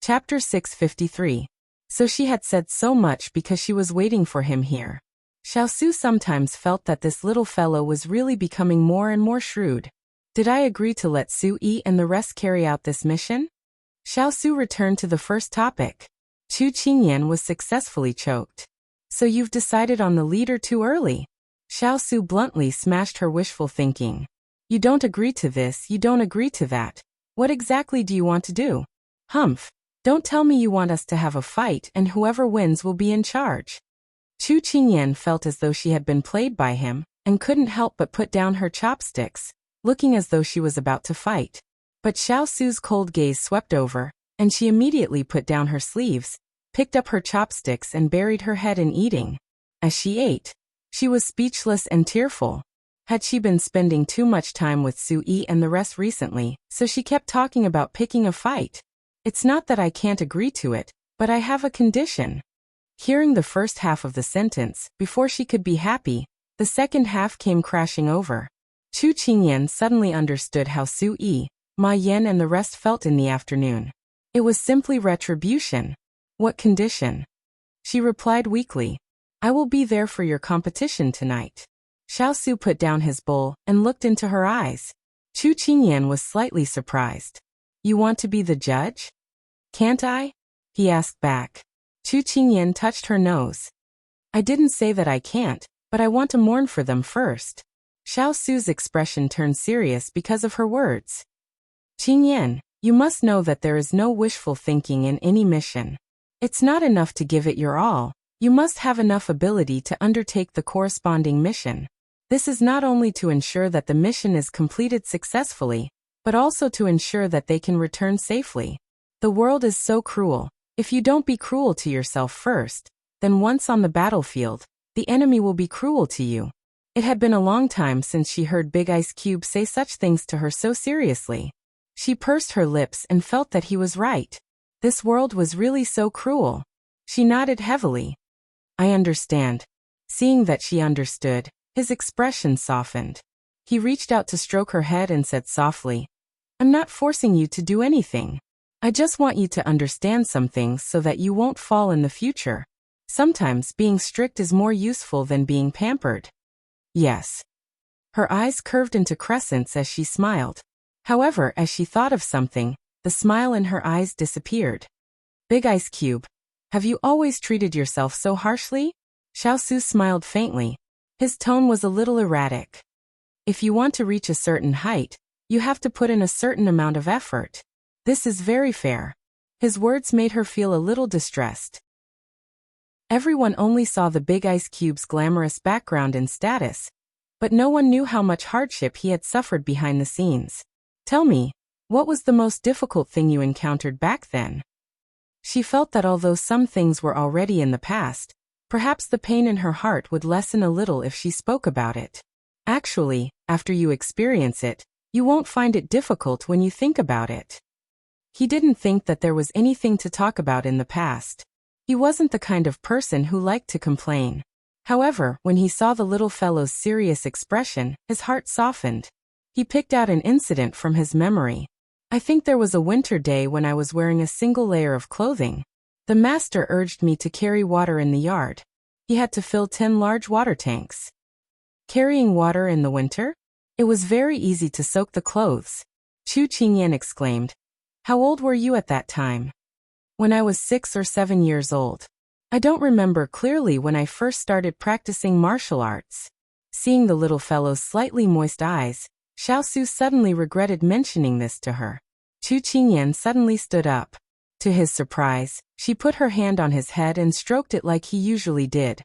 Chapter 653. So she had said so much because she was waiting for him here. Xiao sometimes felt that this little fellow was really becoming more and more shrewd. Did I agree to let Sui and the rest carry out this mission? Xiao returned to the first topic. Chu Qingyan was successfully choked. So you've decided on the leader too early? Xiao bluntly smashed her wishful thinking. You don't agree to this, you don't agree to that. What exactly do you want to do? Humph. Don't tell me you want us to have a fight and whoever wins will be in charge. Chu Qingyan felt as though she had been played by him, and couldn't help but put down her chopsticks, looking as though she was about to fight. But Xiao's cold gaze swept over, and she immediately put down her sleeves, picked up her chopsticks and buried her head in eating. As she ate, she was speechless and tearful. Had she been spending too much time with Sui and the rest recently, so she kept talking about picking a fight? It's not that I can't agree to it, but I have a condition. Hearing the first half of the sentence, before she could be happy, the second half came crashing over. Chu Qingyan suddenly understood how Sui, Ma Yan and the rest felt in the afternoon. It was simply retribution. What condition? She replied weakly. I will be there for your competition tonight. Xiao put down his bowl and looked into her eyes. Chu Qingyan was slightly surprised. You want to be the judge? Can't I? He asked back. Chu Qingyan touched her nose. I didn't say that I can't, but I want to mourn for them first. Xiao's expression turned serious because of her words. Qingyan, you must know that there is no wishful thinking in any mission. It's not enough to give it your all. You must have enough ability to undertake the corresponding mission. This is not only to ensure that the mission is completed successfully, but also to ensure that they can return safely. The world is so cruel. If you don't be cruel to yourself first, then once on the battlefield, the enemy will be cruel to you. It had been a long time since she heard Big Ice Cube say such things to her so seriously. She pursed her lips and felt that he was right. This world was really so cruel. She nodded heavily. I understand. Seeing that she understood, his expression softened. He reached out to stroke her head and said softly, I'm not forcing you to do anything. I just want you to understand some things so that you won't fall in the future. Sometimes being strict is more useful than being pampered. Yes. Her eyes curved into crescents as she smiled. However, as she thought of something, the smile in her eyes disappeared. Big Ice Cube, have you always treated yourself so harshly? Xiao smiled faintly. His tone was a little erratic. If you want to reach a certain height, you have to put in a certain amount of effort. This is very fair. His words made her feel a little distressed. Everyone only saw the Big Ice Cube's glamorous background and status, but no one knew how much hardship he had suffered behind the scenes. Tell me, what was the most difficult thing you encountered back then? She felt that although some things were already in the past, perhaps the pain in her heart would lessen a little if she spoke about it. Actually, after you experience it, you won't find it difficult when you think about it. He didn't think that there was anything to talk about in the past. He wasn't the kind of person who liked to complain. However, when he saw the little fellow's serious expression, his heart softened. He picked out an incident from his memory. I think there was a winter day when I was wearing a single layer of clothing. The master urged me to carry water in the yard. He had to fill 10 large water tanks. Carrying water in the winter? It was very easy to soak the clothes. Chu Qingyan exclaimed. How old were you at that time? When I was 6 or 7 years old. I don't remember clearly when I first started practicing martial arts. Seeing the little fellow's slightly moist eyes, Xiao suddenly regretted mentioning this to her. Chu Qingyan suddenly stood up. To his surprise, she put her hand on his head and stroked it like he usually did.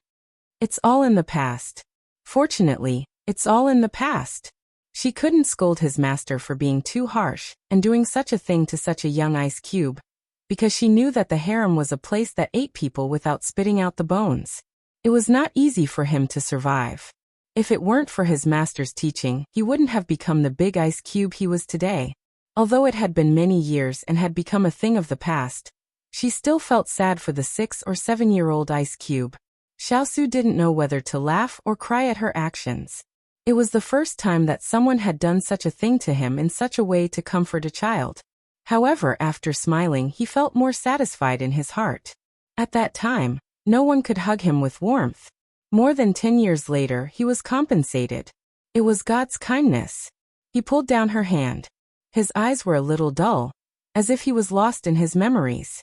It's all in the past. Fortunately, it's all in the past. She couldn't scold his master for being too harsh and doing such a thing to such a young ice cube, because she knew that the harem was a place that ate people without spitting out the bones. It was not easy for him to survive. If it weren't for his master's teaching, he wouldn't have become the big ice cube he was today. Although it had been many years and had become a thing of the past, she still felt sad for the 6 or 7-year-old ice cube. Xiao didn't know whether to laugh or cry at her actions. It was the first time that someone had done such a thing to him in such a way to comfort a child. However, after smiling, he felt more satisfied in his heart. At that time, no one could hug him with warmth. More than 10 years later, he was compensated. It was God's kindness. He pulled down her hand. His eyes were a little dull, as if he was lost in his memories.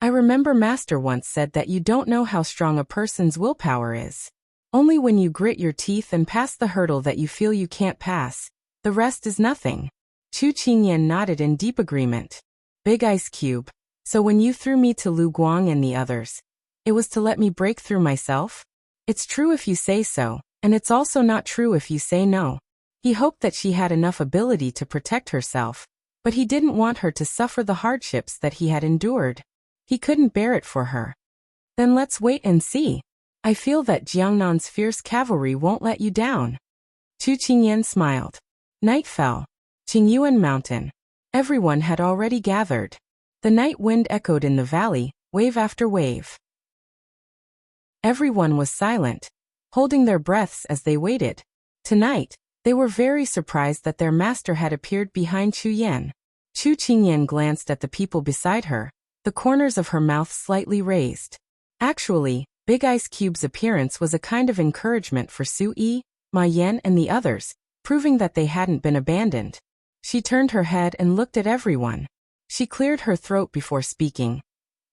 I remember Master once said that you don't know how strong a person's willpower is. Only when you grit your teeth and pass the hurdle that you feel you can't pass. The rest is nothing. Chu Qingyan nodded in deep agreement. Big Ice Cube. So when you threw me to Lu Guang and the others, it was to let me break through myself? It's true if you say so, and it's also not true if you say no. He hoped that she had enough ability to protect herself, but he didn't want her to suffer the hardships that he had endured. He couldn't bear it for her. Then let's wait and see. I feel that Jiangnan's fierce cavalry won't let you down. Chu Qingyan smiled. Night fell. Qingyuan Mountain. Everyone had already gathered. The night wind echoed in the valley, wave after wave. Everyone was silent, holding their breaths as they waited. Tonight, they were very surprised that their master had appeared behind Chu Yan. Chu Qingyan glanced at the people beside her, the corners of her mouth slightly raised. Actually, Big Ice Cube's appearance was a kind of encouragement for Su Yi, Ma Yan and the others, proving that they hadn't been abandoned. She turned her head and looked at everyone. She cleared her throat before speaking.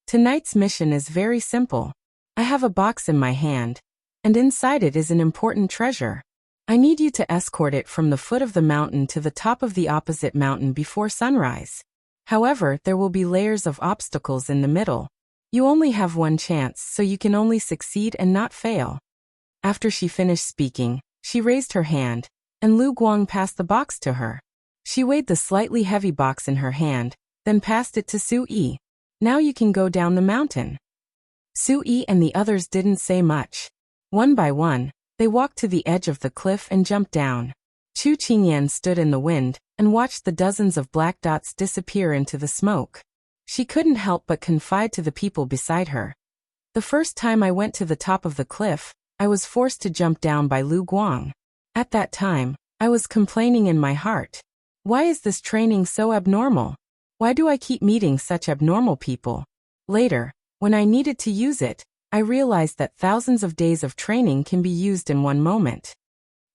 Tonight's mission is very simple. I have a box in my hand, and inside it is an important treasure. I need you to escort it from the foot of the mountain to the top of the opposite mountain before sunrise. However, there will be layers of obstacles in the middle. You only have one chance, so you can only succeed and not fail. After she finished speaking, she raised her hand, and Lu Guang passed the box to her. She weighed the slightly heavy box in her hand, then passed it to Su Yi. Now you can go down the mountain. Su Yi and the others didn't say much. One by one, they walked to the edge of the cliff and jumped down. Chu Qingyan stood in the wind and watched the dozens of black dots disappear into the smoke. She couldn't help but confide to the people beside her. The first time I went to the top of the cliff, I was forced to jump down by Lu Guang. At that time, I was complaining in my heart. Why is this training so abnormal? Why do I keep meeting such abnormal people? Later, when I needed to use it, I realized that thousands of days of training can be used in one moment.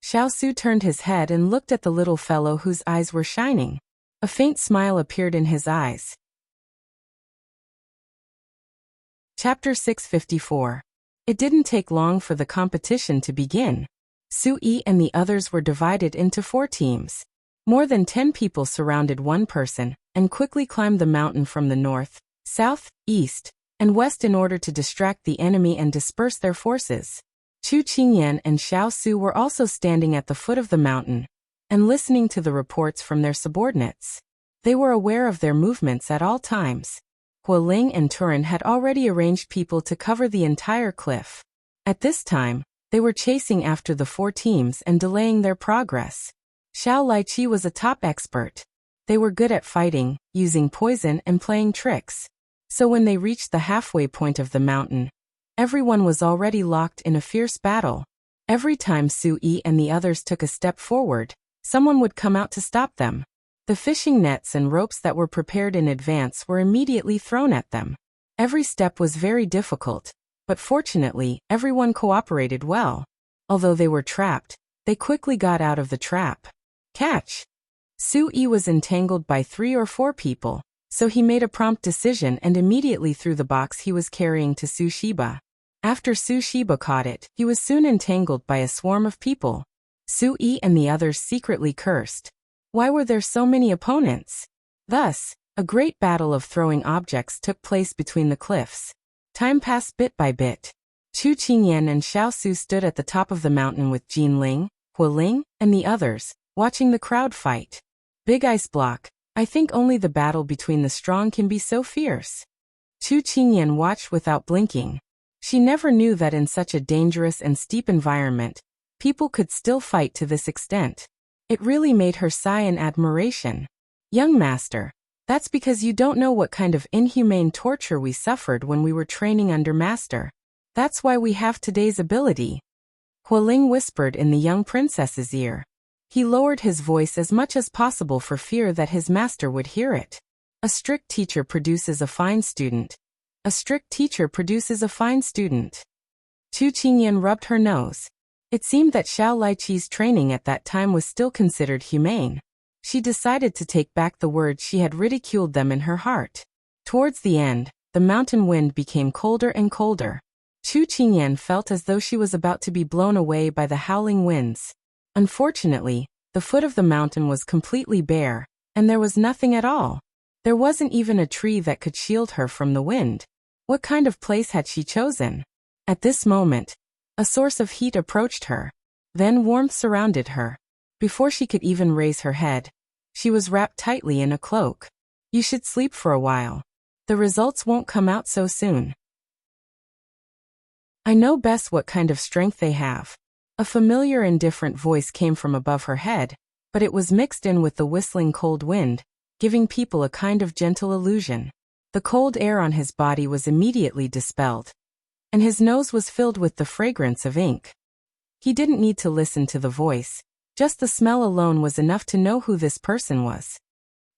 Xiao Su turned his head and looked at the little fellow whose eyes were shining. A faint smile appeared in his eyes. Chapter 654. It didn't take long for the competition to begin. Su Yi and the others were divided into 4 teams. More than 10 people surrounded one person and quickly climbed the mountain from the north, south, east, and west in order to distract the enemy and disperse their forces. Chu Qingyan and Xiao Su were also standing at the foot of the mountain and listening to the reports from their subordinates. They were aware of their movements at all times. Hualing and Turin had already arranged people to cover the entire cliff. At this time, they were chasing after the 4 teams and delaying their progress. Xiao Liqi was a top expert. They were good at fighting, using poison and playing tricks. So when they reached the halfway point of the mountain, everyone was already locked in a fierce battle. Every time Su Yi and the others took a step forward, someone would come out to stop them. The fishing nets and ropes that were prepared in advance were immediately thrown at them. Every step was very difficult, but fortunately, everyone cooperated well. Although they were trapped, they quickly got out of the trap. Catch! Su Yi was entangled by 3 or 4 people, so he made a prompt decision and immediately threw the box he was carrying to Su Shiba. After Su Shiba caught it, he was soon entangled by a swarm of people. Su Yi and the others secretly cursed. Why were there so many opponents? Thus, a great battle of throwing objects took place between the cliffs. Time passed bit by bit. Chu Qingyan and Xiao Su stood at the top of the mountain with Jinling, Hualing, and the others, watching the crowd fight. Big Ice Block. I think only the battle between the strong can be so fierce. Chu Qingyan watched without blinking. She never knew that in such a dangerous and steep environment, people could still fight to this extent. It really made her sigh in admiration. Young master, that's because you don't know what kind of inhumane torture we suffered when we were training under master. That's why we have today's ability. Hualing whispered in the young princess's ear. He lowered his voice as much as possible for fear that his master would hear it. A strict teacher produces a fine student. A strict teacher produces a fine student. Chu Qingyan rubbed her nose. It seemed that Xiao Laiqi's training at that time was still considered humane. She decided to take back the words she had ridiculed them in her heart. Towards the end, the mountain wind became colder and colder. Chu Qingyan felt as though she was about to be blown away by the howling winds. Unfortunately, the foot of the mountain was completely bare, and there was nothing at all. There wasn't even a tree that could shield her from the wind. What kind of place had she chosen? At this moment, a source of heat approached her. Then warmth surrounded her. Before she could even raise her head, she was wrapped tightly in a cloak. You should sleep for a while. The results won't come out so soon. I know best what kind of strength they have. A familiar indifferent voice came from above her head, but it was mixed in with the whistling cold wind, giving people a kind of gentle illusion. The cold air on his body was immediately dispelled, and his nose was filled with the fragrance of ink. He didn't need to listen to the voice, just the smell alone was enough to know who this person was.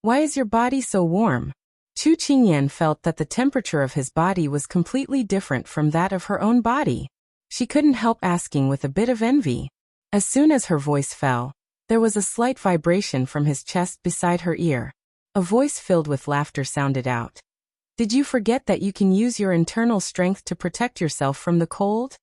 Why is your body so warm? Chu Qingyan felt that the temperature of his body was completely different from that of her own body. She couldn't help asking with a bit of envy. As soon as her voice fell, there was a slight vibration from his chest beside her ear. A voice filled with laughter sounded out. Did you forget that you can use your internal strength to protect yourself from the cold?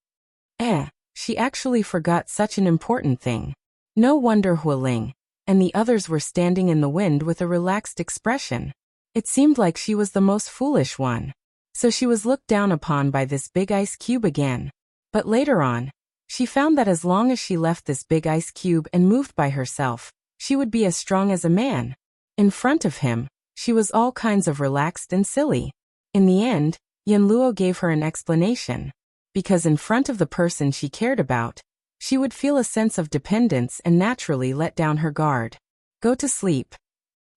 She actually forgot such an important thing. No wonder Hualing and the others were standing in the wind with a relaxed expression. It seemed like she was the most foolish one. So she was looked down upon by this big ice cube again. But later on, she found that as long as she left this big ice cube and moved by herself, she would be as strong as a man. In front of him, she was all kinds of relaxed and silly. In the end, Yanluo gave her an explanation. Because in front of the person she cared about, she would feel a sense of dependence and naturally let down her guard. Go to sleep.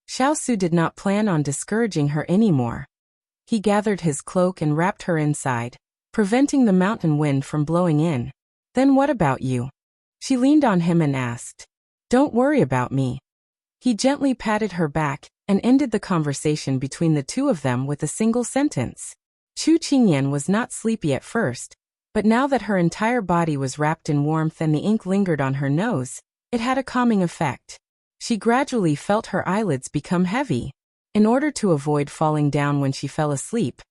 Xiao Su did not plan on discouraging her anymore. He gathered his cloak and wrapped her inside, preventing the mountain wind from blowing in. Then what about you? She leaned on him and asked. Don't worry about me. He gently patted her back and ended the conversation between the two of them with a single sentence. Chu Qingyan was not sleepy at first, but now that her entire body was wrapped in warmth and the ink lingered on her nose, it had a calming effect. She gradually felt her eyelids become heavy. In order to avoid falling down when she fell asleep,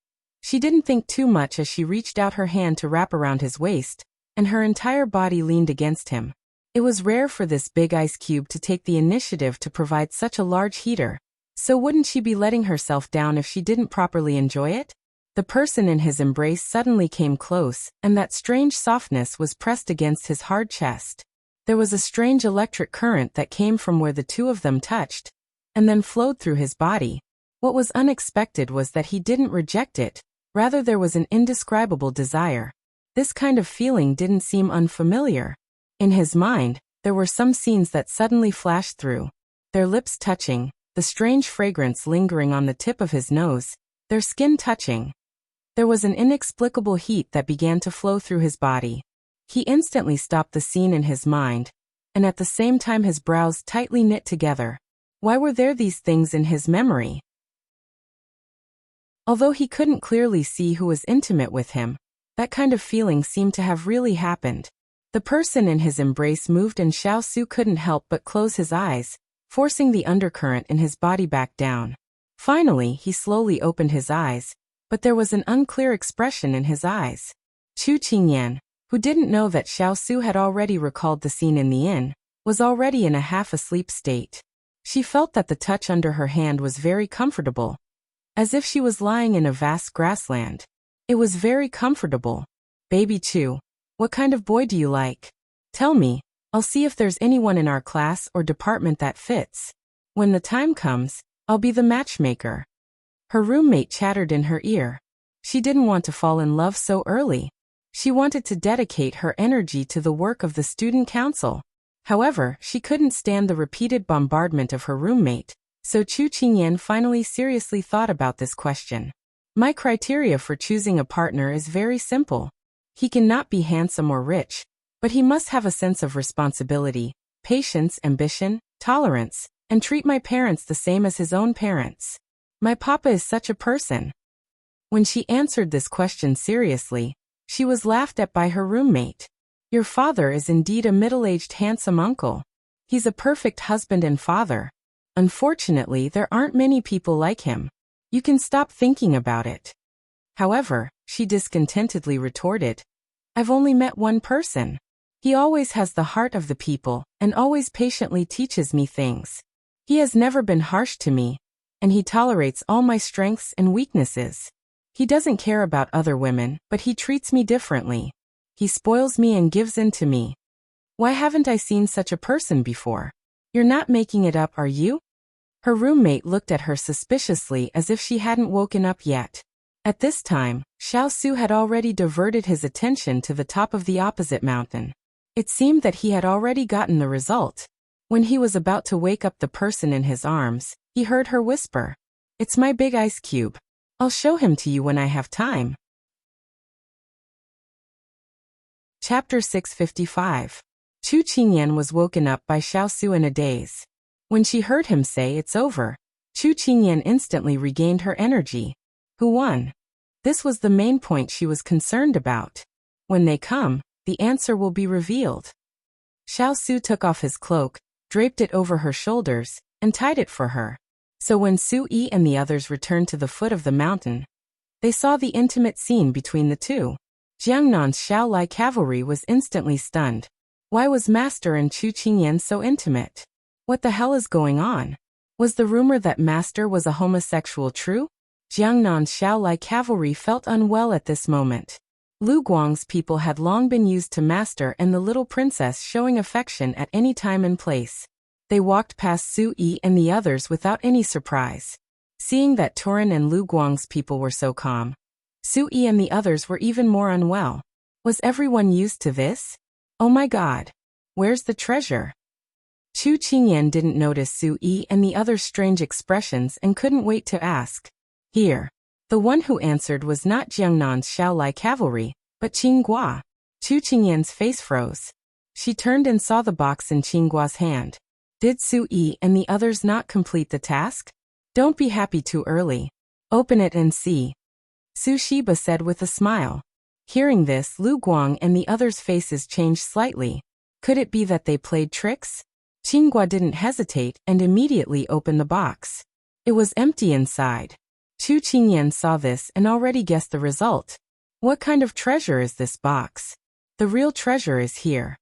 she didn't think too much as she reached out her hand to wrap around his waist, and her entire body leaned against him. It was rare for this big ice cube to take the initiative to provide such a large heater, so wouldn't she be letting herself down if she didn't properly enjoy it? The person in his embrace suddenly came close, and that strange softness was pressed against his hard chest. There was a strange electric current that came from where the two of them touched, and then flowed through his body. What was unexpected was that he didn't reject it, rather there was an indescribable desire. This kind of feeling didn't seem unfamiliar. In his mind, there were some scenes that suddenly flashed through. Their lips touching, the strange fragrance lingering on the tip of his nose, their skin touching. There was an inexplicable heat that began to flow through his body. He instantly stopped the scene in his mind, and at the same time his brows tightly knit together. Why were there these things in his memory? Although he couldn't clearly see who was intimate with him, that kind of feeling seemed to have really happened. The person in his embrace moved and Xiao Su couldn't help but close his eyes, forcing the undercurrent in his body back down. Finally, he slowly opened his eyes, but there was an unclear expression in his eyes. Chu Qingyan, who didn't know that Xiao Su had already recalled the scene in the inn, was already in a half-asleep state. She felt that the touch under her hand was very comfortable, as if she was lying in a vast grassland. It was very comfortable. Baby Chu, what kind of boy do you like? Tell me, I'll see if there's anyone in our class or department that fits. When the time comes, I'll be the matchmaker. Her roommate chattered in her ear. She didn't want to fall in love so early. She wanted to dedicate her energy to the work of the student council. However, she couldn't stand the repeated bombardment of her roommate, so Chu Qingyan finally seriously thought about this question. My criteria for choosing a partner is very simple. He cannot be handsome or rich, but he must have a sense of responsibility, patience, ambition, tolerance, and treat my parents the same as his own parents. My papa is such a person. When she answered this question seriously, she was laughed at by her roommate. Your father is indeed a middle-aged handsome uncle. He's a perfect husband and father. Unfortunately, there aren't many people like him. You can stop thinking about it. However, she discontentedly retorted, I've only met one person. He always has the heart of the people, and always patiently teaches me things. He has never been harsh to me, and he tolerates all my strengths and weaknesses. He doesn't care about other women, but he treats me differently. He spoils me and gives in to me. Why haven't I seen such a person before? You're not making it up, are you? Her roommate looked at her suspiciously as if she hadn't woken up yet. At this time, Xiao Su had already diverted his attention to the top of the opposite mountain. It seemed that he had already gotten the result. When he was about to wake up the person in his arms, he heard her whisper, It's my big ice cube. I'll show him to you when I have time. Chapter 655. Chu Qingyan was woken up by Xiao Su in a daze. When she heard him say it's over, Chu Qingyan instantly regained her energy. Who won? This was the main point she was concerned about. When they come, the answer will be revealed. Xiao Su took off his cloak, draped it over her shoulders, and tied it for her. So when Su Yi and the others returned to the foot of the mountain, they saw the intimate scene between the two. Jiangnan's Shaolai cavalry was instantly stunned. Why was Master and Chu Qingyan so intimate? What the hell is going on? Was the rumor that Master was a homosexual true? Jiangnan's Shaolai cavalry felt unwell at this moment. Lu Guang's people had long been used to Master and the little princess showing affection at any time and place. They walked past Su Yi and the others without any surprise. Seeing that Turin and Lu Guang's people were so calm, Su Yi and the others were even more unwell. Was everyone used to this? Oh my god. Where's the treasure? Chu Qingyan didn't notice Su Yi and the others' strange expressions and couldn't wait to ask. Here. The one who answered was not Jiangnan's Shaolai cavalry, but Qinghua. Chu Qingyan's face froze. She turned and saw the box in Qinghua's hand. Did Su Yi and the others not complete the task? Don't be happy too early. Open it and see. Su Shiba said with a smile. Hearing this, Lu Guang and the others' faces changed slightly. Could it be that they played tricks? Qinghua didn't hesitate and immediately opened the box. It was empty inside. Chu Qingyan saw this and already guessed the result. What kind of treasure is this box? The real treasure is here.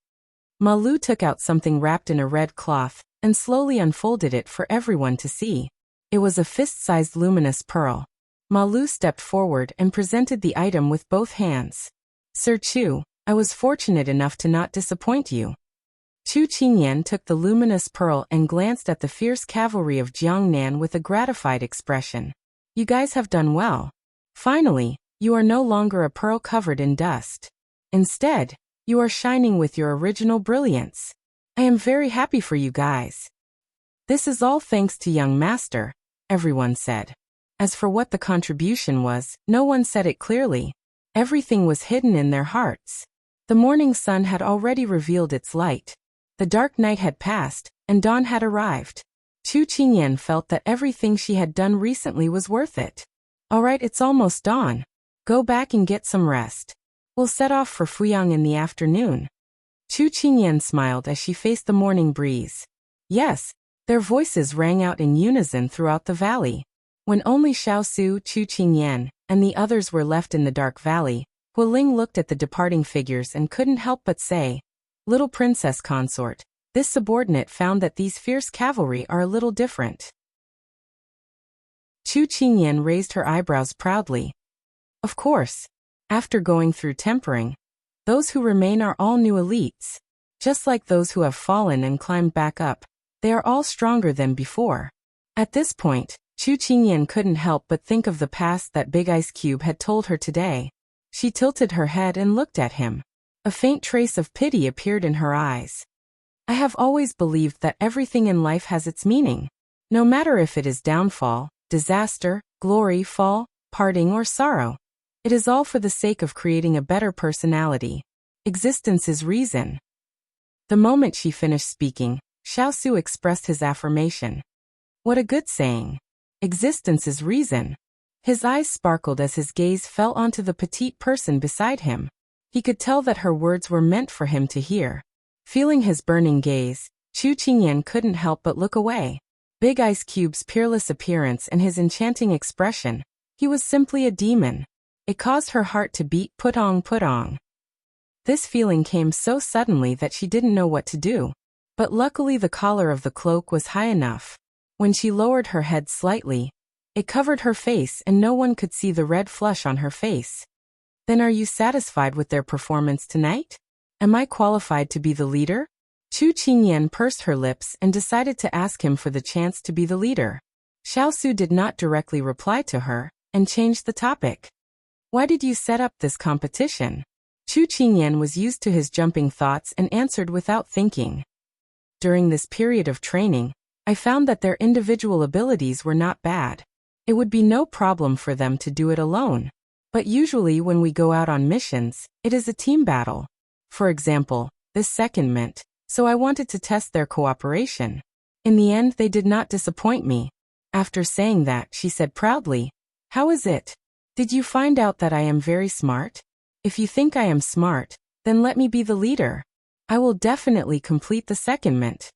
Ma Lu took out something wrapped in a red cloth and slowly unfolded it for everyone to see. It was a fist-sized luminous pearl. Ma Lu stepped forward and presented the item with both hands. Sir Chu, I was fortunate enough to not disappoint you. Chu Qingyan took the luminous pearl and glanced at the fierce cavalry of Jiangnan with a gratified expression. You guys have done well. Finally, you are no longer a pearl covered in dust. Instead, you are shining with your original brilliance. I am very happy for you guys. This is all thanks to young Master, everyone said. As for what the contribution was, no one said it clearly. Everything was hidden in their hearts. The morning sun had already revealed its light. The dark night had passed, and dawn had arrived. Chu Qingyan felt that everything she had done recently was worth it. Alright, it's almost dawn. Go back and get some rest. We'll set off for Fuyang in the afternoon. Chu Qingyan smiled as she faced the morning breeze. Yes, their voices rang out in unison throughout the valley. When only Xiao Su, Chu Qingyan, and the others were left in the dark valley, Huiling looked at the departing figures and couldn't help but say, Little Princess Consort, this subordinate found that these fierce cavalry are a little different. Chu Qingyan raised her eyebrows proudly. Of course. After going through tempering, those who remain are all new elites. Just like those who have fallen and climbed back up, they are all stronger than before. At this point, Chu Qingyan couldn't help but think of the past that Big Ice Cube had told her today. She tilted her head and looked at him. A faint trace of pity appeared in her eyes. I have always believed that everything in life has its meaning. No matter if it is downfall, disaster, glory, fall, parting, or sorrow. It is all for the sake of creating a better personality. Existence is reason. The moment she finished speaking, Xiao Su expressed his affirmation. What a good saying. Existence is reason. His eyes sparkled as his gaze fell onto the petite person beside him. He could tell that her words were meant for him to hear. Feeling his burning gaze, Chu Qingyan couldn't help but look away. Big Ice Cube's peerless appearance and his enchanting expression, he was simply a demon. It caused her heart to beat putong putong. This feeling came so suddenly that she didn't know what to do. But luckily the collar of the cloak was high enough. When she lowered her head slightly, it covered her face and no one could see the red flush on her face. Then are you satisfied with their performance tonight? Am I qualified to be the leader? Chu Qingyan pursed her lips and decided to ask him for the chance to be the leader. Xiao did not directly reply to her, and changed the topic. Why did you set up this competition? Chu Qingyan was used to his jumping thoughts and answered without thinking. During this period of training, I found that their individual abilities were not bad. It would be no problem for them to do it alone. But usually when we go out on missions, it is a team battle. For example, this secondment, so I wanted to test their cooperation. In the end, they did not disappoint me. After saying that, she said proudly, "How is it? Did you find out that I am very smart? If you think I am smart, then let me be the leader. I will definitely complete the secondment."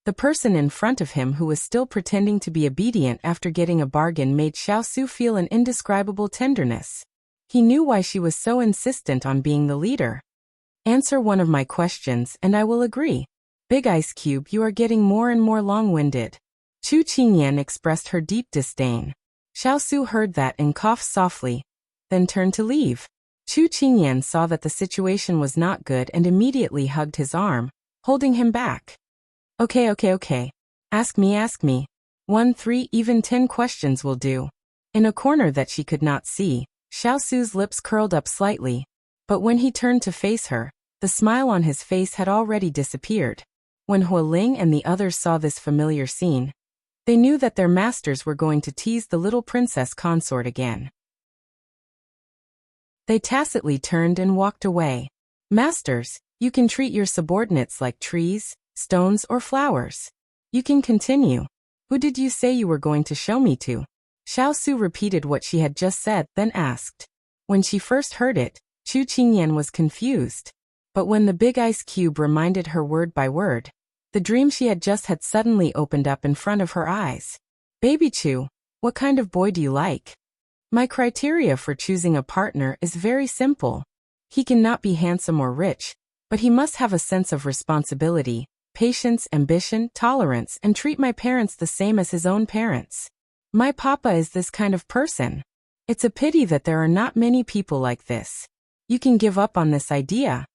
The person in front of him who was still pretending to be obedient after getting a bargain made Xiao feel an indescribable tenderness. He knew why she was so insistent on being the leader. Answer one of my questions and I will agree. Big Ice Cube, you are getting more and more long-winded. Chu Qingyan expressed her deep disdain. Xiao heard that and coughed softly, then turned to leave. Chu Qingyan saw that the situation was not good and immediately hugged his arm, holding him back. Okay. Ask me. 1, 3, even 10 questions will do. In a corner that she could not see, Xiao's lips curled up slightly. But when he turned to face her, the smile on his face had already disappeared. When Hualing and the others saw this familiar scene, they knew that their masters were going to tease the little princess consort again. They tacitly turned and walked away. Masters, you can treat your subordinates like trees, stones or flowers. You can continue. Who did you say you were going to show me to? Xiao repeated what she had just said, then asked. When she first heard it, Chu Qingyan was confused. But when the Big Ice Cube reminded her word by word, the dream she had just had suddenly opened up in front of her eyes. Baby Chu, what kind of boy do you like? My criteria for choosing a partner is very simple. He cannot be handsome or rich, but he must have a sense of responsibility, patience, ambition, tolerance, and treat my parents the same as his own parents. My papa is this kind of person. It's a pity that there are not many people like this. You can give up on this idea.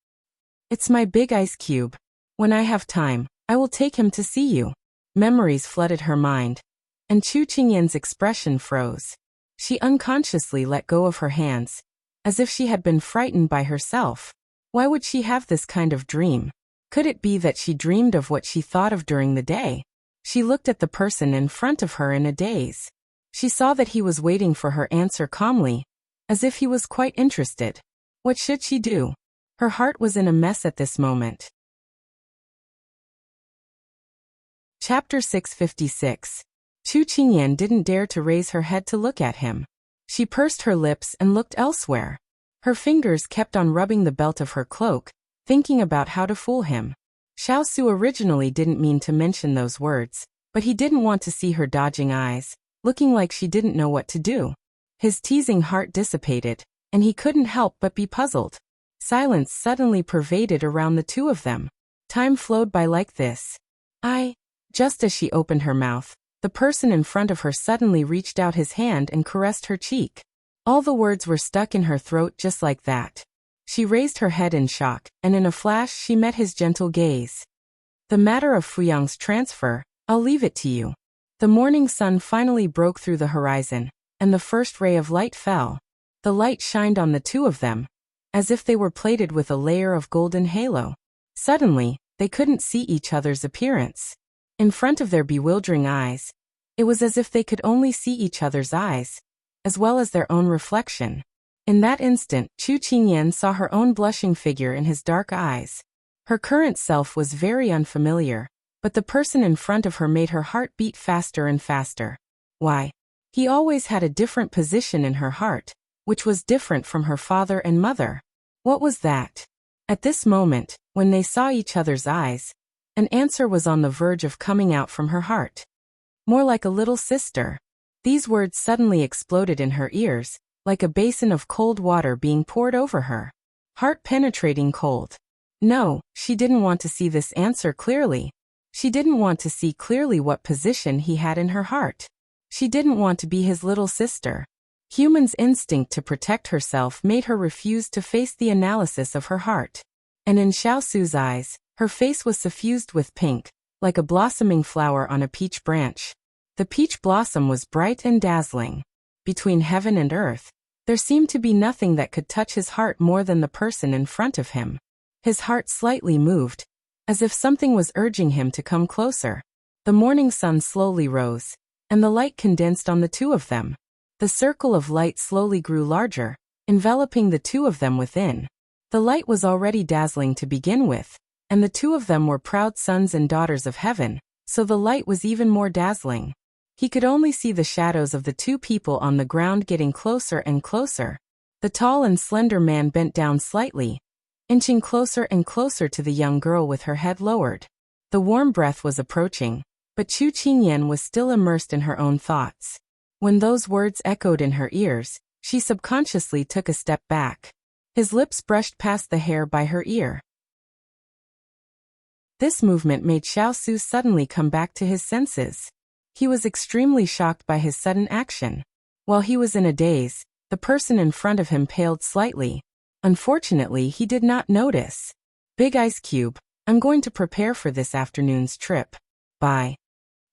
It's my Big Ice Cube. When I have time, I will take him to see you. Memories flooded her mind, and Chu Qingyan's expression froze. She unconsciously let go of her hands, as if she had been frightened by herself. Why would she have this kind of dream? Could it be that she dreamed of what she thought of during the day? She looked at the person in front of her in a daze. She saw that he was waiting for her answer calmly, as if he was quite interested. What should she do? Her heart was in a mess at this moment. Chapter 656. Chu Qingyan didn't dare to raise her head to look at him. She pursed her lips and looked elsewhere. Her fingers kept on rubbing the belt of her cloak, thinking about how to fool him. Xiao originally didn't mean to mention those words, but he didn't want to see her dodging eyes, looking like she didn't know what to do. His teasing heart dissipated, and he couldn't help but be puzzled. Silence suddenly pervaded around the two of them. Time flowed by like this. Just as she opened her mouth, the person in front of her suddenly reached out his hand and caressed her cheek. All the words were stuck in her throat just like that. She raised her head in shock, and in a flash she met his gentle gaze. The matter of Fuyang's transfer, I'll leave it to you. The morning sun finally broke through the horizon, and the first ray of light fell. The light shined on the two of them, as if they were plated with a layer of golden halo. Suddenly, they couldn't see each other's appearance. In front of their bewildering eyes, it was as if they could only see each other's eyes, as well as their own reflection. In that instant, Chu Qingyan saw her own blushing figure in his dark eyes. Her current self was very unfamiliar, but the person in front of her made her heart beat faster and faster. Why? He always had a different position in her heart, which was different from her father and mother. What was that? At this moment, when they saw each other's eyes, an answer was on the verge of coming out from her heart. More like a little sister. These words suddenly exploded in her ears, like a basin of cold water being poured over her. Heart-penetrating cold. No, she didn't want to see this answer clearly. She didn't want to see clearly what position he had in her heart. She didn't want to be his little sister. Human's instinct to protect herself made her refuse to face the analysis of her heart. And in Xiao Su's eyes, her face was suffused with pink, like a blossoming flower on a peach branch. The peach blossom was bright and dazzling. Between heaven and earth, there seemed to be nothing that could touch his heart more than the person in front of him. His heart slightly moved, as if something was urging him to come closer. The morning sun slowly rose, and the light condensed on the two of them. The circle of light slowly grew larger, enveloping the two of them within. The light was already dazzling to begin with, and the two of them were proud sons and daughters of heaven, so the light was even more dazzling. He could only see the shadows of the two people on the ground getting closer and closer. The tall and slender man bent down slightly, inching closer and closer to the young girl with her head lowered. The warm breath was approaching, but Chu Qingyan was still immersed in her own thoughts. When those words echoed in her ears, she subconsciously took a step back. His lips brushed past the hair by her ear. This movement made Xiao Su suddenly come back to his senses. He was extremely shocked by his sudden action. While he was in a daze, the person in front of him paled slightly. Unfortunately, he did not notice. Big Ice Cube, I'm going to prepare for this afternoon's trip. Bye.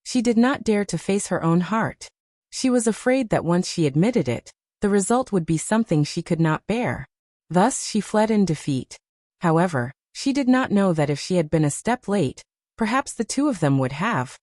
She did not dare to face her own heart. She was afraid that once she admitted it, the result would be something she could not bear. Thus, she fled in defeat. However, she did not know that if she had been a step late, perhaps the two of them would have.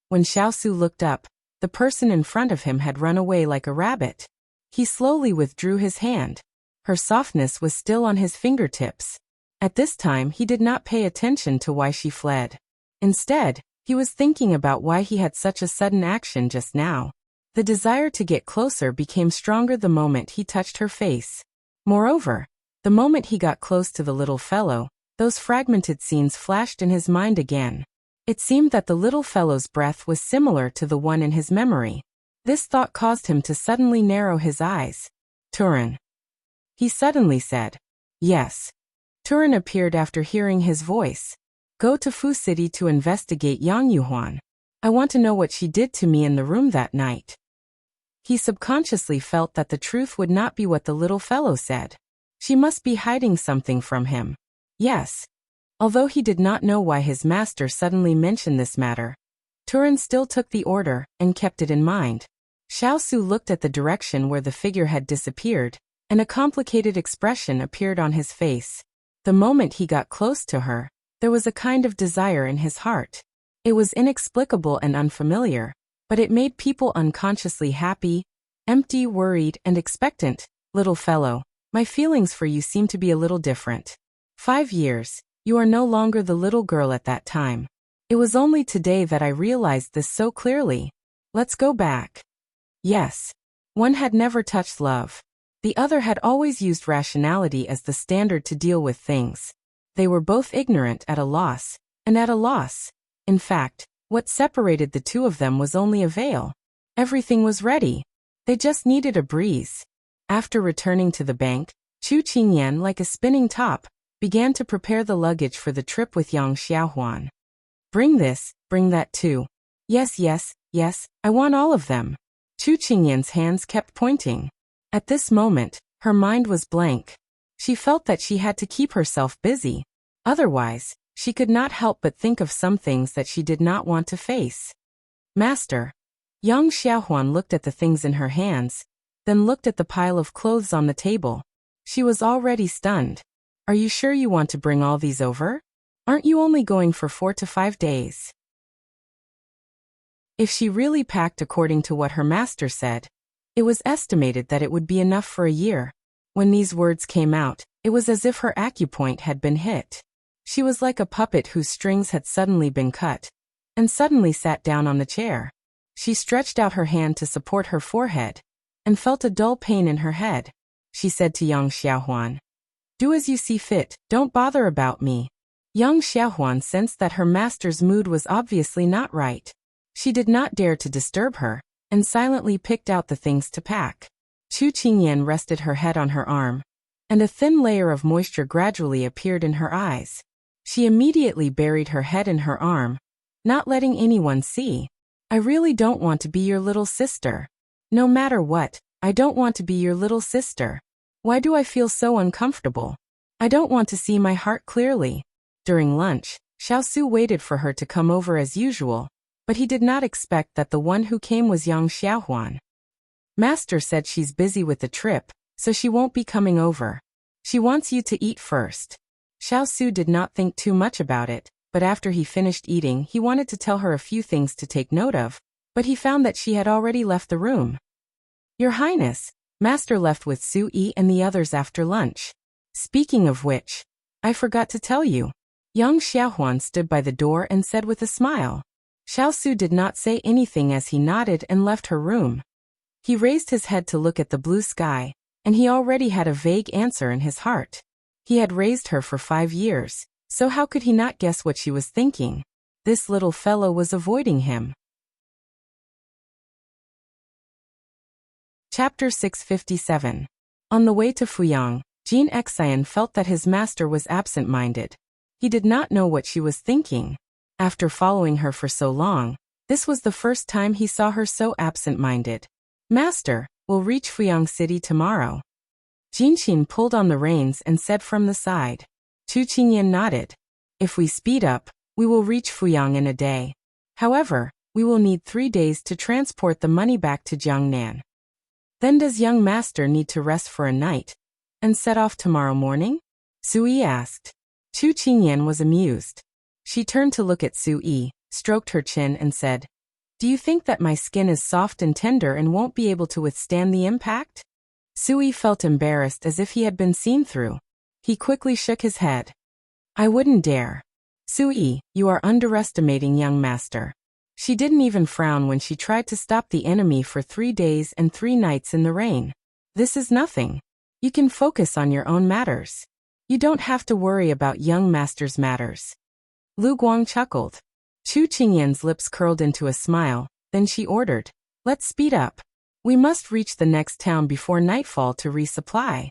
When Xiao Su looked up, the person in front of him had run away like a rabbit. He slowly withdrew his hand. Her softness was still on his fingertips. At this time, he did not pay attention to why she fled. Instead, he was thinking about why he had such a sudden action just now. The desire to get closer became stronger the moment he touched her face. Moreover, the moment he got close to the little fellow, those fragmented scenes flashed in his mind again. It seemed that the little fellow's breath was similar to the one in his memory. This thought caused him to suddenly narrow his eyes. Turan. He suddenly said. Yes. Turan appeared after hearing his voice. Go to Fu City to investigate Yang Yuhuan. I want to know what she did to me in the room that night. He subconsciously felt that the truth would not be what the little fellow said. She must be hiding something from him. Yes. Although he did not know why his master suddenly mentioned this matter, Turan still took the order and kept it in mind. Xiao Su looked at the direction where the figure had disappeared, and a complicated expression appeared on his face. The moment he got close to her, there was a kind of desire in his heart. It was inexplicable and unfamiliar, but it made people unconsciously happy, empty, worried, and expectant. Little fellow, my feelings for you seem to be a little different. 5 years. You are no longer the little girl at that time. It was only today that I realized this so clearly. Let's go back. Yes. One had never touched love. The other had always used rationality as the standard to deal with things. They were both ignorant at a loss, and at a loss. In fact, what separated the two of them was only a veil. Everything was ready. They just needed a breeze. After returning to the bank, Chu Qingyan, like a spinning top, began to prepare the luggage for the trip with Yang Xiaohuan. Bring this, bring that too. Yes, yes, yes, I want all of them. Chu Qingyan's hands kept pointing. At this moment, her mind was blank. She felt that she had to keep herself busy. Otherwise, she could not help but think of some things that she did not want to face. Master. Yang Xiaohuan looked at the things in her hands, then looked at the pile of clothes on the table. She was already stunned. Are you sure you want to bring all these over? Aren't you only going for 4 to 5 days? If she really packed according to what her master said, it was estimated that it would be enough for a year. When these words came out, it was as if her acupoint had been hit. She was like a puppet whose strings had suddenly been cut, and suddenly sat down on the chair. She stretched out her hand to support her forehead, and felt a dull pain in her head. She said to young Xiaohuan, "Do as you see fit, don't bother about me." Young Xiaohuan sensed that her master's mood was obviously not right. She did not dare to disturb her, and silently picked out the things to pack. Chu Qingyan rested her head on her arm, and a thin layer of moisture gradually appeared in her eyes. She immediately buried her head in her arm, not letting anyone see. "I really don't want to be your little sister. No matter what, I don't want to be your little sister. Why do I feel so uncomfortable? I don't want to see my heart clearly." During lunch, Xiao waited for her to come over as usual, but he did not expect that the one who came was young Xiaohuan. "Master said she's busy with the trip, so she won't be coming over. She wants you to eat first." Xiao did not think too much about it, but after he finished eating he wanted to tell her a few things to take note of, but he found that she had already left the room. "Your Highness, Master left with Sui and the others after lunch. Speaking of which, I forgot to tell you." Young Xiaohuan stood by the door and said with a smile. Xiao did not say anything as he nodded and left her room. He raised his head to look at the blue sky, and he already had a vague answer in his heart. He had raised her for 5 years, so how could he not guess what she was thinking? This little fellow was avoiding him. Chapter 657. On the way to Fuyang, Jin Xian felt that his master was absent-minded. He did not know what she was thinking. After following her for so long, this was the first time he saw her so absent-minded. "Master, we'll reach Fuyang City tomorrow." Jinqin pulled on the reins and said from the side. Chu Qingyan nodded. "If we speed up, we will reach Fuyang in a day. However, we will need 3 days to transport the money back to Jiangnan." "Then does young master need to rest for a night and set off tomorrow morning?" Sui asked. Chu Qingyan was amused. She turned to look at Sui, stroked her chin and said, "Do you think that my skin is soft and tender and won't be able to withstand the impact?" Sui felt embarrassed as if he had been seen through. He quickly shook his head. "I wouldn't dare." "Sui, you are underestimating young master." She didn't even frown when she tried to stop the enemy for 3 days and 3 nights in the rain. "This is nothing. You can focus on your own matters. You don't have to worry about young master's matters." Lu Guang chuckled. Chu Qingyan's lips curled into a smile, then she ordered, "Let's speed up. We must reach the next town before nightfall to resupply."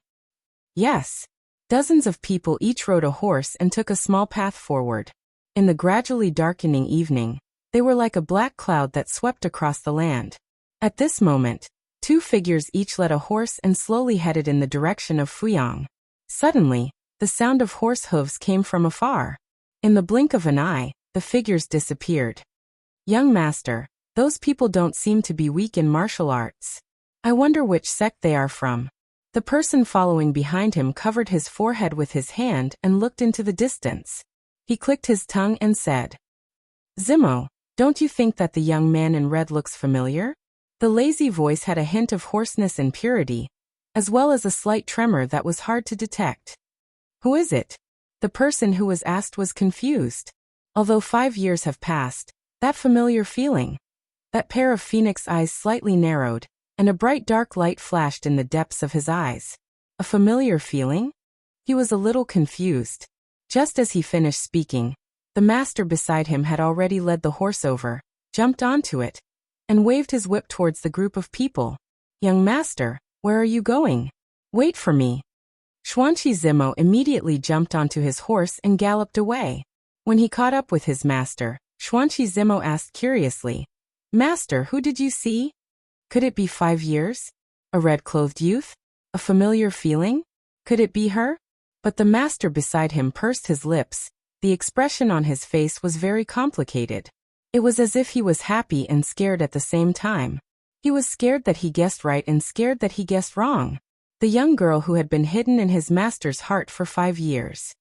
Yes. Dozens of people each rode a horse and took a small path forward. In the gradually darkening evening, they were like a black cloud that swept across the land. At this moment, 2 figures each led a horse and slowly headed in the direction of Fuyang. Suddenly, the sound of horse hooves came from afar. In the blink of an eye, the figures disappeared. "Young master, those people don't seem to be weak in martial arts. I wonder which sect they are from." The person following behind him covered his forehead with his hand and looked into the distance. He clicked his tongue and said, "Zimo, don't you think that the young man in red looks familiar?" The lazy voice had a hint of hoarseness and purity, as well as a slight tremor that was hard to detect. "Who is it?" The person who was asked was confused. Although 5 years have passed, that familiar feeling. That pair of phoenix eyes slightly narrowed, and a bright dark light flashed in the depths of his eyes. A familiar feeling? He was a little confused. Just as he finished speaking, the master beside him had already led the horse over, jumped onto it, and waved his whip towards the group of people. "Young master, where are you going? Wait for me." Xuanqi Zimo immediately jumped onto his horse and galloped away. When he caught up with his master, Xuanqi Zimo asked curiously, "Master, who did you see? Could it be 5 years? A red-clothed youth? A familiar feeling? Could it be her?" But the master beside him pursed his lips. The expression on his face was very complicated. It was as if he was happy and scared at the same time. He was scared that he guessed right and scared that he guessed wrong. The young girl who had been hidden in his master's heart for 5 years.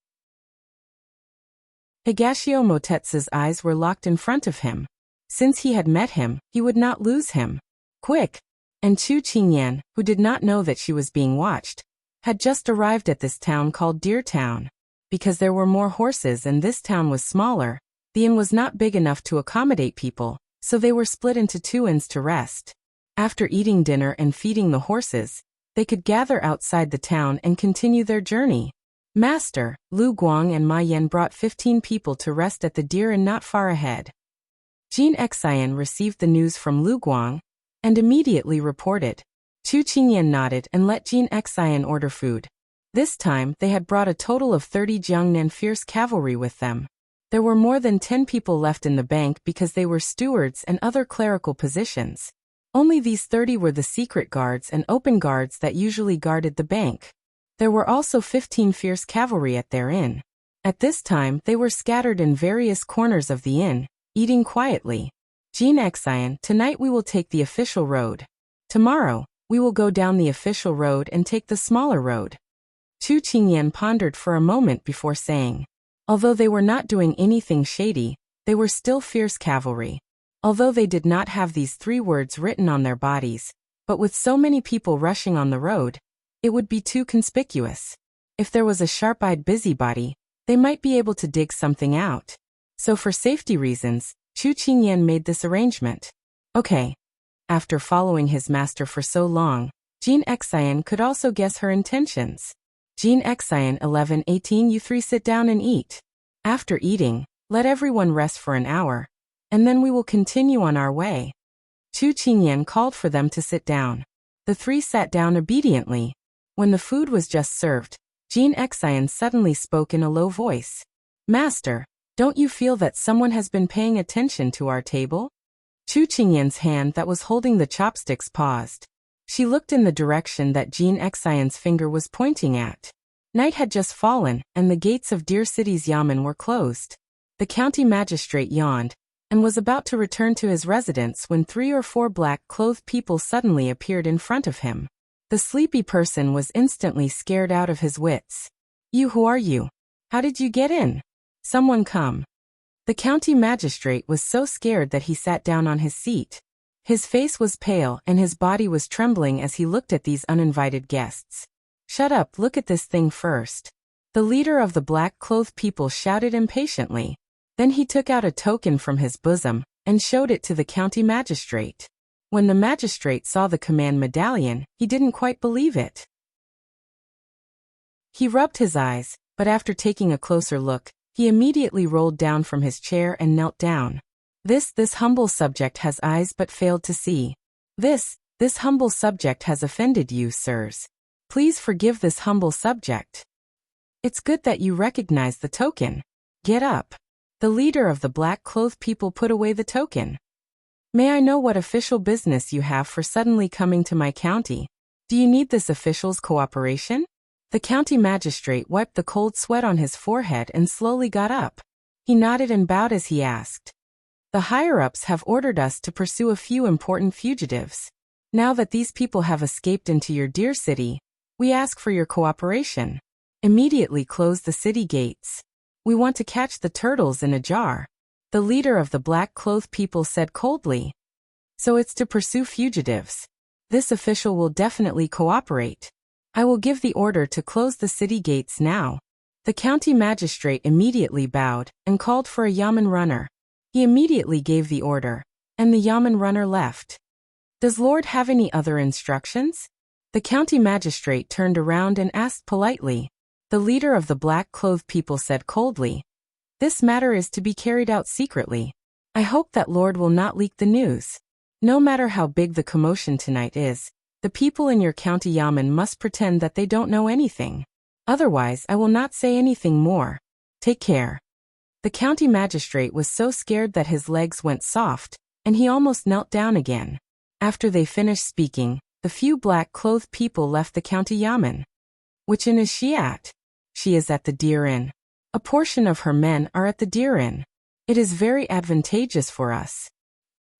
Higashio Motetsu's eyes were locked in front of him. Since he had met him, he would not lose him. Quick! And Chu Qingyan, who did not know that she was being watched, had just arrived at this town called Deer Town. Because there were more horses and this town was smaller, the inn was not big enough to accommodate people, so they were split into two inns to rest. After eating dinner and feeding the horses, they could gather outside the town and continue their journey. Master, Lu Guang and Ma Yan brought 15 people to rest at the deer inn not far ahead. Jin Xian received the news from Lu Guang and immediately reported. Chu Qingyan nodded and let Jin Xian order food. This time, they had brought a total of 30 Jiangnan fierce cavalry with them. There were more than 10 people left in the bank because they were stewards and other clerical positions. Only these 30 were the secret guards and open guards that usually guarded the bank. There were also 15 fierce cavalry at their inn. At this time, they were scattered in various corners of the inn, eating quietly. Jin Xian, tonight we will take the official road. Tomorrow, we will go down the official road and take the smaller road. Chu Qingyan pondered for a moment before saying. Although they were not doing anything shady, they were still fierce cavalry. Although they did not have these 3 words written on their bodies, but with so many people rushing on the road, it would be too conspicuous. If there was a sharp-eyed busybody, they might be able to dig something out. So for safety reasons, Chu Qingyan made this arrangement. Okay. After following his master for so long, Jin Xian could also guess her intentions. Jin Xian 11:18 You 3 sit down and eat. After eating, let everyone rest for an hour, and then we will continue on our way. Chu Qingyan called for them to sit down. The 3 sat down obediently. When the food was just served, Jin Xian suddenly spoke in a low voice. Master, don't you feel that someone has been paying attention to our table? Chu Qingyan's hand that was holding the chopsticks paused. She looked in the direction that Jin Xian's finger was pointing at. Night had just fallen, and the gates of Deer City's yamen were closed. The county magistrate yawned, and was about to return to his residence when 3 or 4 black-clothed people suddenly appeared in front of him. The sleepy person was instantly scared out of his wits. Who are you? How did you get in? Someone come. The county magistrate was so scared that he sat down on his seat. His face was pale and his body was trembling as he looked at these uninvited guests. Shut up, look at this thing first. The leader of the black-clothed people shouted impatiently. Then he took out a token from his bosom and showed it to the county magistrate. When the magistrate saw the command medallion, he didn't quite believe it. He rubbed his eyes, but after taking a closer look, he immediately rolled down from his chair and knelt down. This humble subject has eyes but failed to see. This humble subject has offended you, sirs. Please forgive this humble subject. It's good that you recognize the token. Get up. The leader of the black-clothed people put away the token. May I know what official business you have for suddenly coming to my county? Do you need this official's cooperation? The county magistrate wiped the cold sweat on his forehead and slowly got up. He nodded and bowed as he asked. The higher-ups have ordered us to pursue a few important fugitives. Now that these people have escaped into your dear city, we ask for your cooperation. Immediately close the city gates. We want to catch the turtles in a jar. The leader of the black-clothed people said coldly. So it's to pursue fugitives. This official will definitely cooperate. I will give the order to close the city gates now. The county magistrate immediately bowed and called for a yamen runner. He immediately gave the order, and the yamen runner left. Does Lord have any other instructions? The county magistrate turned around and asked politely. The leader of the black-clothed people said coldly. This matter is to be carried out secretly. I hope that Lord will not leak the news. No matter how big the commotion tonight is, the people in your county yamen must pretend that they don't know anything. Otherwise, I will not say anything more. Take care. The county magistrate was so scared that his legs went soft, and he almost knelt down again. After they finished speaking, the few black-clothed people left the county yamen. Which inn is she at? She is at the Deer Inn. A portion of her men are at the Deer Inn. It is very advantageous for us.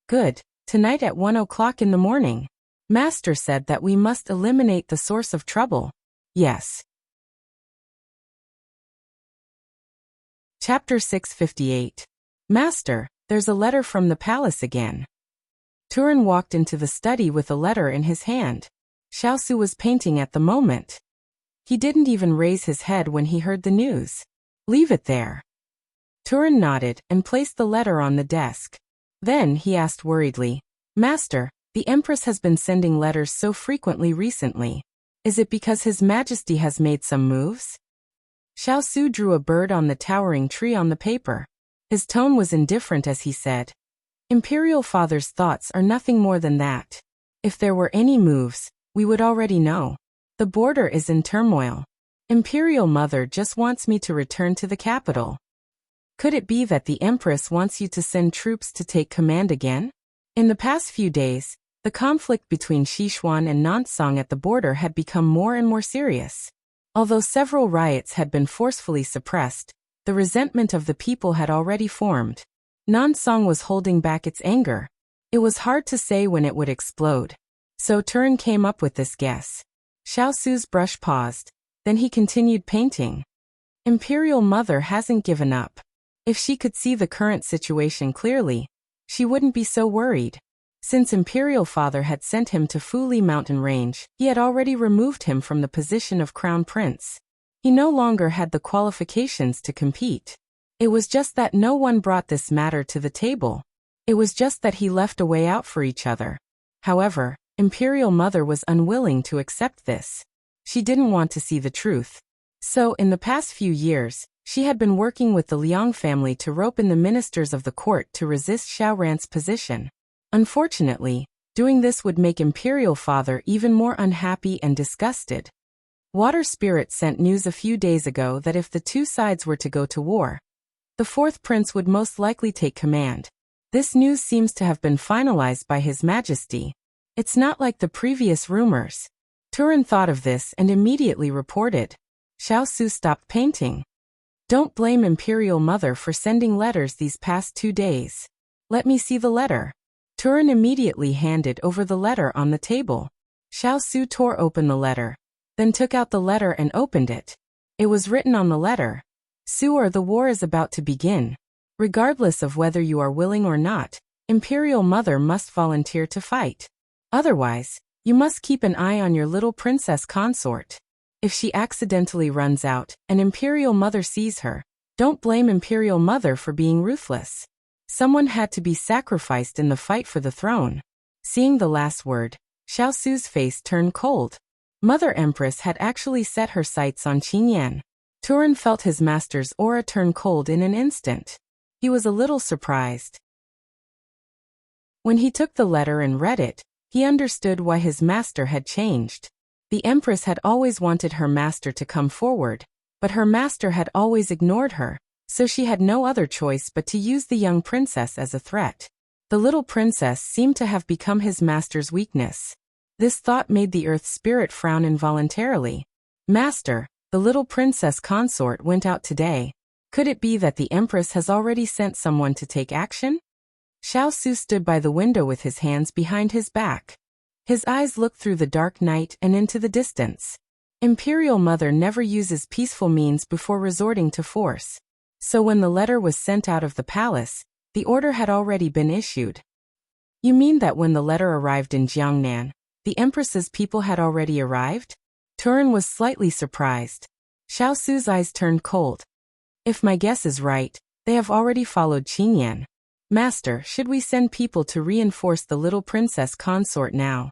Good. Tonight at 1 o'clock in the morning. Master said that we must eliminate the source of trouble. Yes. Chapter 658. Master, there's a letter from the palace again. Turin walked into the study with a letter in his hand. Xiao was painting at the moment. He didn't even raise his head when he heard the news. Leave it there. Turin nodded and placed the letter on the desk. Then he asked worriedly, Master, the Empress has been sending letters so frequently recently. Is it because His Majesty has made some moves? Xiao Su drew a bird on the towering tree on the paper. His tone was indifferent as he said, Imperial Father's thoughts are nothing more than that. If there were any moves, we would already know. The border is in turmoil. Imperial Mother just wants me to return to the capital. Could it be that the Empress wants you to send troops to take command again? In the past few days, the conflict between Sichuan and Nansong at the border had become more and more serious. Although several riots had been forcefully suppressed, the resentment of the people had already formed. Nansong was holding back its anger. It was hard to say when it would explode. So Turin came up with this guess. Xiao Su's brush paused. Then he continued painting. Imperial Mother hasn't given up. If she could see the current situation clearly, she wouldn't be so worried. Since Imperial Father had sent him to Fuli mountain range, he had already removed him from the position of Crown Prince. He no longer had the qualifications to compete. It was just that no one brought this matter to the table. It was just that he left a way out for each other. However, Imperial Mother was unwilling to accept this. She didn't want to see the truth. So, in the past few years, she had been working with the Liang family to rope in the ministers of the court to resist Xiao Ran's position. Unfortunately, doing this would make Imperial Father even more unhappy and disgusted. Water Spirit sent news a few days ago that if the two sides were to go to war, the fourth prince would most likely take command. This news seems to have been finalized by His Majesty. It's not like the previous rumors. Turin thought of this and immediately reported. Xiao Su stopped painting. Don't blame Imperial Mother for sending letters these past 2 days. Let me see the letter. Turin immediately handed over the letter on the table. Xiao Su tore open the letter, then took out the letter and opened it. It was written on the letter, Suor, the war is about to begin. Regardless of whether you are willing or not, Imperial Mother must volunteer to fight. Otherwise, you must keep an eye on your little princess consort. If she accidentally runs out and Imperial Mother sees her, don't blame Imperial Mother for being ruthless. Someone had to be sacrificed in the fight for the throne. Seeing the last word, Xiao Su's face turned cold. Mother Empress had actually set her sights on Qingyan. Turin felt his master's aura turn cold in an instant. He was a little surprised. When he took the letter and read it, he understood why his master had changed. The Empress had always wanted her master to come forward, but her master had always ignored her, so she had no other choice but to use the young princess as a threat. The little princess seemed to have become his master's weakness. This thought made the earth spirit frown involuntarily. Master, the little princess consort went out today. Could it be that the Empress has already sent someone to take action? Xiao Su stood by the window with his hands behind his back. His eyes looked through the dark night and into the distance. Imperial Mother never uses peaceful means before resorting to force. So when the letter was sent out of the palace, the order had already been issued. You mean that when the letter arrived in Jiangnan, the Empress's people had already arrived? Turin was slightly surprised. Xiao Su's eyes turned cold. If my guess is right, they have already followed Qingyan. Master, should we send people to reinforce the little princess consort now?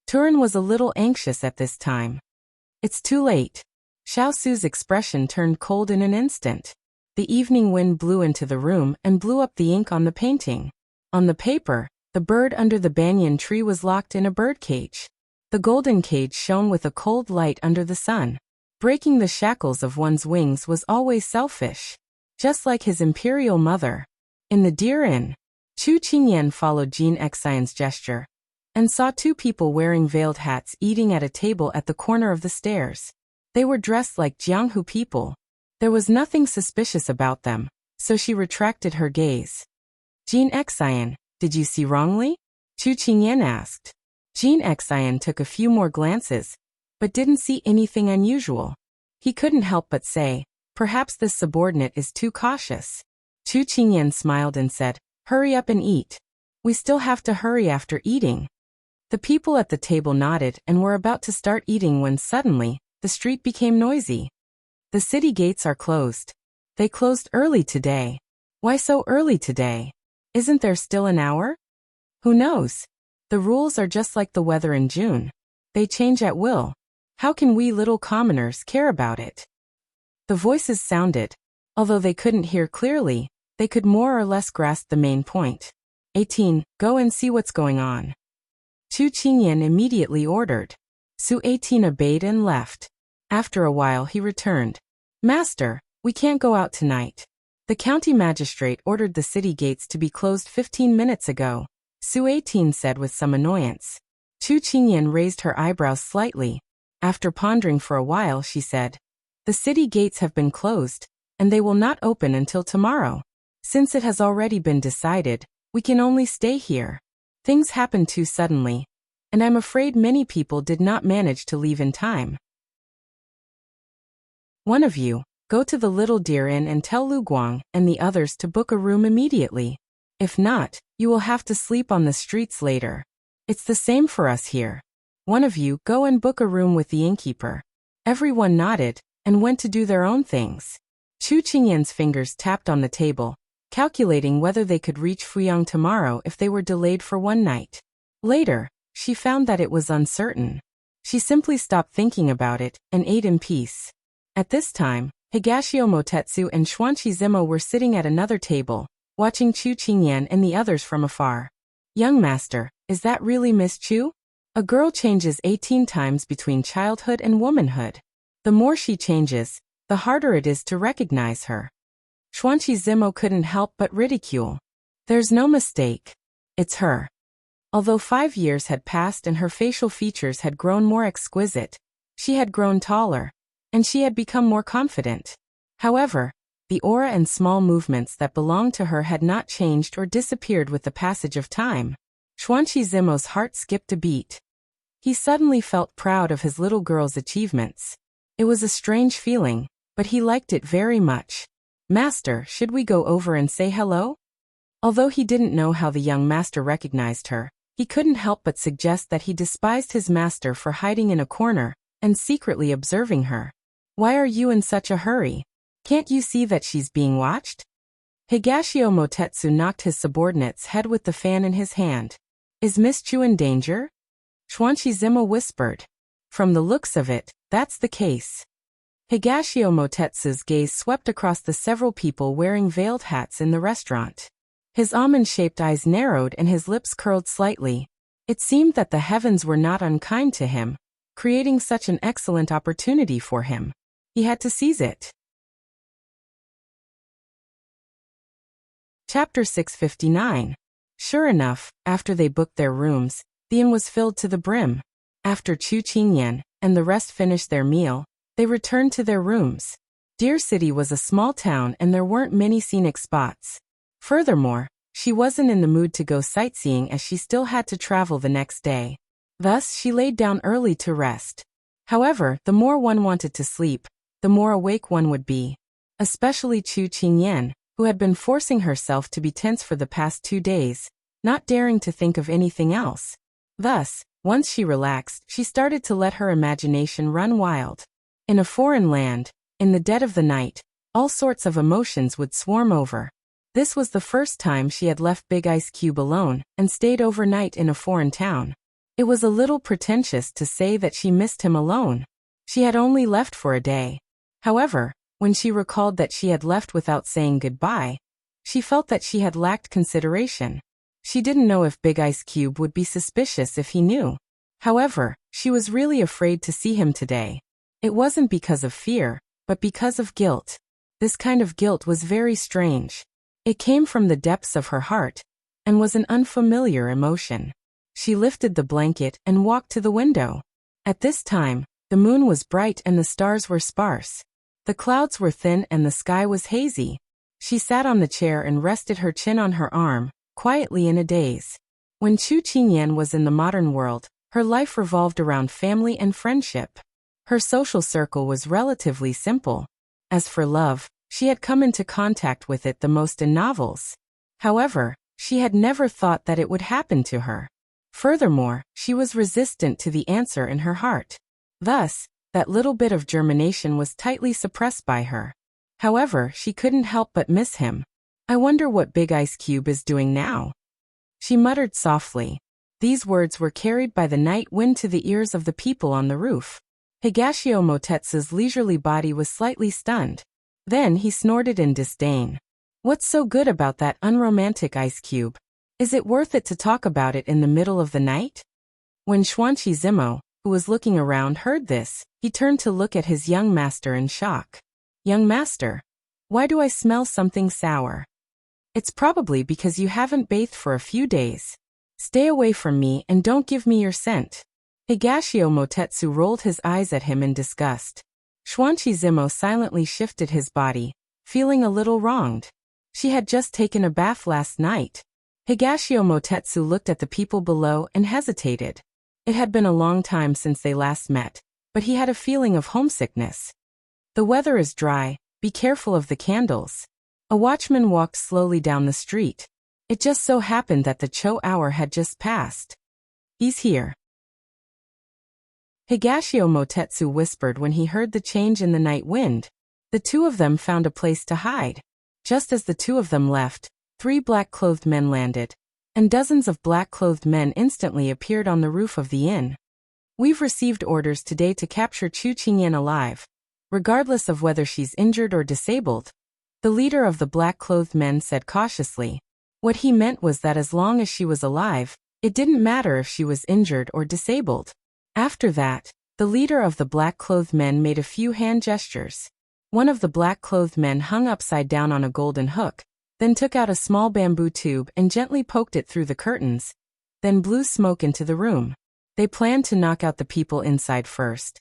Turin was a little anxious at this time. It's too late. Xiao Su's expression turned cold in an instant. The evening wind blew into the room and blew up the ink on the painting. On the paper, the bird under the banyan tree was locked in a birdcage. The golden cage shone with a cold light under the sun. Breaking the shackles of one's wings was always selfish. Just like his Imperial Mother. In the Deer Inn, Chu Qingyan followed Jean Xian's gesture and saw 2 people wearing veiled hats eating at a table at the corner of the stairs. They were dressed like Jianghu people. There was nothing suspicious about them, so she retracted her gaze. Jean Xian, did you see wrongly? Chu Qingyan asked. Jean Xian took a few more glances, but didn't see anything unusual. He couldn't help but say, perhaps this subordinate is too cautious. Chu Qingyan smiled and said, hurry up and eat. We still have to hurry after eating. The people at the table nodded and were about to start eating when suddenly, the street became noisy. The city gates are closed. They closed early today. Why so early today? Isn't there still an hour? Who knows? The rules are just like the weather in June. They change at will. How can we little commoners care about it? The voices sounded. Although they couldn't hear clearly, they could more or less grasp the main point. 18. Go and see what's going on. Chu Qingyan immediately ordered. Su 18 obeyed and left. After a while he returned. Master, we can't go out tonight. The county magistrate ordered the city gates to be closed 15 minutes ago, Su 18 said with some annoyance. Chu Qingyan raised her eyebrows slightly. After pondering for a while she said, the city gates have been closed, and they will not open until tomorrow. Since it has already been decided, we can only stay here. Things happened too suddenly, and I'm afraid many people did not manage to leave in time. One of you, go to the Little Deer Inn and tell Lu Guang and the others to book a room immediately. If not, you will have to sleep on the streets later. It's the same for us here. One of you go and book a room with the innkeeper. Everyone nodded and went to do their own things. Chu Qingyan's fingers tapped on the table, calculating whether they could reach Fuyang tomorrow if they were delayed for one night. Later, she found that it was uncertain. She simply stopped thinking about it and ate in peace. At this time, Higashio Motetsu and Xuanqi Zimo were sitting at another table, watching Chu Qingyan and the others from afar. Young master, is that really Miss Chu? A girl changes 18 times between childhood and womanhood. The more she changes, the harder it is to recognize her. Xuanqi Zimo couldn't help but ridicule. There's no mistake. It's her. Although 5 years had passed and her facial features had grown more exquisite, she had grown taller, and she had become more confident. However, the aura and small movements that belonged to her had not changed or disappeared with the passage of time. Xuanqi Zimo's heart skipped a beat. He suddenly felt proud of his little girl's achievements. It was a strange feeling, but he liked it very much. Master, should we go over and say hello? Although he didn't know how the young master recognized her, he couldn't help but suggest that he despised his master for hiding in a corner and secretly observing her. Why are you in such a hurry? Can't you see that she's being watched? Higashio Motetsu knocked his subordinate's head with the fan in his hand. Is Miss Chu in danger? Xuanqi Zimo whispered. From the looks of it, that's the case. Higashio Motetsu's gaze swept across the several people wearing veiled hats in the restaurant. His almond-shaped eyes narrowed and his lips curled slightly. It seemed that the heavens were not unkind to him, creating such an excellent opportunity for him. He had to seize it. Chapter 659. Sure enough, after they booked their rooms, the inn was filled to the brim. After Chu Qingyan and the rest finished their meal, they returned to their rooms. Deer City was a small town and there weren't many scenic spots. Furthermore, she wasn't in the mood to go sightseeing as she still had to travel the next day. Thus, she laid down early to rest. However, the more one wanted to sleep, the more awake one would be. Especially Chu Qingyan, who had been forcing herself to be tense for the past 2 days, not daring to think of anything else. Thus, once she relaxed, she started to let her imagination run wild. In a foreign land, in the dead of the night, all sorts of emotions would swarm over. This was the first time she had left Big Ice Cube alone and stayed overnight in a foreign town. It was a little pretentious to say that she missed him alone. She had only left for a day. However, when she recalled that she had left without saying goodbye, she felt that she had lacked consideration. She didn't know if Big Ice Cube would be suspicious if he knew. However, she was really afraid to see him today. It wasn't because of fear, but because of guilt. This kind of guilt was very strange. It came from the depths of her heart, and was an unfamiliar emotion. She lifted the blanket and walked to the window. At this time, the moon was bright and the stars were sparse. The clouds were thin and the sky was hazy. She sat on the chair and rested her chin on her arm, quietly in a daze. When Chu Qingyan was in the modern world, her life revolved around family and friendship. Her social circle was relatively simple. As for love, she had come into contact with it the most in novels. However, she had never thought that it would happen to her. Furthermore, she was resistant to the answer in her heart. Thus, that little bit of germination was tightly suppressed by her. However, she couldn't help but miss him. I wonder what Big Ice Cube is doing now. She muttered softly. These words were carried by the night wind to the ears of the people on the roof. Higashio Motetsu's leisurely body was slightly stunned. Then he snorted in disdain. What's so good about that unromantic ice cube? Is it worth it to talk about it in the middle of the night? When Xuanqi Zimo, who was looking around, heard this, he turned to look at his young master in shock. Young master, why do I smell something sour? It's probably because you haven't bathed for a few days. Stay away from me and don't give me your scent. Higashio Motetsu rolled his eyes at him in disgust. Xuanqi Zimo silently shifted his body, feeling a little wronged. She had just taken a bath last night. Higashio Motetsu looked at the people below and hesitated. It had been a long time since they last met, but he had a feeling of homesickness. The weather is dry, be careful of the candles. A watchman walked slowly down the street. It just so happened that the Cho hour had just passed. He's here. Higashio Motetsu whispered when he heard the change in the night wind. The two of them found a place to hide. Just as the two of them left, 3 black-clothed men landed, and dozens of black-clothed men instantly appeared on the roof of the inn. We've received orders today to capture Chu Qingyan alive, regardless of whether she's injured or disabled, the leader of the black-clothed men said cautiously. What he meant was that as long as she was alive, it didn't matter if she was injured or disabled. After that, the leader of the black-clothed men made a few hand gestures. One of the black-clothed men hung upside down on a golden hook, then took out a small bamboo tube and gently poked it through the curtains, then blew smoke into the room. They planned to knock out the people inside first,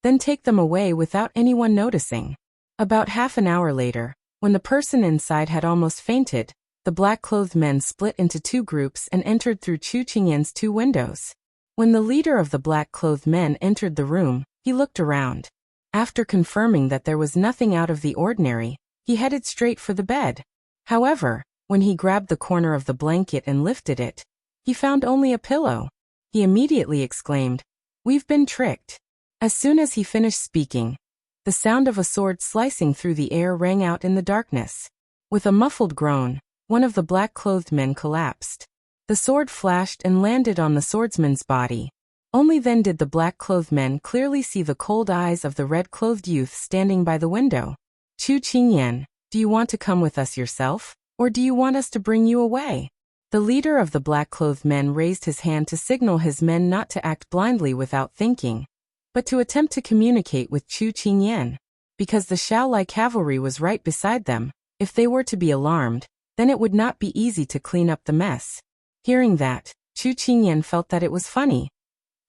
then take them away without anyone noticing. About half an hour later, when the person inside had almost fainted, the black-clothed men split into 2 groups and entered through Chu Qingyan's 2 windows. When the leader of the black-clothed men entered the room, he looked around. After confirming that there was nothing out of the ordinary, he headed straight for the bed. However, when he grabbed the corner of the blanket and lifted it, he found only a pillow. He immediately exclaimed, "We've been tricked." As soon as he finished speaking, the sound of a sword slicing through the air rang out in the darkness. With a muffled groan, one of the black-clothed men collapsed. The sword flashed and landed on the swordsman's body. Only then did the black-clothed men clearly see the cold eyes of the red-clothed youth standing by the window. "Chu Qingyan, do you want to come with us yourself, or do you want us to bring you away?" The leader of the black-clothed men raised his hand to signal his men not to act blindly without thinking, but to attempt to communicate with Chu Qingyan. Because the Xiao cavalry was right beside them, if they were to be alarmed, then it would not be easy to clean up the mess. Hearing that, Chu Qingyan felt that it was funny.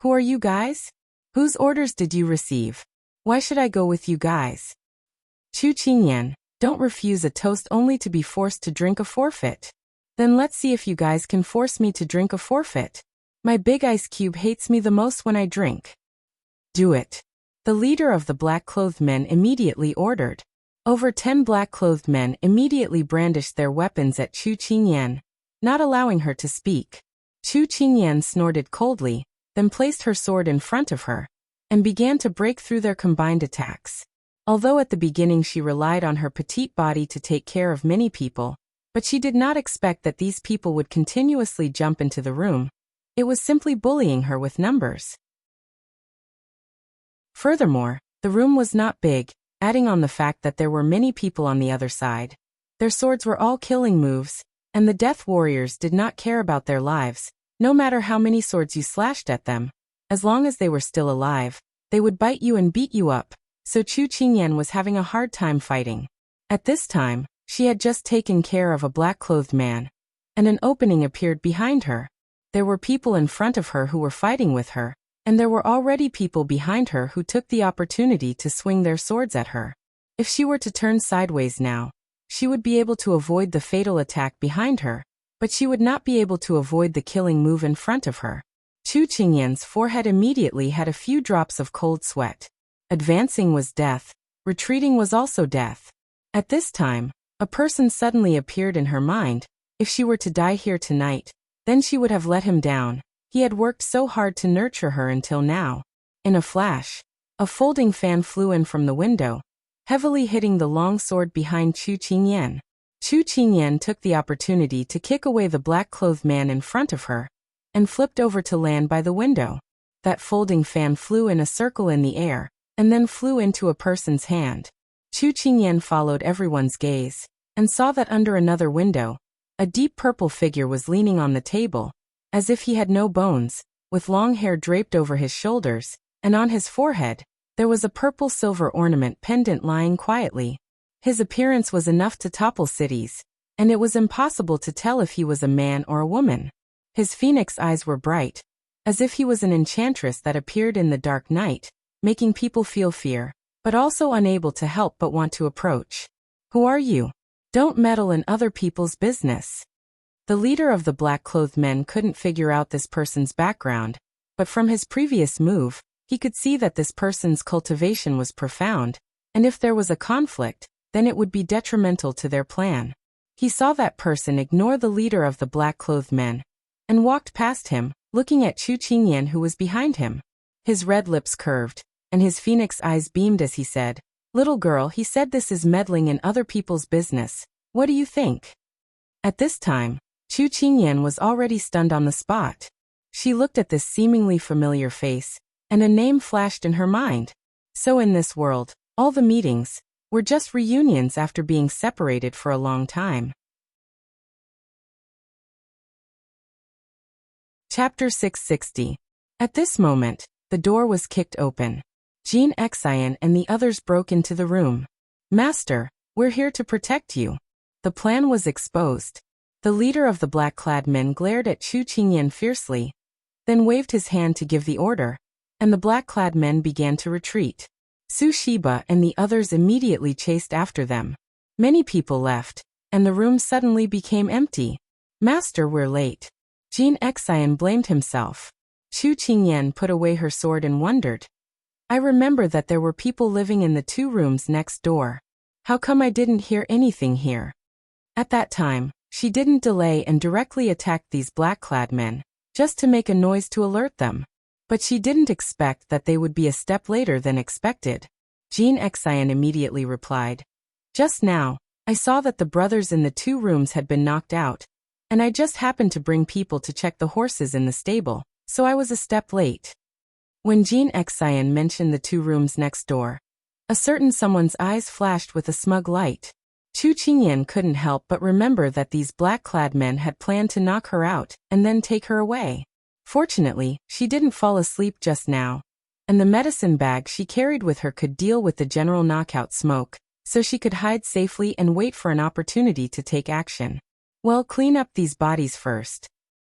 "Who are you guys? Whose orders did you receive? Why should I go with you guys?" "Chu Qingyan, don't refuse a toast only to be forced to drink a forfeit. Then let's see if you guys can force me to drink a forfeit. My big ice cube hates me the most when I drink." "Do it." The leader of the black-clothed men immediately ordered. Over 10 black-clothed men immediately brandished their weapons at Chu Qingyan, not allowing her to speak. Chu Qingyan snorted coldly, then placed her sword in front of her, and began to break through their combined attacks. Although at the beginning she relied on her petite body to take care of many people, but she did not expect that these people would continuously jump into the room. It was simply bullying her with numbers. Furthermore, the room was not big, adding on the fact that there were many people on the other side. Their swords were all killing moves, and the death warriors did not care about their lives. No matter how many swords you slashed at them, as long as they were still alive, they would bite you and beat you up, so Chu Qingyan was having a hard time fighting. At this time, she had just taken care of a black-clothed man, and an opening appeared behind her. There were people in front of her who were fighting with her, and there were already people behind her who took the opportunity to swing their swords at her. If she were to turn sideways now, she would be able to avoid the fatal attack behind her, but she would not be able to avoid the killing move in front of her. Chu Qingyan's forehead immediately had a few drops of cold sweat. Advancing was death, retreating was also death. At this time, a person suddenly appeared in her mind. If she were to die here tonight, then she would have let him down. He had worked so hard to nurture her until now. In a flash, a folding fan flew in from the window, heavily hitting the long sword behind Chu Qingyan. Chu Qingyan took the opportunity to kick away the black-clothed man in front of her, and flipped over to land by the window. That folding fan flew in a circle in the air, and then flew into a person's hand. Chu Qingyan followed everyone's gaze, and saw that under another window, a deep purple figure was leaning on the table, as if he had no bones, with long hair draped over his shoulders, and on his forehead, there was a purple-silver ornament pendant lying quietly. His appearance was enough to topple cities, and it was impossible to tell if he was a man or a woman. His phoenix eyes were bright, as if he was an enchantress that appeared in the dark night, making people feel fear, but also unable to help but want to approach. "Who are you? Don't meddle in other people's business." The leader of the black-clothed men couldn't figure out this person's background, but from his previous move, he could see that this person's cultivation was profound, and if there was a conflict, then it would be detrimental to their plan. He saw that person ignore the leader of the black-clothed men, and walked past him, looking at Chu Qingyan who was behind him. His red lips curved, and his phoenix eyes beamed as he said, "Little girl," he said, "this is meddling in other people's business. What do you think?" At this time, Chu Qingyan was already stunned on the spot. She looked at this seemingly familiar face, and a name flashed in her mind. So in this world, all the meetings were just reunions after being separated for a long time. Chapter 660. At this moment, the door was kicked open. Jean Xian and the others broke into the room. "Master, we're here to protect you." The plan was exposed. The leader of the black-clad men glared at Chu Qingyan fiercely, then waved his hand to give the order, and the black-clad men began to retreat. Su Shiba and the others immediately chased after them. Many people left, and the room suddenly became empty. "Master, we're late." Jean Xian blamed himself. Chu Qingyan put away her sword and wondered. "I remember that there were people living in the 2 rooms next door. How come I didn't hear anything here?" At that time, she didn't delay and directly attacked these black-clad men, just to make a noise to alert them. But she didn't expect that they would be a step later than expected. Jean Xian immediately replied, "Just now, I saw that the brothers in the 2 rooms had been knocked out, and I just happened to bring people to check the horses in the stable, so I was a step late." When Jean Xian mentioned the 2 rooms next door, a certain someone's eyes flashed with a smug light. Chu Qingyan couldn't help but remember that these black-clad men had planned to knock her out and then take her away. Fortunately, she didn't fall asleep just now, and the medicine bag she carried with her could deal with the general knockout smoke, so she could hide safely and wait for an opportunity to take action. "Well, clean up these bodies first."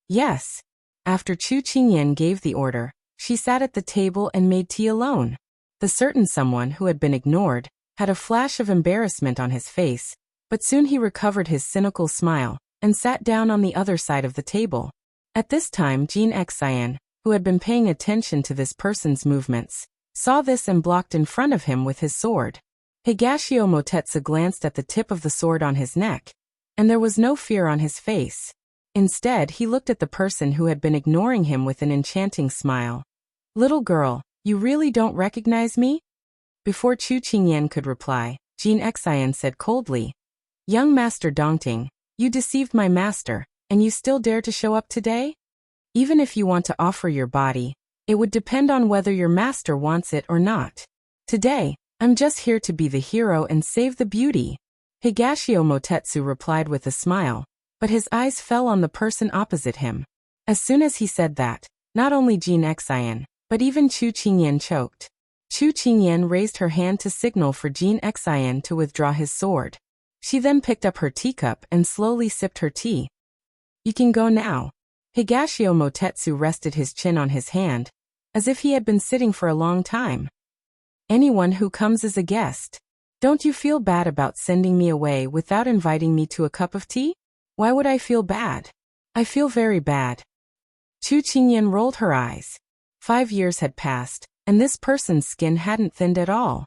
"Yes." After Chu Qingyan gave the order, she sat at the table and made tea alone. The certain someone who had been ignored had a flash of embarrassment on his face, but soon he recovered his cynical smile and sat down on the other side of the table. At this time, Jean Xian, who had been paying attention to this person's movements, saw this and blocked in front of him with his sword. Higashio Motetsu glanced at the tip of the sword on his neck, and there was no fear on his face. Instead, he looked at the person who had been ignoring him with an enchanting smile. "Little girl, you really don't recognize me?" Before Chu Qingyan could reply, Jean Xian said coldly, "Young Master Dongting, you deceived my master, and you still dare to show up today? Even if you want to offer your body, it would depend on whether your master wants it or not. Today, I'm just here to be the hero and save the beauty." Higashio Motetsu replied with a smile, but his eyes fell on the person opposite him. As soon as he said that, not only Jean Xian, but even Chu Qingyan choked. Chu Qingyan raised her hand to signal for Jean Xian to withdraw his sword. She then picked up her teacup and slowly sipped her tea. "You can go now." Higashio Motetsu rested his chin on his hand, as if he had been sitting for a long time. "Anyone who comes is a guest. Don't you feel bad about sending me away without inviting me to a cup of tea?" "Why would I feel bad? I feel very bad." Chu Qingyan rolled her eyes. 5 years had passed, and this person's skin hadn't thinned at all.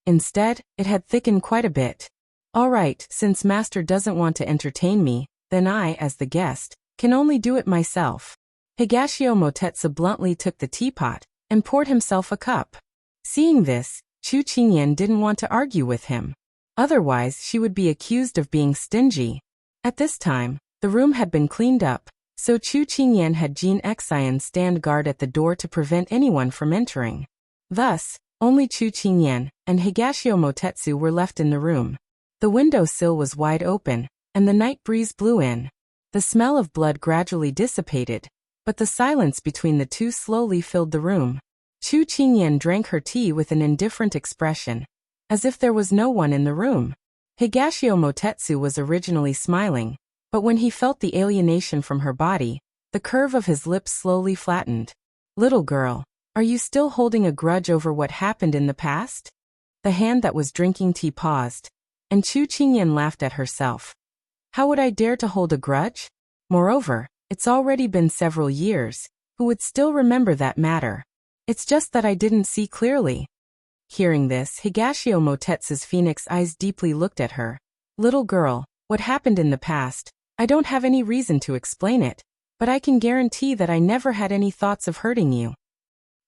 Instead, it had thickened quite a bit. "All right, since Master doesn't want to entertain me, then I, as the guest, can only do it myself." Higashio Motetsu bluntly took the teapot and poured himself a cup. Seeing this, Chu Qingyan didn't want to argue with him. Otherwise, she would be accused of being stingy. At this time, the room had been cleaned up, so Chu Qingyan had Jin Xian stand guard at the door to prevent anyone from entering. Thus, only Chu Qingyan and Higashio Motetsu were left in the room. The window sill was wide open, and the night breeze blew in. The smell of blood gradually dissipated, but the silence between the two slowly filled the room. Chu Qingyan drank her tea with an indifferent expression, as if there was no one in the room. Higashio Motetsu was originally smiling, but when he felt the alienation from her body, the curve of his lips slowly flattened. "Little girl, are you still holding a grudge over what happened in the past?" The hand that was drinking tea paused, and Chu Qingyan laughed at herself. "How would I dare to hold a grudge? Moreover, it's already been several years. Who would still remember that matter? It's just that I didn't see clearly." Hearing this, Higashio Motetsu's phoenix eyes deeply looked at her. "Little girl, what happened in the past, I don't have any reason to explain it, but I can guarantee that I never had any thoughts of hurting you.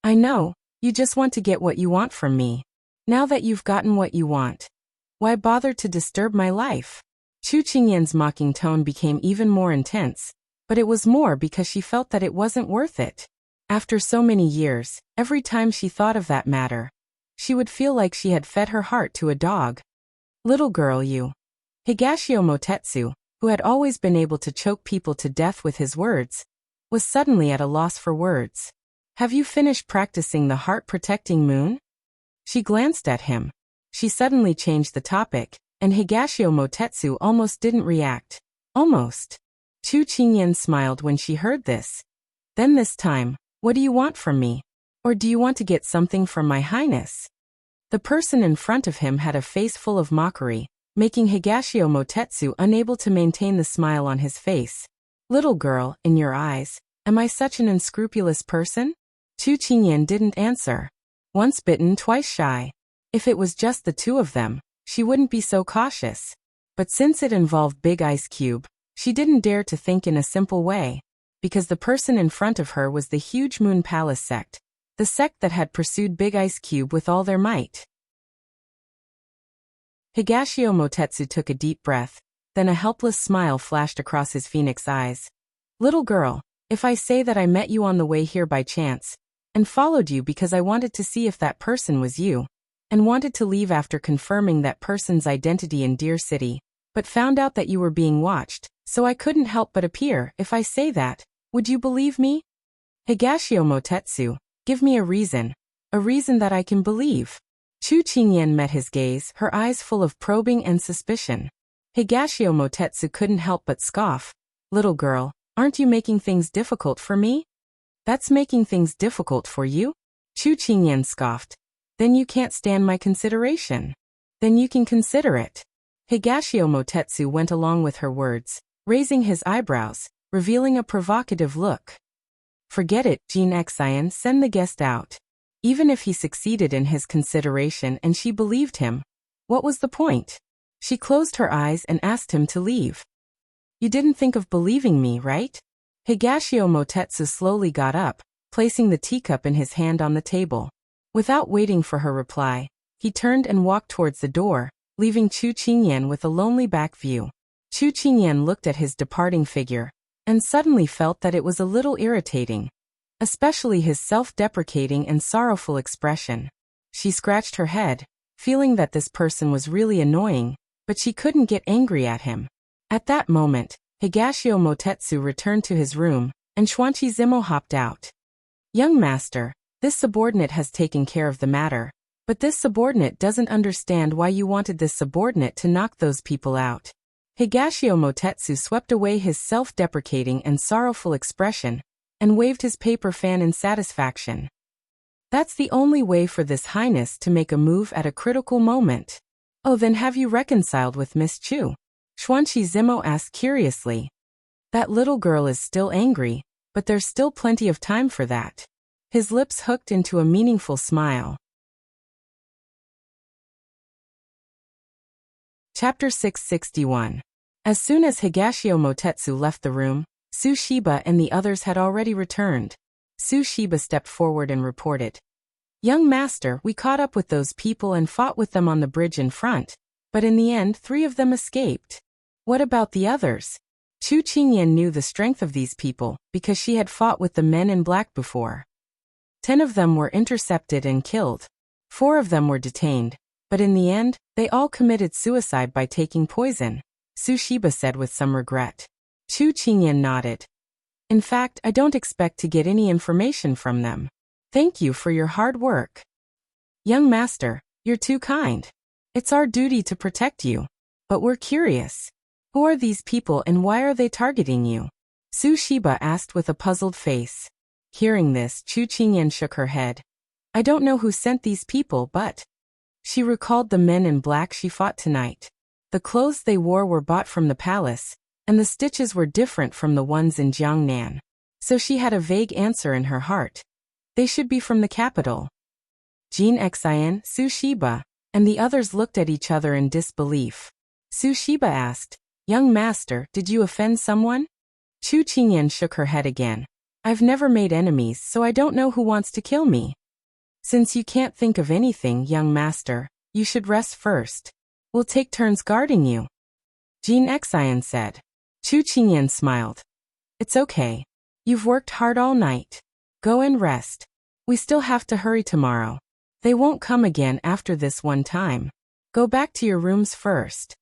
I know, you just want to get what you want from me. Now that you've gotten what you want, why bother to disturb my life?" Chu Qingyan's mocking tone became even more intense, but it was more because she felt that it wasn't worth it. After so many years, every time she thought of that matter, she would feel like she had fed her heart to a dog. "Little girl, you." Higashio Motetsu, who had always been able to choke people to death with his words, was suddenly at a loss for words. "Have you finished practicing the heart-protecting moon?" She glanced at him. She suddenly changed the topic, and Higashio Motetsu almost didn't react. Almost. Chu Qingyan smiled when she heard this. Then this time, "What do you want from me? Or do you want to get something from my highness?" The person in front of him had a face full of mockery, making Higashio Motetsu unable to maintain the smile on his face. "Little girl, in your eyes, am I such an unscrupulous person?" Chu Qingyan didn't answer. Once bitten, twice shy. If it was just the two of them, she wouldn't be so cautious. But since it involved Big Ice Cube, she didn't dare to think in a simple way, because the person in front of her was the huge Moon Palace sect, the sect that had pursued Big Ice Cube with all their might. Higashio Motetsu took a deep breath, then a helpless smile flashed across his phoenix eyes. "Little girl, if I say that I met you on the way here by chance, and followed you because I wanted to see if that person was you, and wanted to leave after confirming that person's identity in Deer City, but found out that you were being watched, so I couldn't help but appear, if I say that, would you believe me?" "Higashio Motetsu, give me a reason that I can believe." Chu Qingyan met his gaze, her eyes full of probing and suspicion. Higashio Motetsu couldn't help but scoff. "Little girl, aren't you making things difficult for me?" "That's making things difficult for you?" Chu Qingyan scoffed. "Then you can't stand my consideration. Then you can consider it." Higashio Motetsu went along with her words, raising his eyebrows, revealing a provocative look. "Forget it, Jin Xian, send the guest out." Even if he succeeded in his consideration and she believed him, what was the point? She closed her eyes and asked him to leave. "You didn't think of believing me, right?" Higashio Motetsu slowly got up, placing the teacup in his hand on the table. Without waiting for her reply, he turned and walked towards the door, leaving Chu Qingyan with a lonely back view. Chu Qingyan looked at his departing figure, and suddenly felt that it was a little irritating, especially his self-deprecating and sorrowful expression. She scratched her head, feeling that this person was really annoying, but she couldn't get angry at him. At that moment, Higashio Motetsu returned to his room, and Xuanqi Zimo hopped out. "Young master, this subordinate has taken care of the matter, but this subordinate doesn't understand why you wanted this subordinate to knock those people out." Higashio Motetsu swept away his self-deprecating and sorrowful expression, and waved his paper fan in satisfaction. "That's the only way for this highness to make a move at a critical moment." "Oh, then have you reconciled with Miss Chu?" Xuanqi Zimo asked curiously. "That little girl is still angry, but there's still plenty of time for that." His lips hooked into a meaningful smile. Chapter 661. As soon as Higashio Motetsu left the room, Su Shiba and the others had already returned. Su Shiba stepped forward and reported, "Young master, we caught up with those people and fought with them on the bridge in front. But in the end, 3 of them escaped. What about the others? Chu Qingyan knew the strength of these people because she had fought with the men in black before. 10 of them were intercepted and killed. 4 of them were detained, but in the end, they all committed suicide by taking poison, Su Shiba said with some regret. Chu Qingyan nodded. In fact, I don't expect to get any information from them. Thank you for your hard work. Young master, you're too kind. It's our duty to protect you. But we're curious. Who are these people and why are they targeting you? Su Shiba asked with a puzzled face. Hearing this, Chu Qingyan shook her head. I don't know who sent these people, but... She recalled the men in black she fought tonight. The clothes they wore were bought from the palace, and the stitches were different from the ones in Jiangnan. So she had a vague answer in her heart. They should be from the capital. Jin Xian, Su Shiba, and the others looked at each other in disbelief. Su Shiba asked, Young master, did you offend someone? Chu Qingyan shook her head again. I've never made enemies, so I don't know who wants to kill me. Since you can't think of anything, young master, you should rest first. We'll take turns guarding you. Jin Xian said. Chu Qingyan smiled. It's okay. You've worked hard all night. Go and rest. We still have to hurry tomorrow. They won't come again after this one time. Go back to your rooms first.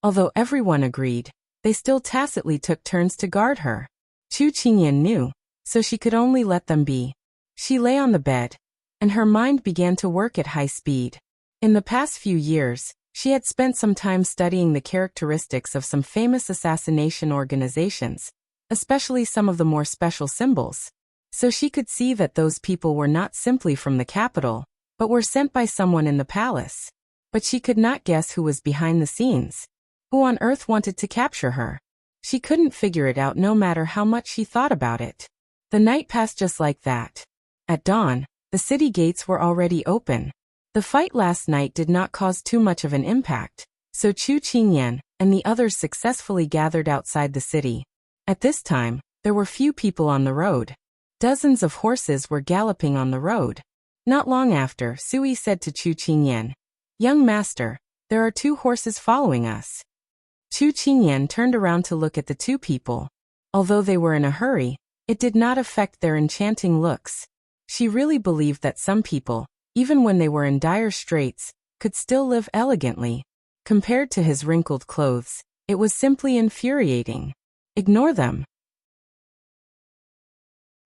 Although everyone agreed, they still tacitly took turns to guard her. Chu Qingyan knew, so she could only let them be. She lay on the bed, and her mind began to work at high speed. In the past few years, she had spent some time studying the characteristics of some famous assassination organizations, especially some of the more special symbols. So she could see that those people were not simply from the capital, but were sent by someone in the palace. But she could not guess who was behind the scenes. Who on earth wanted to capture her? She couldn't figure it out no matter how much she thought about it. The night passed just like that. At dawn, the city gates were already open. The fight last night did not cause too much of an impact, so Chu Qingyan and the others successfully gathered outside the city. At this time, there were few people on the road. Dozens of horses were galloping on the road. Not long after, Sui said to Chu Qingyan, Young master, there are 2 horses following us. Chu Qingyan turned around to look at the 2 people. Although they were in a hurry, it did not affect their enchanting looks. She really believed that some people, even when they were in dire straits, could still live elegantly. Compared to his wrinkled clothes, it was simply infuriating. Ignore them.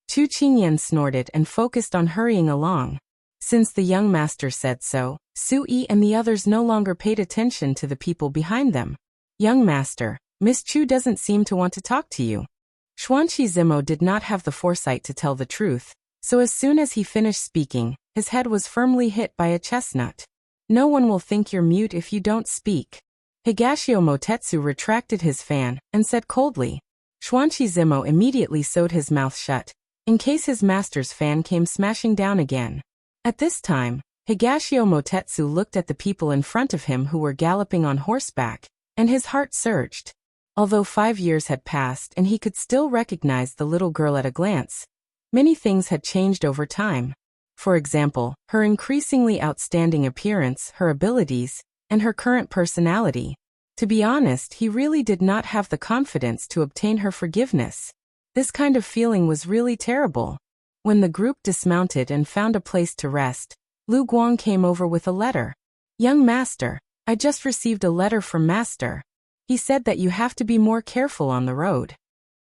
Chu Qingyan snorted and focused on hurrying along. Since the young master said so, Sui and the others no longer paid attention to the people behind them. Young master, Miss Chu doesn't seem to want to talk to you. Xuanqi Zimo did not have the foresight to tell the truth, so as soon as he finished speaking, his head was firmly hit by a chestnut. No one will think you're mute if you don't speak. Higashio Motetsu retracted his fan and said coldly. Xuanqi Zimo immediately sewed his mouth shut, in case his master's fan came smashing down again. At this time, Higashio Motetsu looked at the people in front of him who were galloping on horseback, and his heart surged. Although 5 years had passed and he could still recognize the little girl at a glance, many things had changed over time. For example, her increasingly outstanding appearance, her abilities, and her current personality. To be honest, he really did not have the confidence to obtain her forgiveness. This kind of feeling was really terrible. When the group dismounted and found a place to rest, Lu Guang came over with a letter. Young master, I just received a letter from master. He said that you have to be more careful on the road.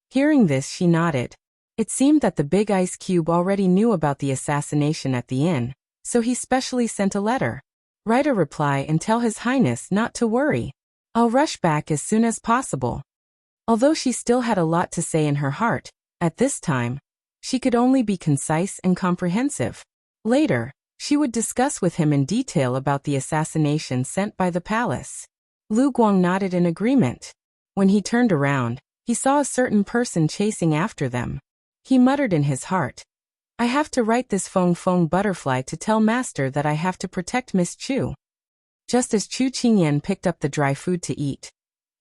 Hearing this, she nodded. It seemed that the big ice cube already knew about the assassination at the inn, so he specially sent a letter. Write a reply and tell His Highness not to worry. I'll rush back as soon as possible. Although she still had a lot to say in her heart, at this time, she could only be concise and comprehensive. Later, she would discuss with him in detail about the assassination sent by the palace. Lu Guang nodded in agreement. When he turned around, he saw a certain person chasing after them. He muttered in his heart, I have to write this Feng Feng butterfly to tell master that I have to protect Miss Chu. Just as Chu Qingyan picked up the dry food to eat,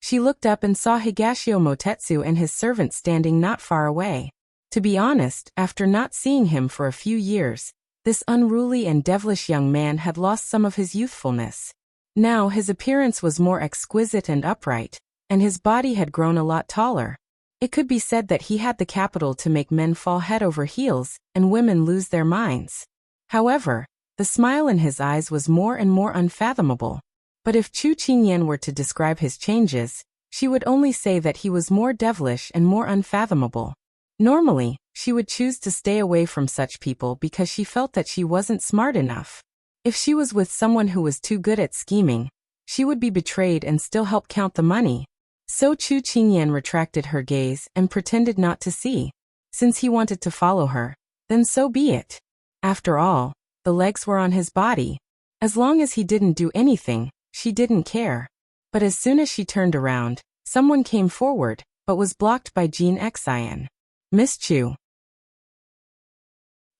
she looked up and saw Higashio Motetsu and his servant standing not far away. To be honest, after not seeing him for a few years, this unruly and devilish young man had lost some of his youthfulness. Now his appearance was more exquisite and upright, and his body had grown a lot taller. It could be said that he had the capital to make men fall head over heels and women lose their minds. However, the smile in his eyes was more and more unfathomable. But if Chu Qingyan were to describe his changes, she would only say that he was more devilish and more unfathomable. Normally, she would choose to stay away from such people because she felt that she wasn't smart enough. If she was with someone who was too good at scheming, she would be betrayed and still help count the money. So Chu Qingyan retracted her gaze and pretended not to see. Since he wanted to follow her, then so be it. After all, the legs were on his body. As long as he didn't do anything, she didn't care. But as soon as she turned around, someone came forward, but was blocked by Jean Xian. Miss Chu.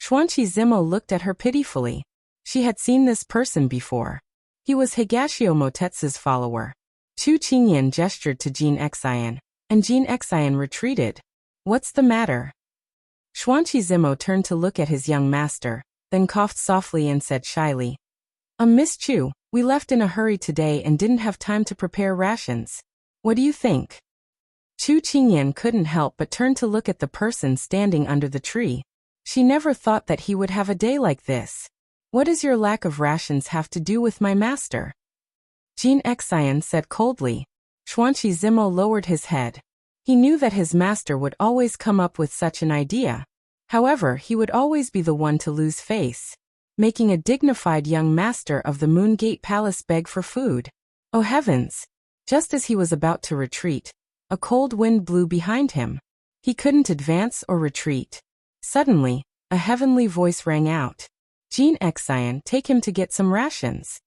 Xuanqi Zimo looked at her pitifully. She had seen this person before. He was Higashio Motetsu's follower. Chu Qingyan gestured to Jean Xian, and Jean Xian retreated. What's the matter? Xuanqi Zimo turned to look at his young master, then coughed softly and said shyly, Miss Chu, we left in a hurry today and didn't have time to prepare rations. What do you think? Chu Qingyan couldn't help but turn to look at the person standing under the tree. She never thought that he would have a day like this. What does your lack of rations have to do with my master? Jean Xian said coldly. Xuanqi Zimo lowered his head. He knew that his master would always come up with such an idea. However, he would always be the one to lose face, making a dignified young master of the Moongate Palace beg for food. Oh heavens! Just as he was about to retreat, a cold wind blew behind him. He couldn't advance or retreat. Suddenly, a heavenly voice rang out. Jean Xian, take him to get some rations.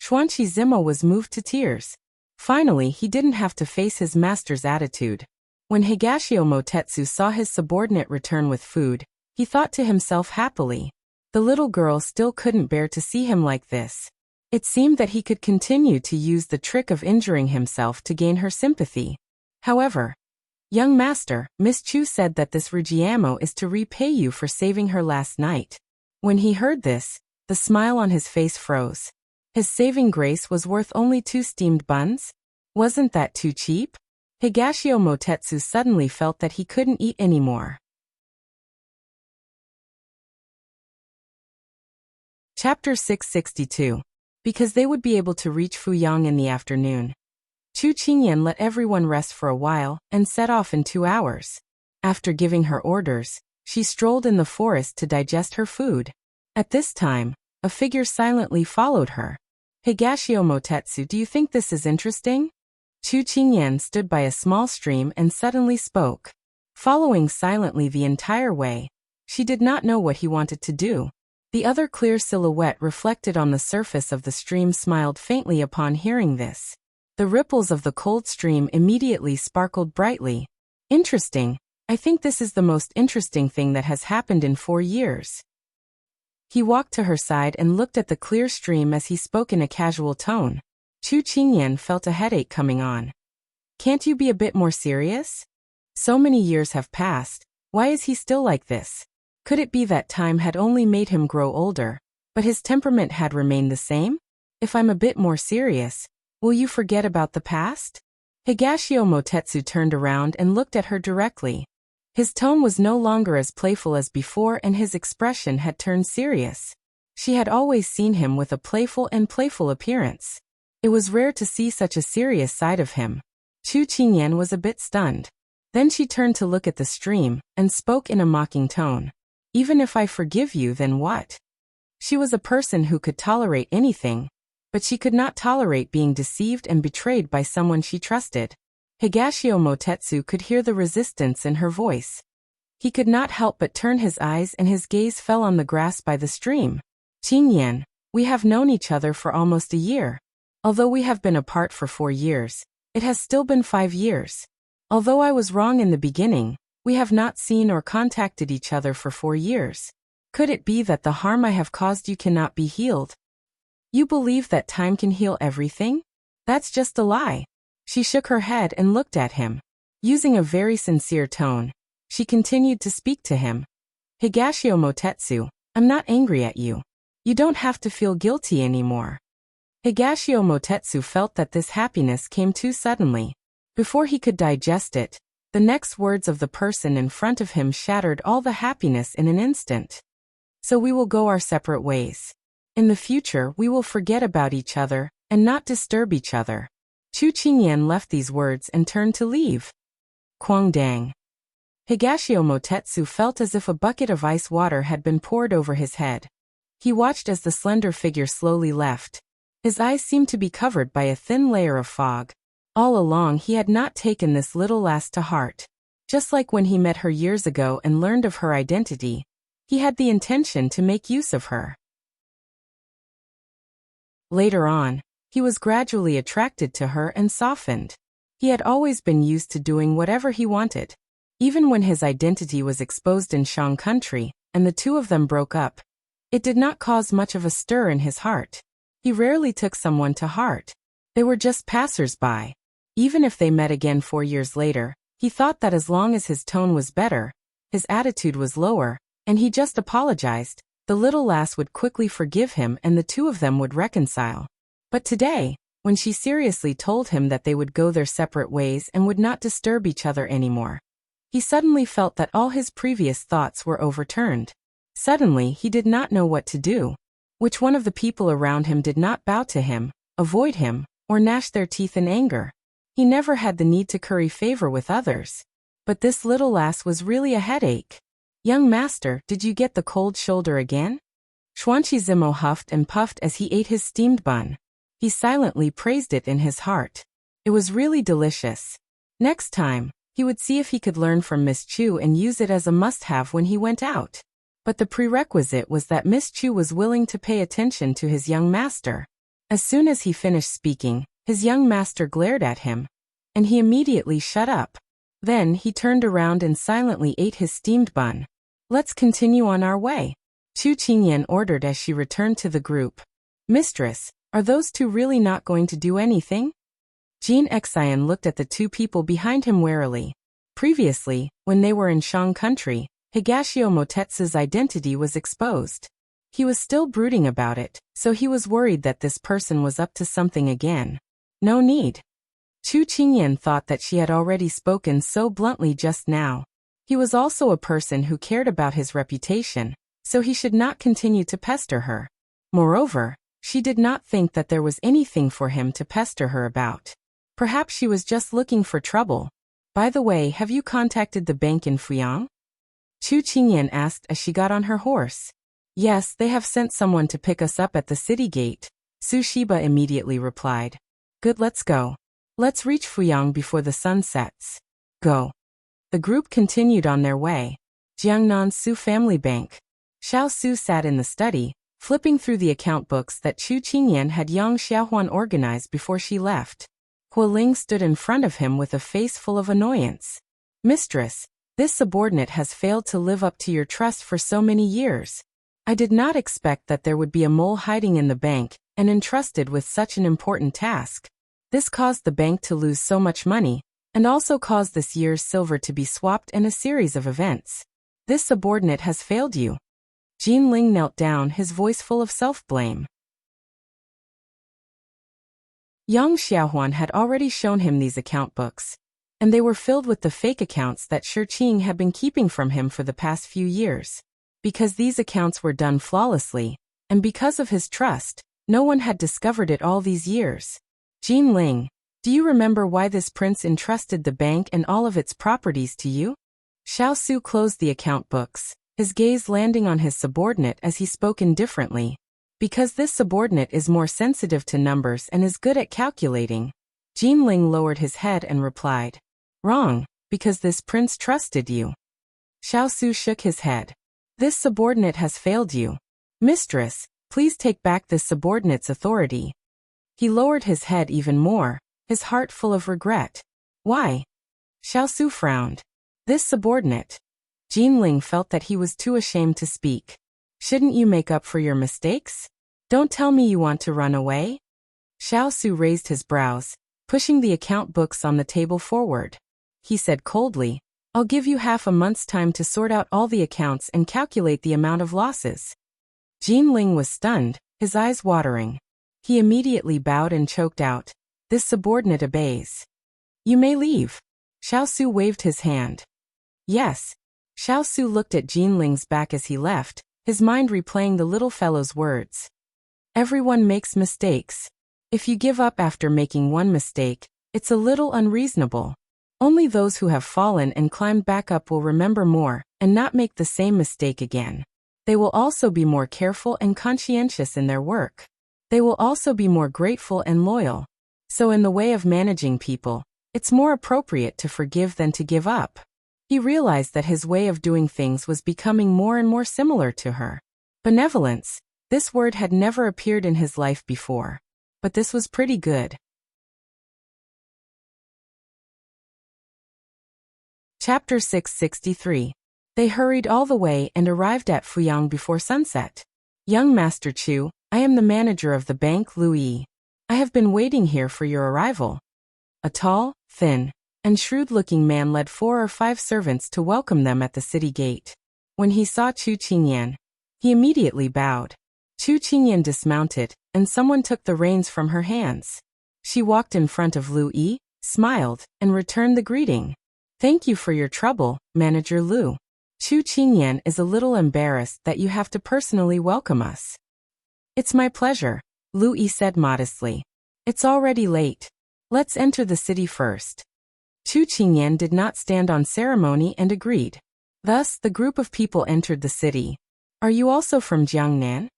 Xuanqi Zimo was moved to tears. Finally, he didn't have to face his master's attitude. When Higashio Motetsu saw his subordinate return with food, he thought to himself happily. The little girl still couldn't bear to see him like this. It seemed that he could continue to use the trick of injuring himself to gain her sympathy. However, young master, Miss Chu said that this Rigiamo is to repay you for saving her last night. When he heard this, the smile on his face froze. His saving grace was worth only 2 steamed buns? Wasn't that too cheap? Higashio Motetsu suddenly felt that he couldn't eat anymore. Chapter 662. Because they would be able to reach Fuyang in the afternoon. Chu Qingyan let everyone rest for a while and set off in 2 hours. After giving her orders, she strolled in the forest to digest her food. At this time, a figure silently followed her. Higashio Motetsu, do you think this is interesting? Chu Qingyan stood by a small stream and suddenly spoke. Following silently the entire way, she did not know what he wanted to do. The other clear silhouette reflected on the surface of the stream smiled faintly upon hearing this. The ripples of the cold stream immediately sparkled brightly. Interesting. I think this is the most interesting thing that has happened in 4 years. He walked to her side and looked at the clear stream as he spoke in a casual tone. Chu Qingyan felt a headache coming on. Can't you be a bit more serious? So many years have passed. Why is he still like this? Could it be that time had only made him grow older, but his temperament had remained the same? If I'm a bit more serious, will you forget about the past? Higashio Motetsu turned around and looked at her directly. His tone was no longer as playful as before and his expression had turned serious. She had always seen him with a playful appearance. It was rare to see such a serious side of him. Chu Qingyan was a bit stunned. Then she turned to look at the stream and spoke in a mocking tone. Even if I forgive you, then what? She was a person who could tolerate anything, but she could not tolerate being deceived and betrayed by someone she trusted. Higashio Motetsu could hear the resistance in her voice. He could not help but turn his eyes and his gaze fell on the grass by the stream. Qingyan, we have known each other for almost a year. Although we have been apart for 4 years, it has still been 5 years. Although I was wrong in the beginning, we have not seen or contacted each other for 4 years. Could it be that the harm I have caused you cannot be healed? You believe that time can heal everything? That's just a lie. She shook her head and looked at him. Using a very sincere tone, she continued to speak to him. Higashio Motetsu, I'm not angry at you. You don't have to feel guilty anymore. Higashio Motetsu felt that this happiness came too suddenly. Before he could digest it, the next words of the person in front of him shattered all the happiness in an instant. So we will go our separate ways. In the future we will forget about each other, and not disturb each other. Chu Qingyan left these words and turned to leave. Quang dang. Higashio Motetsu felt as if a bucket of ice water had been poured over his head. He watched as the slender figure slowly left. His eyes seemed to be covered by a thin layer of fog. All along he had not taken this little lass to heart. Just like when he met her years ago and learned of her identity, he had the intention to make use of her. Later on, he was gradually attracted to her and softened. He had always been used to doing whatever he wanted. Even when his identity was exposed in Shang country, and the two of them broke up, it did not cause much of a stir in his heart. He rarely took someone to heart. They were just passers-by. Even if they met again 4 years later, he thought that as long as his tone was better, his attitude was lower, and he just apologized, the little lass would quickly forgive him and the two of them would reconcile. But today, when she seriously told him that they would go their separate ways and would not disturb each other anymore, he suddenly felt that all his previous thoughts were overturned. Suddenly he did not know what to do. Which one of the people around him did not bow to him, avoid him, or gnash their teeth in anger? He never had the need to curry favor with others. But this little lass was really a headache. Young master, did you get the cold shoulder again? Xuanqi Zimo huffed and puffed as he ate his steamed bun. He silently praised it in his heart. It was really delicious. Next time, he would see if he could learn from Miss Chu and use it as a must-have when he went out. But the prerequisite was that Miss Chu was willing to pay attention to his young master. As soon as he finished speaking, his young master glared at him, and he immediately shut up. Then he turned around and silently ate his steamed bun. Let's continue on our way, Chu Qingyan ordered as she returned to the group. Mistress, are those two really not going to do anything? Jin Xian looked at the two people behind him warily. Previously, when they were in Shang country, Higashio Motetsu's identity was exposed. He was still brooding about it, so he was worried that this person was up to something again. No need. Chu Qingyan thought that she had already spoken so bluntly just now. He was also a person who cared about his reputation, so he should not continue to pester her. Moreover, she did not think that there was anything for him to pester her about. Perhaps she was just looking for trouble. By the way, have you contacted the bank in Fuyang? Chu Qingyan asked as she got on her horse. Yes, they have sent someone to pick us up at the city gate, Su Shiba immediately replied. Good, let's go. Let's reach Fuyang before the sun sets. Go. The group continued on their way. Jiangnan Su Family Bank. Xiao Su sat in the study, flipping through the account books that Chu Qingyan had Yang Xiaohuan organized before she left. Hua Ling stood in front of him with a face full of annoyance. Mistress, this subordinate has failed to live up to your trust for so many years. I did not expect that there would be a mole hiding in the bank and entrusted with such an important task. This caused the bank to lose so much money, and also caused this year's silver to be swapped in a series of events. This subordinate has failed you. Jin Ling knelt down, his voice full of self-blame. Yang Xiaohuan had already shown him these account books, and they were filled with the fake accounts that Shi Qing had been keeping from him for the past few years. Because these accounts were done flawlessly, and because of his trust, no one had discovered it all these years. Jin Ling, do you remember why this prince entrusted the bank and all of its properties to you? Xiao Su closed the account books, his gaze landing on his subordinate as he spoke indifferently. Because this subordinate is more sensitive to numbers and is good at calculating. Jin Ling lowered his head and replied. Wrong, because this prince trusted you. Xiao Su shook his head. This subordinate has failed you. Mistress, please take back this subordinate's authority. He lowered his head even more, his heart full of regret. Why? Xiao Su frowned. This subordinate. Jin Ling felt that he was too ashamed to speak. Shouldn't you make up for your mistakes? Don't tell me you want to run away. Xiao Su raised his brows, pushing the account books on the table forward. He said coldly, I'll give you half a month's time to sort out all the accounts and calculate the amount of losses. Jin Ling was stunned, his eyes watering. He immediately bowed and choked out, "This subordinate obeys. You may leave." Xiao Su waved his hand. "Yes." Xiao Su looked at Jinling's back as he left, his mind replaying the little fellow's words. Everyone makes mistakes. If you give up after making one mistake, it's a little unreasonable. Only those who have fallen and climbed back up will remember more, and not make the same mistake again. They will also be more careful and conscientious in their work. They will also be more grateful and loyal. So in the way of managing people, it's more appropriate to forgive than to give up. He realized that his way of doing things was becoming more and more similar to her. Benevolence. This word had never appeared in his life before. But this was pretty good. Chapter 663. They hurried all the way and arrived at Fuyang before sunset. "Young Master Chu, I am the manager of the bank Louis. I have been waiting here for your arrival." A tall, thin, and shrewd-looking man led 4 or 5 servants to welcome them at the city gate. When he saw Chu Qingyan, he immediately bowed. Chu Qingyan dismounted, and someone took the reins from her hands. She walked in front of Lu Yi, smiled, and returned the greeting. "Thank you for your trouble, Manager Lu. Chu Qingyan is a little embarrassed that you have to personally welcome us." "It's my pleasure," Lu Yi said modestly. "It's already late. Let's enter the city first." Chu Qingyan did not stand on ceremony and agreed. Thus, the group of people entered the city. "Are you also from Jiangnan?"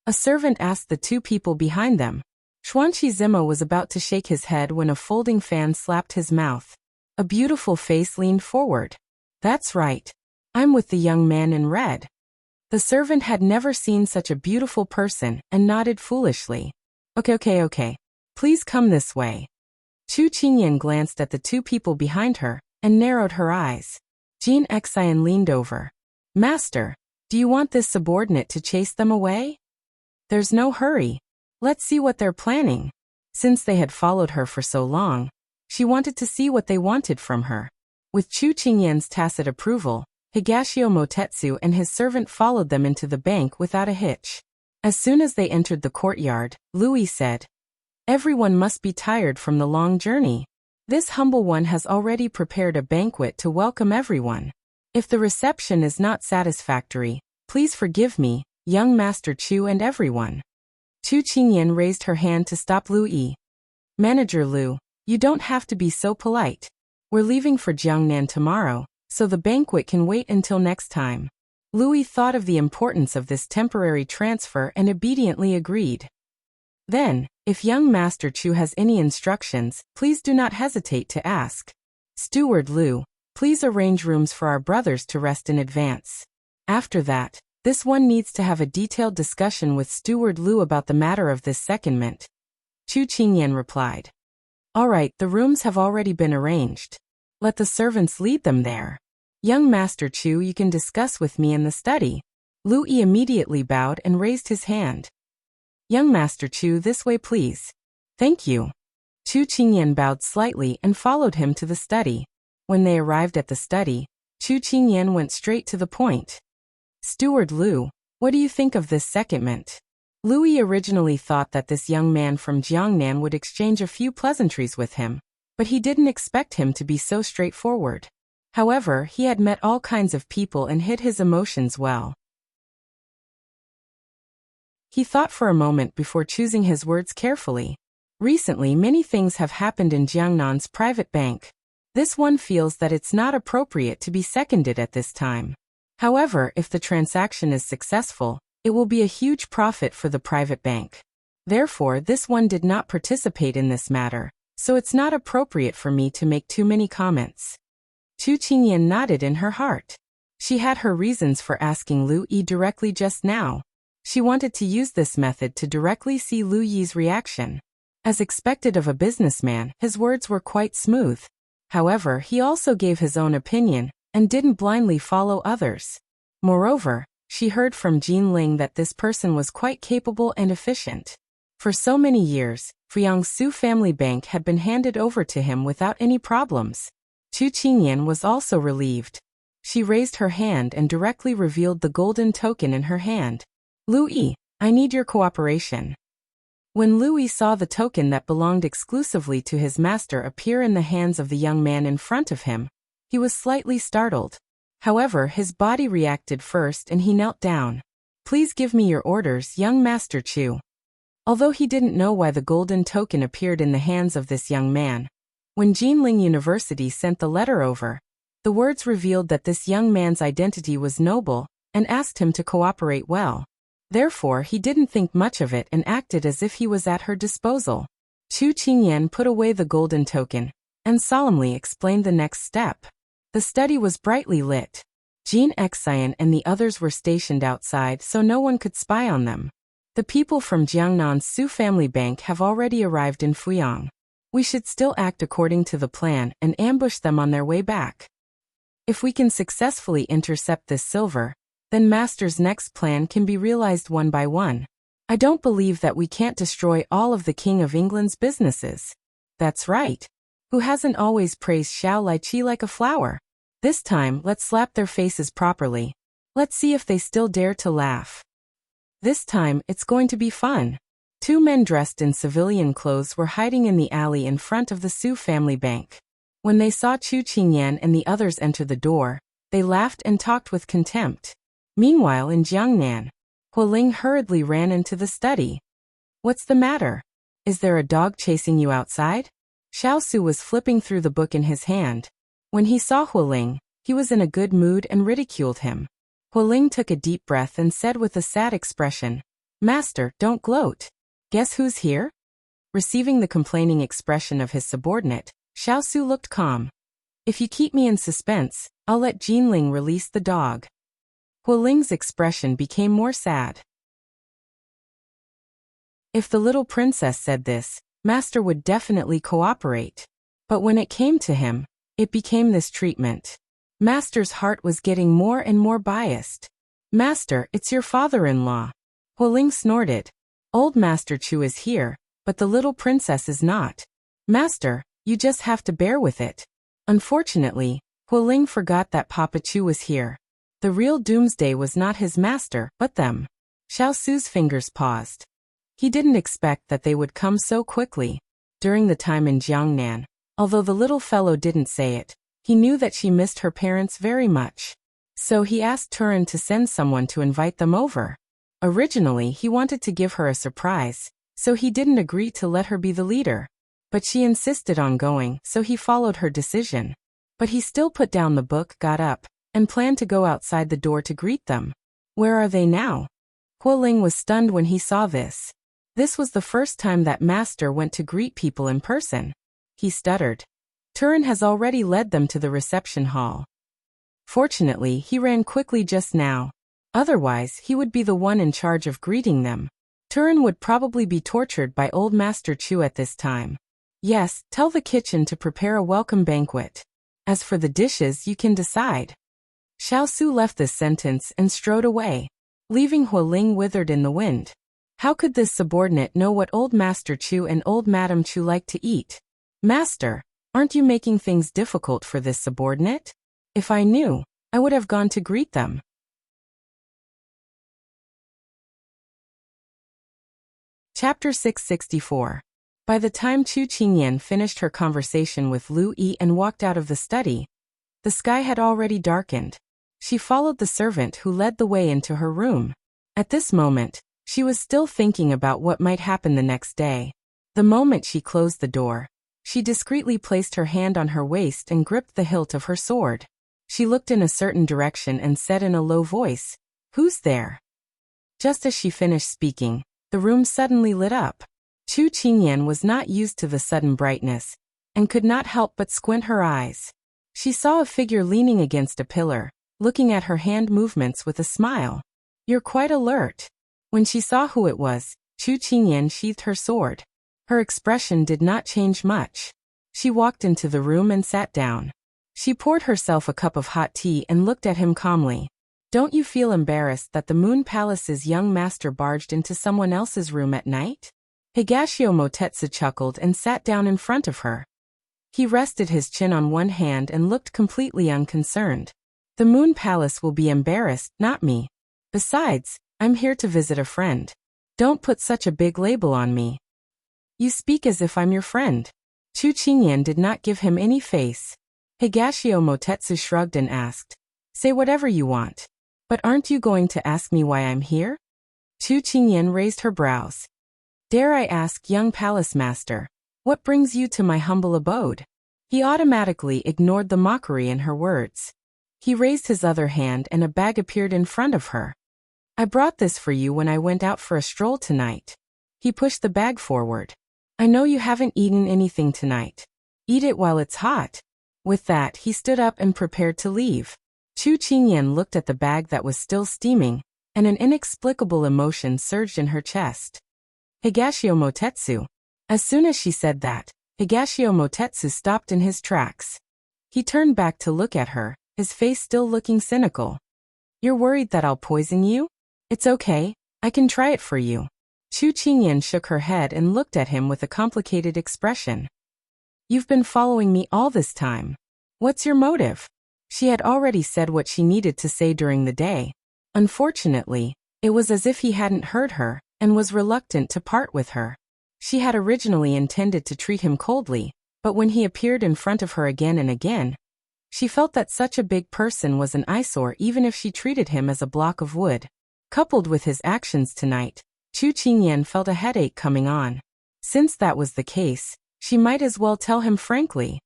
a servant asked the 2 people behind them. Xuanqi Zima was about to shake his head when a folding fan slapped his mouth. A beautiful face leaned forward. "That's right. I'm with the young man in red." The servant had never seen such a beautiful person and nodded foolishly. Okay. Please come this way." Chu Qingyan glanced at the 2 people behind her and narrowed her eyes. Jin Xian leaned over. "Master, do you want this subordinate to chase them away?" "There's no hurry. Let's see what they're planning." Since they had followed her for so long, she wanted to see what they wanted from her. With Chu Qingyan's tacit approval, Higashio Motetsu and his servant followed them into the bank without a hitch. As soon as they entered the courtyard, Louis said, "Everyone must be tired from the long journey. This humble one has already prepared a banquet to welcome everyone. If the reception is not satisfactory, please forgive me, young Master Chu and everyone." Chu Qingyan raised her hand to stop Louis. "Manager Lu, you don't have to be so polite. We're leaving for Jiangnan tomorrow, so the banquet can wait until next time." Louis thought of the importance of this temporary transfer and obediently agreed. "Then, if young Master Chu has any instructions, please do not hesitate to ask. Steward Lu, please arrange rooms for our brothers to rest in advance. After that, this one needs to have a detailed discussion with Steward Lu about the matter of this secondment." Chu Qingyan replied. "All right, the rooms have already been arranged. Let the servants lead them there. Young Master Chu, you can discuss with me in the study." Lu Yi immediately bowed and raised his hand. "Young Master Chu, this way please." "Thank you." Chu Qingyan bowed slightly and followed him to the study. When they arrived at the study, Chu Qingyan went straight to the point. "Steward Lu, what do you think of this secondment?" Louis originally thought that this young man from Jiangnan would exchange a few pleasantries with him, but he didn't expect him to be so straightforward. However, he had met all kinds of people and hid his emotions well. He thought for a moment before choosing his words carefully. Recently, many things have happened in Jiangnan's private bank. This one feels that it's not appropriate to be seconded at this time. However, if the transaction is successful, it will be a huge profit for the private bank. Therefore, this one did not participate in this matter, so it's not appropriate for me to make too many comments. Chu Qingyan nodded in her heart. She had her reasons for asking Lu Yi directly just now. She wanted to use this method to directly see Lu Yi's reaction. As expected of a businessman, his words were quite smooth. However, he also gave his own opinion, and didn't blindly follow others. Moreover, she heard from Jinling that this person was quite capable and efficient. For so many years, Jiangsu Family Bank had been handed over to him without any problems. Chu Qingyan was also relieved. She raised her hand and directly revealed the golden token in her hand. "Lu Yi, I need your cooperation." When Louis saw the token that belonged exclusively to his master appear in the hands of the young man in front of him, he was slightly startled. However, his body reacted first and he knelt down. "Please give me your orders, young Master Chu." Although he didn't know why the golden token appeared in the hands of this young man, when Jinling University sent the letter over, the words revealed that this young man's identity was noble and asked him to cooperate well. Therefore, he didn't think much of it and acted as if he was at her disposal. Chu Qingyan put away the golden token and solemnly explained the next step. The study was brightly lit. Jin Xian and the others were stationed outside so no one could spy on them. "The people from Jiangnan's Su family bank have already arrived in Fuyang. We should still act according to the plan and ambush them on their way back. If we can successfully intercept this silver, then Master's next plan can be realized one by one. I don't believe that we can't destroy all of the King of England's businesses." "That's right. Who hasn't always praised Xiao Lychee like a flower? This time, let's slap their faces properly. Let's see if they still dare to laugh. This time, it's going to be fun." Two men dressed in civilian clothes were hiding in the alley in front of the Su family bank. When they saw Chu Qingyan and the others enter the door, they laughed and talked with contempt. Meanwhile, in Jiangnan, Hualing hurriedly ran into the study. "What's the matter? Is there a dog chasing you outside?" Xiao Su was flipping through the book in his hand. When he saw Hualing, he was in a good mood and ridiculed him. Hualing took a deep breath and said with a sad expression, "Master, don't gloat. Guess who's here?" Receiving the complaining expression of his subordinate, Xiao Su looked calm. "If you keep me in suspense, I'll let Jinling release the dog." Hualing's expression became more sad. If the little princess said this, Master would definitely cooperate. But when it came to him, it became this treatment. Master's heart was getting more and more biased. "Master, it's your father-in-law." Hualing snorted. "Old Master Chu is here, but the little princess is not. Master, you just have to bear with it." Unfortunately, Hualing forgot that Papa Chu was here. The real doomsday was not his master, but them. Xiao Su's fingers paused. He didn't expect that they would come so quickly. During the time in Jiangnan, although the little fellow didn't say it, he knew that she missed her parents very much. So he asked Turin to send someone to invite them over. Originally, he wanted to give her a surprise, so he didn't agree to let her be the leader. But she insisted on going, so he followed her decision. But he still put down the book, got up, and planned to go outside the door to greet them. Where are they now? Hualing was stunned when he saw this. This was the first time that Master went to greet people in person. He stuttered. Turin has already led them to the reception hall. Fortunately, he ran quickly just now. Otherwise, he would be the one in charge of greeting them. Turin would probably be tortured by old Master Chu at this time. "Yes, tell the kitchen to prepare a welcome banquet. As for the dishes, you can decide." Xiao Su left this sentence and strode away, leaving Hualing withered in the wind. How could this subordinate know what old Master Chu and old Madam Chu like to eat? "Master, aren't you making things difficult for this subordinate? If I knew, I would have gone to greet them." Chapter 664. By the time Chu Qingyan finished her conversation with Lu Yi and walked out of the study, the sky had already darkened. She followed the servant who led the way into her room. At this moment, she was still thinking about what might happen the next day. The moment she closed the door, she discreetly placed her hand on her waist and gripped the hilt of her sword. She looked in a certain direction and said in a low voice, "Who's there?" Just as she finished speaking, the room suddenly lit up. Chu Qingyan was not used to the sudden brightness, and could not help but squint her eyes. She saw a figure leaning against a pillar, looking at her hand movements with a smile. "You're quite alert." When she saw who it was, Chu Qingyan sheathed her sword. Her expression did not change much. She walked into the room and sat down. She poured herself a cup of hot tea and looked at him calmly. "Don't you feel embarrassed that the Moon Palace's young master barged into someone else's room at night?" Higashio Motetsu chuckled and sat down in front of her. He rested his chin on one hand and looked completely unconcerned. "The Moon Palace will be embarrassed, not me. Besides, I'm here to visit a friend." Don't put such a big label on me. You speak as if I'm your friend. Chu Qingyan did not give him any face. Higashio Motetsu shrugged and asked, say whatever you want. But aren't you going to ask me why I'm here? Chu Qingyan raised her brows. Dare I ask, young palace master, what brings you to my humble abode? He automatically ignored the mockery in her words. He raised his other hand and a bag appeared in front of her. I brought this for you when I went out for a stroll tonight. He pushed the bag forward. I know you haven't eaten anything tonight. Eat it while it's hot. With that, he stood up and prepared to leave. Chu Qingyan looked at the bag that was still steaming, and an inexplicable emotion surged in her chest. Higashio Motetsu. As soon as she said that, Higashio Motetsu stopped in his tracks. He turned back to look at her, his face still looking cynical. You're worried that I'll poison you? It's okay, I can try it for you. Chu Qingyan shook her head and looked at him with a complicated expression. You've been following me all this time. What's your motive? She had already said what she needed to say during the day. Unfortunately, it was as if he hadn't heard her, and was reluctant to part with her. She had originally intended to treat him coldly, but when he appeared in front of her again and again, she felt that such a big person was an eyesore even if she treated him as a block of wood. Coupled with his actions tonight, Chu Qingyan felt a headache coming on. Since that was the case, she might as well tell him frankly.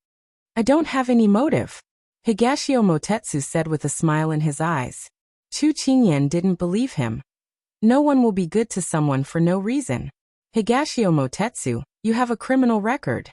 I don't have any motive, Higashio Motetsu said with a smile in his eyes. Chu Qingyan didn't believe him. No one will be good to someone for no reason. Higashio Motetsu, you have a criminal record.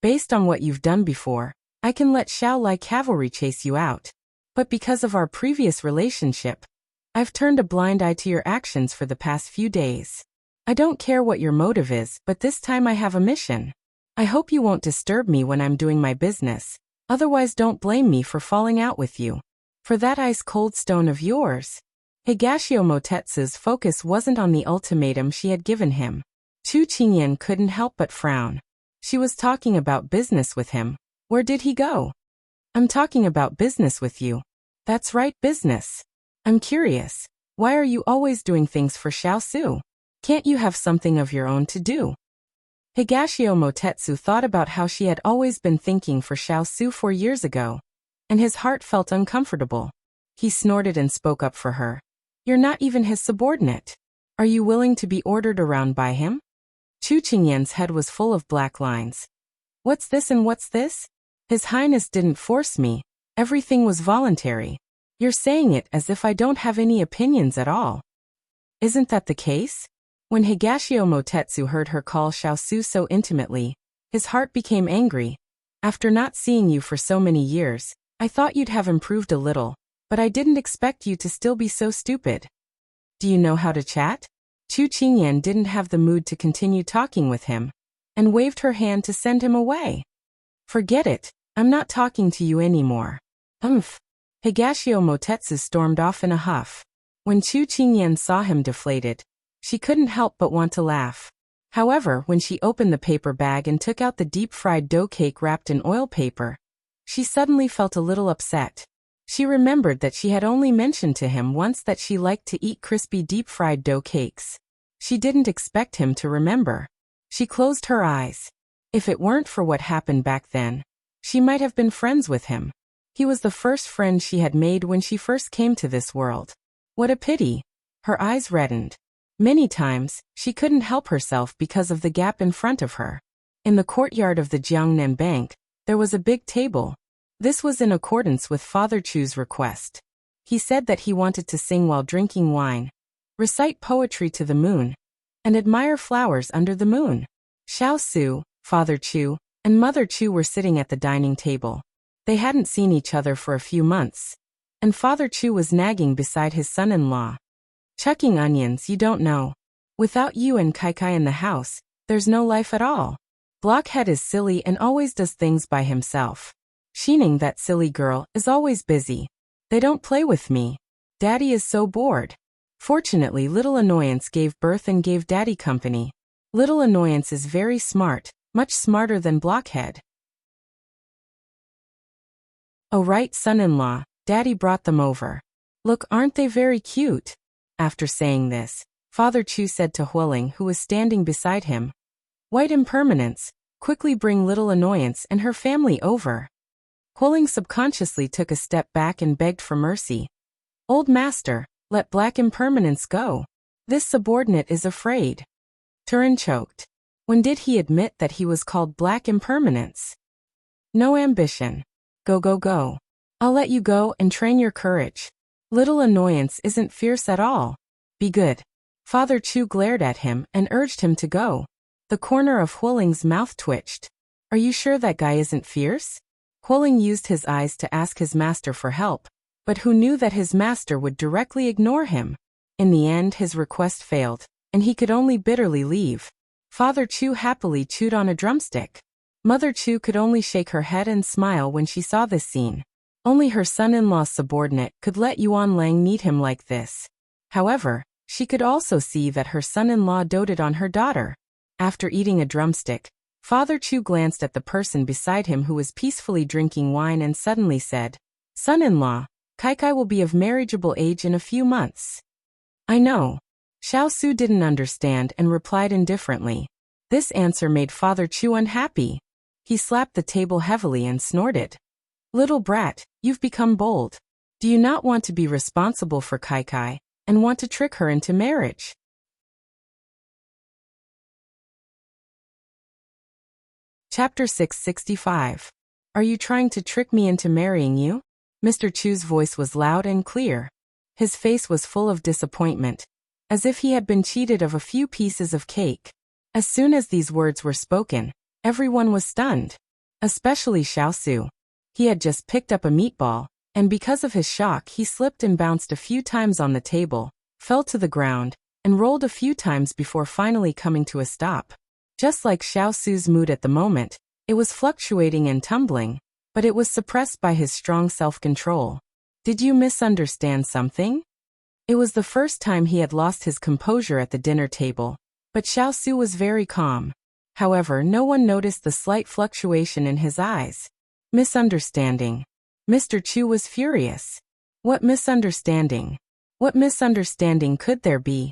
Based on what you've done before, I can let Xiao Lai cavalry chase you out. But because of our previous relationship, I've turned a blind eye to your actions for the past few days. I don't care what your motive is, but this time I have a mission. I hope you won't disturb me when I'm doing my business, otherwise don't blame me for falling out with you. For that ice-cold stone of yours. Higashio Motetsu's focus wasn't on the ultimatum she had given him. Chu Qingyan couldn't help but frown. She was talking about business with him. Where did he go? I'm talking about business with you. That's right, business. I'm curious. Why are you always doing things for Xiao Su? Can't you have something of your own to do? Higashio Motetsu thought about how she had always been thinking for Xiao Su 4 years ago, and his heart felt uncomfortable. He snorted and spoke up for her. You're not even his subordinate. Are you willing to be ordered around by him? Chu Qingyan's head was full of black lines. What's this and what's this? His Highness didn't force me. Everything was voluntary. You're saying it as if I don't have any opinions at all. Isn't that the case? When Higashio Motetsu heard her call Xiao Su so intimately, his heart became angry. After not seeing you for so many years, I thought you'd have improved a little, but I didn't expect you to still be so stupid. Do you know how to chat? Chu Qingyan didn't have the mood to continue talking with him, and waved her hand to send him away. Forget it, I'm not talking to you anymore. Higashio Motetsu stormed off in a huff. When Chu Qingyan saw him deflated, she couldn't help but want to laugh. However, when she opened the paper bag and took out the deep-fried dough cake wrapped in oil paper, she suddenly felt a little upset. She remembered that she had only mentioned to him once that she liked to eat crispy deep-fried dough cakes. She didn't expect him to remember. She closed her eyes. If it weren't for what happened back then, she might have been friends with him. He was the first friend she had made when she first came to this world. What a pity. Her eyes reddened. Many times, she couldn't help herself because of the gap in front of her. In the courtyard of the Jiangnan Bank, there was a big table. This was in accordance with Father Chu's request. He said that he wanted to sing while drinking wine, recite poetry to the moon, and admire flowers under the moon. Xiao Su, Father Chu, and Mother Chu were sitting at the dining table. They hadn't seen each other for a few months, and Father Chu was nagging beside his son-in-law. Chucking onions, you don't know. Without you and Kai Kai in the house, there's no life at all. Blockhead is silly and always does things by himself. Xining, that silly girl, is always busy. They don't play with me. Daddy is so bored. Fortunately, Little Annoyance gave birth and gave Daddy company. Little Annoyance is very smart, much smarter than Blockhead. Oh right, son-in-law, Daddy brought them over. Look, aren't they very cute? After saying this, Father Chu said to Huiling, who was standing beside him, "White impermanence, quickly bring little annoyance and her family over." Huiling subconsciously took a step back and begged for mercy. "Old master, let black impermanence go. This subordinate is afraid." Turin choked. When did he admit that he was called black impermanence? "No ambition. Go go go. I'll let you go and train your courage. Little annoyance isn't fierce at all. Be good." Father Chu glared at him and urged him to go. The corner of Huiling's mouth twitched. "Are you sure that guy isn't fierce?" Huiling used his eyes to ask his master for help, but who knew that his master would directly ignore him? In the end, his request failed, and he could only bitterly leave. Father Chu happily chewed on a drumstick. Mother Chu could only shake her head and smile when she saw this scene. Only her son-in-law's subordinate could let Yuan Lang meet him like this. However, she could also see that her son-in-law doted on her daughter. After eating a drumstick, Father Chu glanced at the person beside him who was peacefully drinking wine and suddenly said, "Son-in-law, Kai will be of marriageable age in a few months." "I know." Xiao Su didn't understand and replied indifferently. This answer made Father Chu unhappy. He slapped the table heavily and snorted. "Little brat, you've become bold. Do you not want to be responsible for Kai and want to trick her into marriage?" Chapter 665. Are you trying to trick me into marrying you? Mr. Chu's voice was loud and clear. His face was full of disappointment, as if he had been cheated of a few pieces of cake. As soon as these words were spoken, everyone was stunned, especially Xiao Su. He had just picked up a meatball, and because of his shock he slipped and bounced a few times on the table, fell to the ground, and rolled a few times before finally coming to a stop. Just like Xiao Su's mood at the moment, it was fluctuating and tumbling, but it was suppressed by his strong self-control. Did you misunderstand something? It was the first time he had lost his composure at the dinner table, but Xiao Su was very calm. However, no one noticed the slight fluctuation in his eyes. Misunderstanding. Mr. Chu was furious. What misunderstanding? What misunderstanding could there be?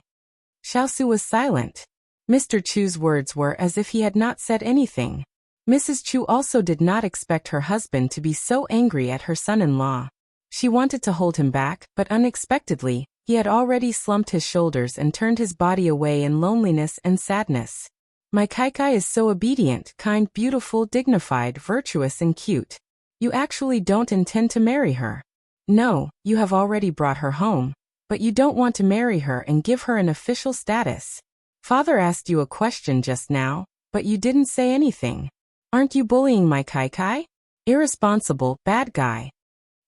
Xiao Su was silent. Mr. Chu's words were as if he had not said anything. Mrs. Chu also did not expect her husband to be so angry at her son-in-law. She wanted to hold him back, but unexpectedly, he had already slumped his shoulders and turned his body away in loneliness and sadness. My Kai is so obedient, kind, beautiful, dignified, virtuous and cute. You actually don't intend to marry her. No, you have already brought her home, but you don't want to marry her and give her an official status. Father asked you a question just now, but you didn't say anything. Aren't you bullying my Kai? Irresponsible, bad guy.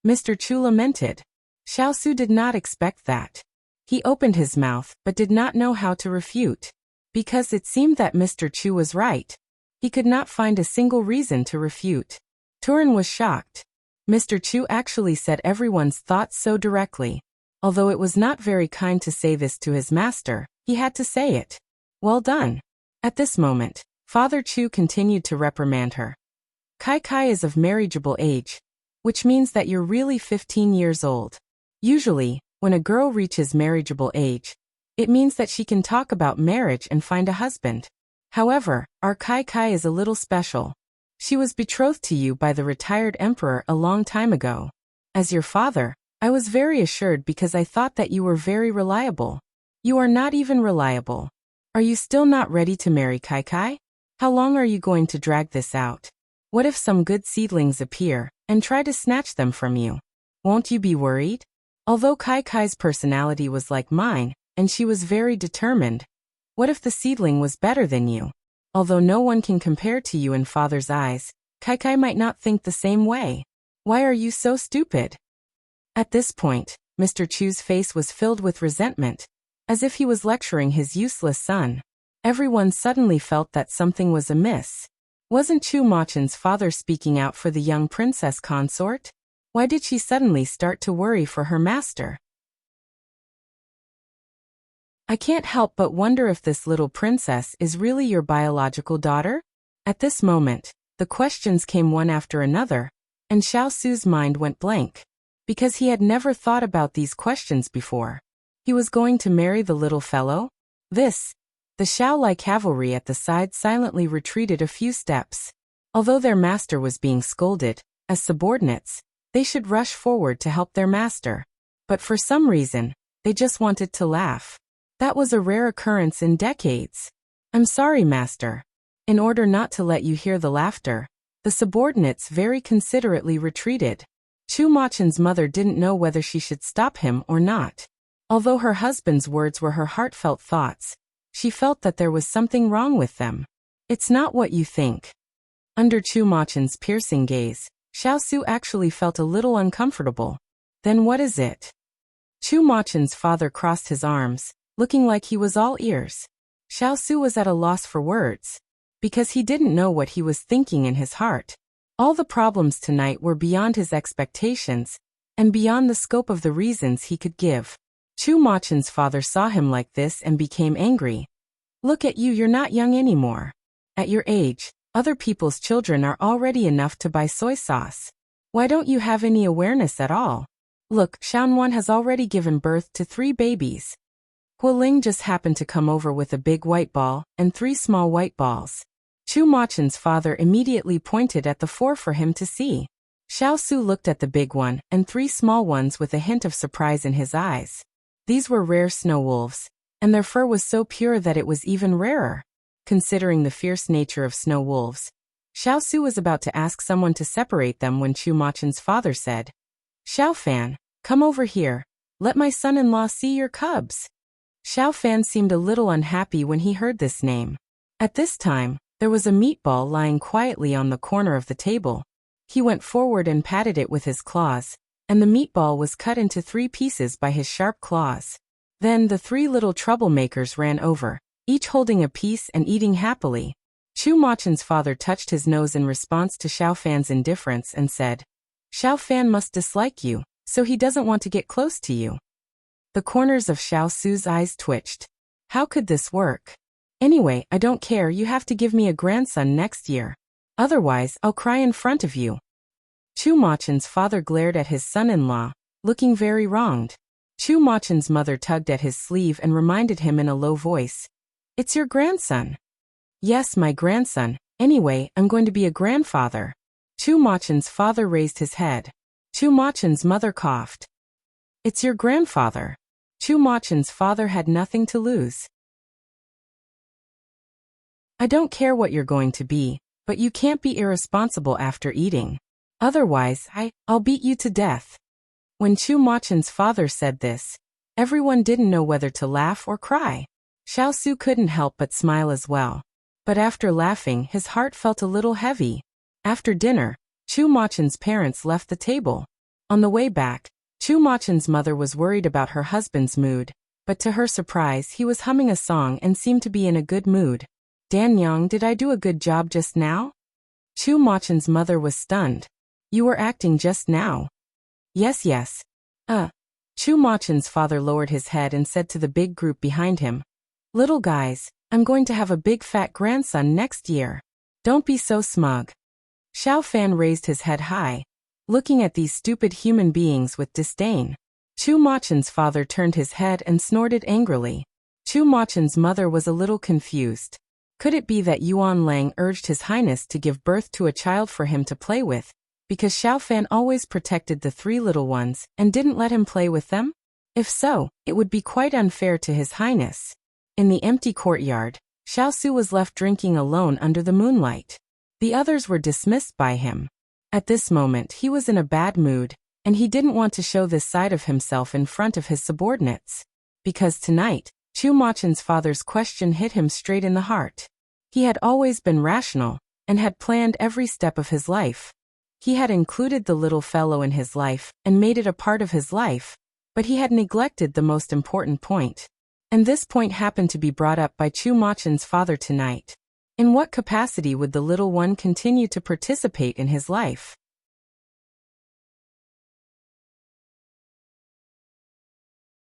Mr. Chu lamented. Xiao Su did not expect that. He opened his mouth, but did not know how to refute. Because it seemed that Mr. Chu was right. He could not find a single reason to refute. Turin was shocked. Mr. Chu actually said everyone's thoughts so directly. Although it was not very kind to say this to his master, he had to say it. Well done. At this moment, Father Chu continued to reprimand her. Kai is of marriageable age, which means that you're really 15 years old. Usually, when a girl reaches marriageable age, it means that she can talk about marriage and find a husband. However, our Kai is a little special. She was betrothed to you by the retired emperor a long time ago. As your father, I was very assured because I thought that you were very reliable. You are not even reliable. Are you still not ready to marry Kai? How long are you going to drag this out? What if some good seedlings appear and try to snatch them from you? Won't you be worried? Although Kai's personality was like mine, and she was very determined, what if the seedling was better than you? Although no one can compare to you in father's eyes, Kai might not think the same way. Why are you so stupid? At this point, Mr. Chu's face was filled with resentment, as if he was lecturing his useless son. Everyone suddenly felt that something was amiss. Wasn't Chu Machen's father speaking out for the young princess consort? Why did she suddenly start to worry for her master? I can't help but wonder if this little princess is really your biological daughter? At this moment, the questions came one after another, and Xiao Su's mind went blank, because he had never thought about these questions before. He was going to marry the little fellow? The Xiao cavalry at the side silently retreated a few steps. Although their master was being scolded, as subordinates, they should rush forward to help their master. But for some reason, they just wanted to laugh. That was a rare occurrence in decades. I'm sorry, master. In order not to let you hear the laughter, the subordinates very considerately retreated. Chu Machen's mother didn't know whether she should stop him or not. Although her husband's words were her heartfelt thoughts, she felt that there was something wrong with them. It's not what you think. Under Chu Machen's piercing gaze, Xiao actually felt a little uncomfortable. Then what is it? Chu Machen's father crossed his arms, looking like he was all ears. Xiao was at a loss for words, because he didn't know what he was thinking in his heart. All the problems tonight were beyond his expectations, and beyond the scope of the reasons he could give. Chu Machen's father saw him like this and became angry. Look at you, you're not young anymore. At your age, other people's children are already enough to buy soy sauce. Why don't you have any awareness at all? Look, Xiaonuan has already given birth to 3 babies. Hualing just happened to come over with a big white ball and 3 small white balls. Chu Machen's father immediately pointed at the 4 for him to see. Xiao looked at the big one and 3 small ones with a hint of surprise in his eyes. These were rare snow wolves, and their fur was so pure that it was even rarer. Considering the fierce nature of snow wolves, Xiao was about to ask someone to separate them when Chu Machen's father said, Xiao Fan, come over here, let my son-in-law see your cubs. Xiao Fan seemed a little unhappy when he heard this name. At this time, there was a meatball lying quietly on the corner of the table. He went forward and patted it with his claws, and the meatball was cut into 3 pieces by his sharp claws. Then the 3 little troublemakers ran over, each holding a piece and eating happily. Chu Machen's father touched his nose in response to Xiao Fan's indifference and said, Xiao Fan must dislike you, so he doesn't want to get close to you. The corners of Xiao eyes twitched. How could this work? Anyway, I don't care, you have to give me a grandson next year. Otherwise, I'll cry in front of you. Chu Machen's father glared at his son-in-law, looking very wronged. Chu Machen's mother tugged at his sleeve and reminded him in a low voice, It's your grandson. Yes, my grandson. Anyway, I'm going to be a grandfather. Chu Machen's father raised his head. Chu Machen's mother coughed. It's your grandfather. Chu Machen's father had nothing to lose. I don't care what you're going to be, but you can't be irresponsible after eating. Otherwise, I'll beat you to death. When Chu Machen's father said this, everyone didn't know whether to laugh or cry. Xiao couldn't help but smile as well. But after laughing, his heart felt a little heavy. After dinner, Chu Machen's parents left the table. On the way back, Chu Machen's mother was worried about her husband's mood, but to her surprise he was humming a song and seemed to be in a good mood. Danyang, did I do a good job just now? Chu Machen's mother was stunned. You were acting just now. Yes. Chu Machen's father lowered his head and said to the big group behind him, Little guys, I'm going to have a big fat grandson next year. Don't be so smug. Xiao Fan raised his head high, looking at these stupid human beings with disdain. Chu Machen's father turned his head and snorted angrily. Chu Machen's mother was a little confused. Could it be that Yuan Lang urged His Highness to give birth to a child for him to play with, because Xiao Fan always protected the 3 little ones and didn't let him play with them? If so, it would be quite unfair to His Highness. In the empty courtyard, Xiao was left drinking alone under the moonlight. The others were dismissed by him. At this moment he was in a bad mood, and he didn't want to show this side of himself in front of his subordinates. Because tonight, Chu Machen's father's question hit him straight in the heart. He had always been rational, and had planned every step of his life. He had included the little fellow in his life, and made it a part of his life, but he had neglected the most important point. And this point happened to be brought up by Chu Machen's father tonight. In what capacity would the little one continue to participate in his life?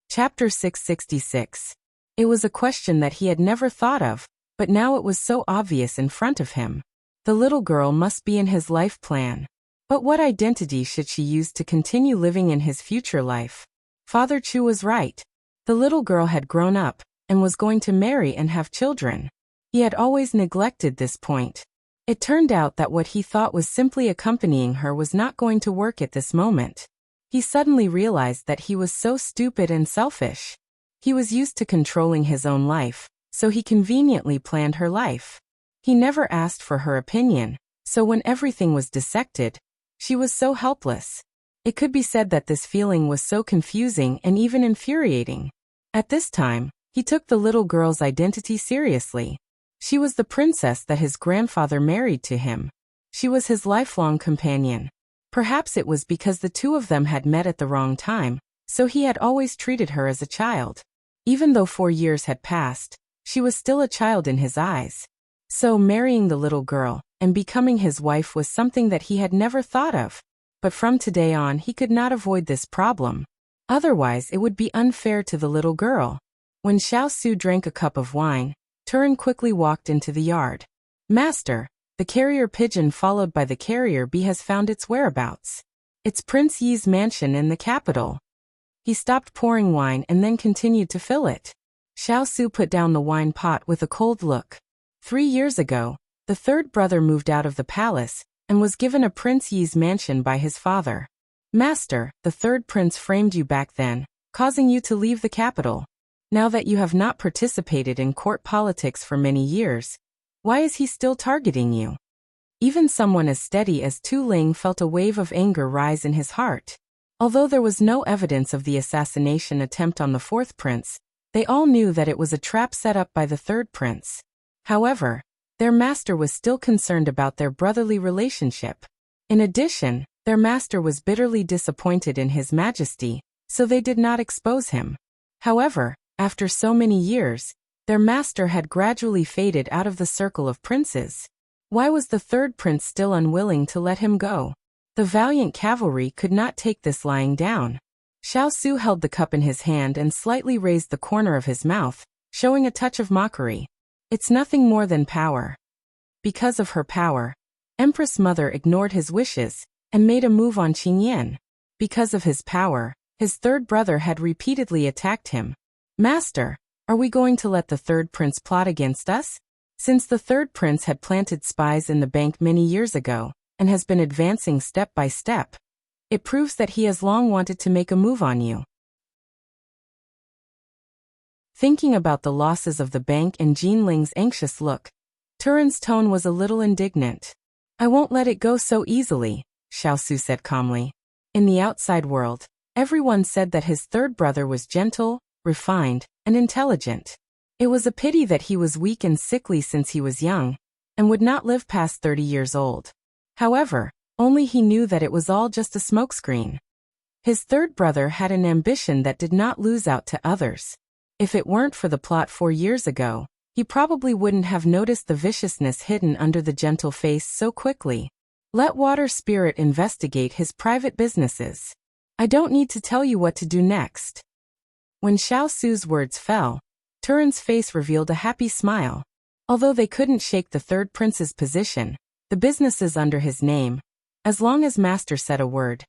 Chapter 666. It was a question that he had never thought of, but now it was so obvious in front of him. The little girl must be in his life plan. But what identity should she use to continue living in his future life? Father Chu was right. The little girl had grown up and was going to marry and have children. He had always neglected this point. It turned out that what he thought was simply accompanying her was not going to work at this moment. He suddenly realized that he was so stupid and selfish. He was used to controlling his own life, so he conveniently planned her life. He never asked for her opinion, so when everything was dissected, she was so helpless. It could be said that this feeling was so confusing and even infuriating. At this time, he took the little girl's identity seriously. She was the princess that his grandfather married to him. She was his lifelong companion. Perhaps it was because the two of them had met at the wrong time, so he had always treated her as a child. Even though 4 years had passed, she was still a child in his eyes. So marrying the little girl and becoming his wife was something that he had never thought of. But from today on he could not avoid this problem. Otherwise it would be unfair to the little girl. When Xiao Su drank a cup of wine, Turin quickly walked into the yard. Master, the carrier pigeon followed by the carrier bee has found its whereabouts. It's Prince Yi's mansion in the capital. He stopped pouring wine and then continued to fill it. Xiao Su put down the wine pot with a cold look. 3 years ago, the third brother moved out of the palace and was given a Prince Yi's mansion by his father. Master, the third prince framed you back then, causing you to leave the capital. Now that you have not participated in court politics for many years, why is he still targeting you? Even someone as steady as Tu Ling felt a wave of anger rise in his heart. Although there was no evidence of the assassination attempt on the fourth prince, they all knew that it was a trap set up by the third prince. However, their master was still concerned about their brotherly relationship. In addition, their master was bitterly disappointed in His Majesty, so they did not expose him. However, after so many years, their master had gradually faded out of the circle of princes. Why was the third prince still unwilling to let him go? The valiant cavalry could not take this lying down. Xiao Su held the cup in his hand and slightly raised the corner of his mouth, showing a touch of mockery. It's nothing more than power. Because of her power, Empress Mother ignored his wishes and made a move on Qingyan. Because of his power, his third brother had repeatedly attacked him. Master, are we going to let the third prince plot against us? Since the third prince had planted spies in the bank many years ago and has been advancing step by step, it proves that he has long wanted to make a move on you. Thinking about the losses of the bank and Jinling's anxious look, Turin's tone was a little indignant. I won't let it go so easily, Xiao Su said calmly. In the outside world, everyone said that his third brother was gentle, refined, and intelligent. It was a pity that he was weak and sickly since he was young, and would not live past 30 years old. However, only he knew that it was all just a smokescreen. His third brother had an ambition that did not lose out to others. If it weren't for the plot 4 years ago, he probably wouldn't have noticed the viciousness hidden under the gentle face so quickly. Let Water Spirit investigate his private businesses. I don't need to tell you what to do next. When Xiao Su's words fell, Turin's face revealed a happy smile. Although they couldn't shake the third prince's position, the businesses under his name, as long as Master said a word,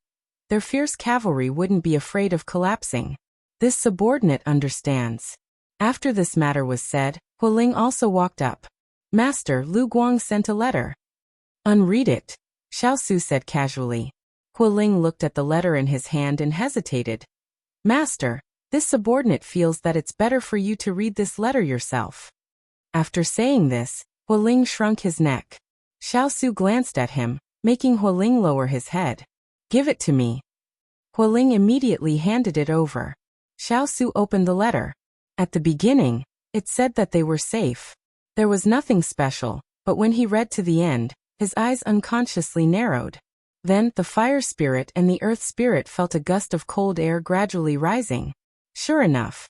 their fierce cavalry wouldn't be afraid of collapsing. This subordinate understands. After this matter was said, Hualing also walked up. Master, Lu Guang sent a letter. Unread it, Xiao Su said casually. Hualing looked at the letter in his hand and hesitated. Master, this subordinate feels that it's better for you to read this letter yourself. After saying this, Hualing shrunk his neck. Xiao Su glanced at him, making Hualing lower his head. Give it to me. Hualing immediately handed it over. Xiao Su opened the letter. At the beginning, it said that they were safe. There was nothing special, but when he read to the end, his eyes unconsciously narrowed. Then, the fire spirit and the earth spirit felt a gust of cold air gradually rising. Sure enough.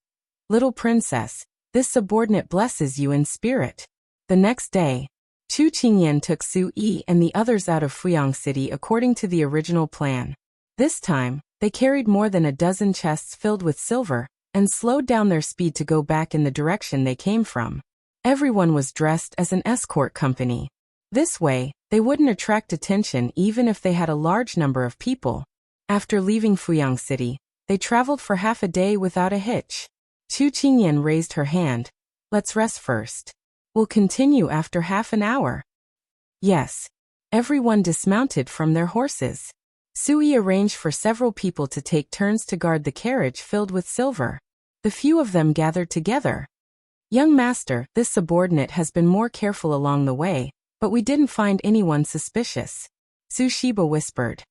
Little princess, this subordinate blesses you in spirit. The next day, Chu Qingyan took Su Yi and the others out of Fuyang City according to the original plan. This time, they carried more than a dozen chests filled with silver, and slowed down their speed to go back in the direction they came from. Everyone was dressed as an escort company. This way, they wouldn't attract attention even if they had a large number of people. After leaving Fuyang City, they traveled for half a day without a hitch. Chu Qingyan raised her hand. Let's rest first. We'll continue after half an hour. Yes. Everyone dismounted from their horses. Sui arranged for several people to take turns to guard the carriage filled with silver. The few of them gathered together. Young master, this subordinate has been more careful along the way, but we didn't find anyone suspicious. Su Shiba whispered.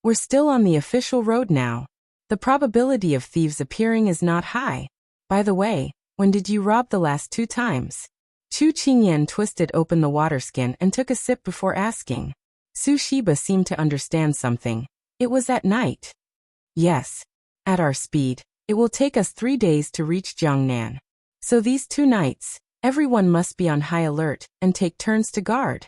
We're still on the official road now. The probability of thieves appearing is not high. By the way, when did you rob the last 2 times? Chu Qingyan twisted open the water skin and took a sip before asking. Su Shiba seemed to understand something. It was at night. Yes. At our speed, it will take us 3 days to reach Jiangnan. So these 2 nights, everyone must be on high alert and take turns to guard.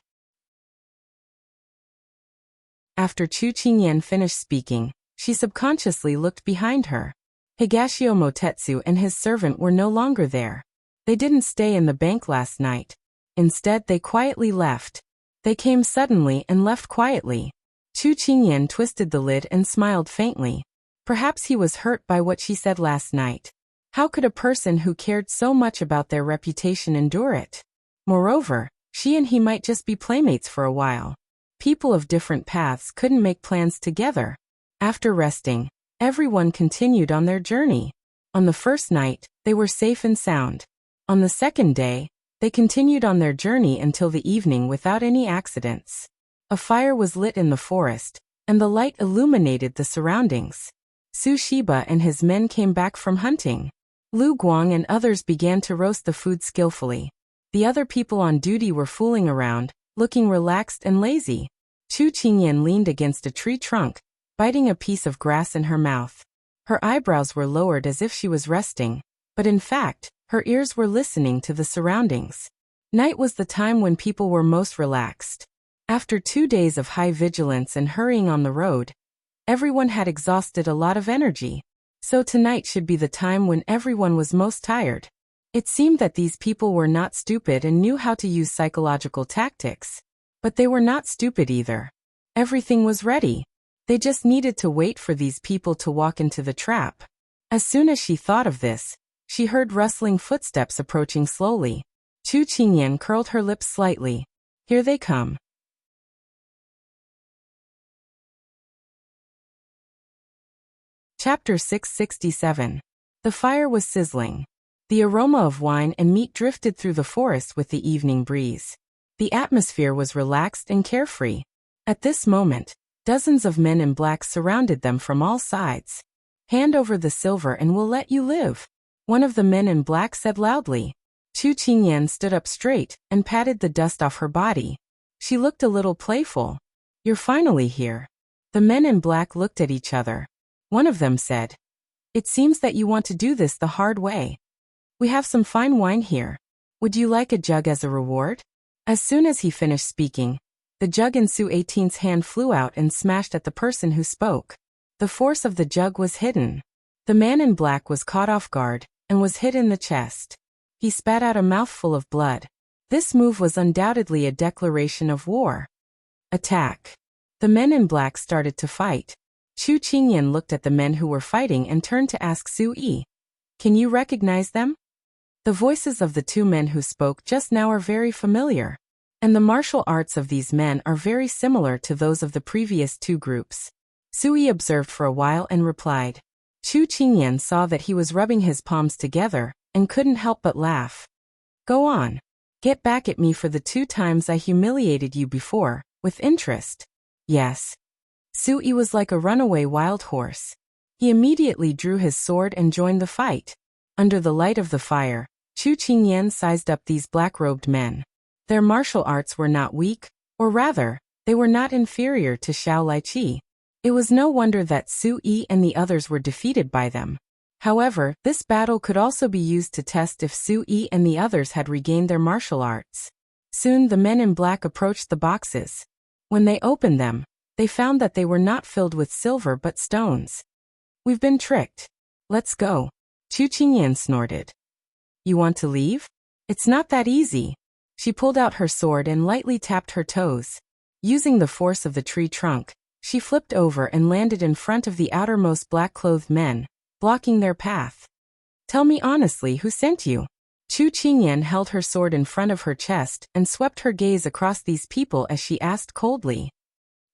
After Chu Qingyan finished speaking, she subconsciously looked behind her. Higashio Motetsu and his servant were no longer there. They didn't stay in the bank last night. Instead, they quietly left. They came suddenly and left quietly. Chu Qingyan twisted the lid and smiled faintly. Perhaps he was hurt by what she said last night. How could a person who cared so much about their reputation endure it? Moreover, she and he might just be playmates for a while. People of different paths couldn't make plans together. After resting, everyone continued on their journey. On the first night, they were safe and sound. On the second day, they continued on their journey until the evening without any accidents. A fire was lit in the forest, and the light illuminated the surroundings. Su Shiba and his men came back from hunting. Lu Guang and others began to roast the food skillfully. The other people on duty were fooling around, looking relaxed and lazy. Chu Qingyan leaned against a tree trunk, biting a piece of grass in her mouth. Her eyebrows were lowered as if she was resting, but in fact, her ears were listening to the surroundings. Night was the time when people were most relaxed. After 2 days of high vigilance and hurrying on the road, everyone had exhausted a lot of energy. So tonight should be the time when everyone was most tired. It seemed that these people were not stupid and knew how to use psychological tactics. But they were not stupid either. Everything was ready. They just needed to wait for these people to walk into the trap. As soon as she thought of this, she heard rustling footsteps approaching slowly. Chu Qingyan curled her lips slightly. Here they come. Chapter 667. The fire was sizzling. The aroma of wine and meat drifted through the forest with the evening breeze. The atmosphere was relaxed and carefree. At this moment, dozens of men in black surrounded them from all sides. Hand over the silver and we'll let you live, one of the men in black said loudly. Chu Qingyan stood up straight and patted the dust off her body. She looked a little playful. You're finally here. The men in black looked at each other. One of them said, It seems that you want to do this the hard way. We have some fine wine here. Would you like a jug as a reward? As soon as he finished speaking, the jug in Su 18's hand flew out and smashed at the person who spoke. The force of the jug was hidden. The man in black was caught off guard and was hit in the chest. He spat out a mouthful of blood. This move was undoubtedly a declaration of war. Attack. The men in black started to fight. Chu Qingyan looked at the men who were fighting and turned to ask Su Yi. Can you recognize them? The voices of the 2 men who spoke just now are very familiar. And the martial arts of these men are very similar to those of the previous 2 groups. Su Yi observed for a while and replied. Chu Qingyan saw that he was rubbing his palms together and couldn't help but laugh. Go on. Get back at me for the 2 times I humiliated you before, with interest. Yes. Su Yi was like a runaway wild horse. He immediately drew his sword and joined the fight. Under the light of the fire, Chu Qingyan sized up these black-robed men. Their martial arts were not weak, or rather, they were not inferior to Xiao Laiqi. It was no wonder that Su Yi and the others were defeated by them. However, this battle could also be used to test if Su Yi and the others had regained their martial arts. Soon the men in black approached the boxes. When they opened them, they found that they were not filled with silver but stones. We've been tricked. Let's go. Chu Qingyan snorted. You want to leave? It's not that easy. She pulled out her sword and lightly tapped her toes. Using the force of the tree trunk, she flipped over and landed in front of the outermost black-clothed men, blocking their path. Tell me honestly who sent you. Chu Qingyan held her sword in front of her chest and swept her gaze across these people as she asked coldly.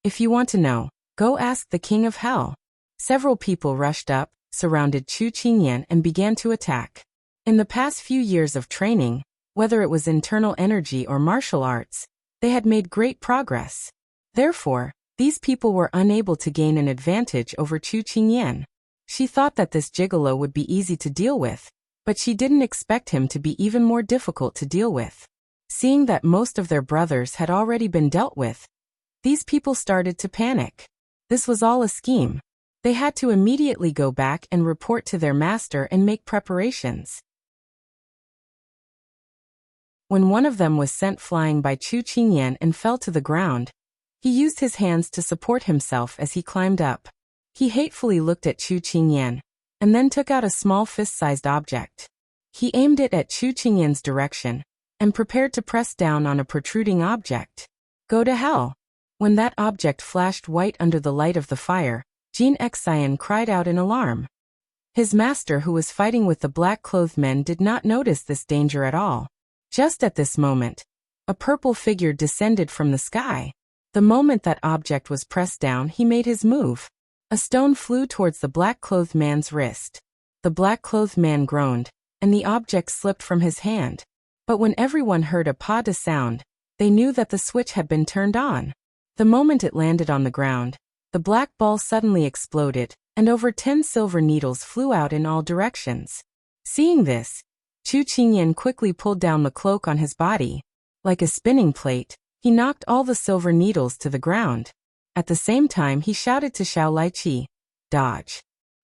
If you want to know, go ask the king of hell. Several people rushed up, surrounded Chu Qingyan and began to attack. In the past few years of training, whether it was internal energy or martial arts, they had made great progress. Therefore, these people were unable to gain an advantage over Chu Qingyan. She thought that this gigolo would be easy to deal with, but she didn't expect him to be even more difficult to deal with. Seeing that most of their brothers had already been dealt with, these people started to panic. This was all a scheme. They had to immediately go back and report to their master and make preparations. When one of them was sent flying by Chu Qingyan and fell to the ground, he used his hands to support himself as he climbed up. He hatefully looked at Chu Qingyan, and then took out a small fist-sized object. He aimed it at Chu Qingyan's direction, and prepared to press down on a protruding object. Go to hell! When that object flashed white under the light of the fire, Jin Xian cried out in alarm. His master who was fighting with the black-clothed men did not notice this danger at all. Just at this moment, a purple figure descended from the sky. The moment that object was pressed down, he made his move. A stone flew towards the black-clothed man's wrist. The black-clothed man groaned, and the object slipped from his hand. But when everyone heard a pa-da sound, they knew that the switch had been turned on. The moment it landed on the ground, the black ball suddenly exploded, and over 10 silver needles flew out in all directions. Seeing this, Chu Qingyan quickly pulled down the cloak on his body. Like a spinning plate, he knocked all the silver needles to the ground. At the same time he shouted to Xiao Laiqi, "Dodge."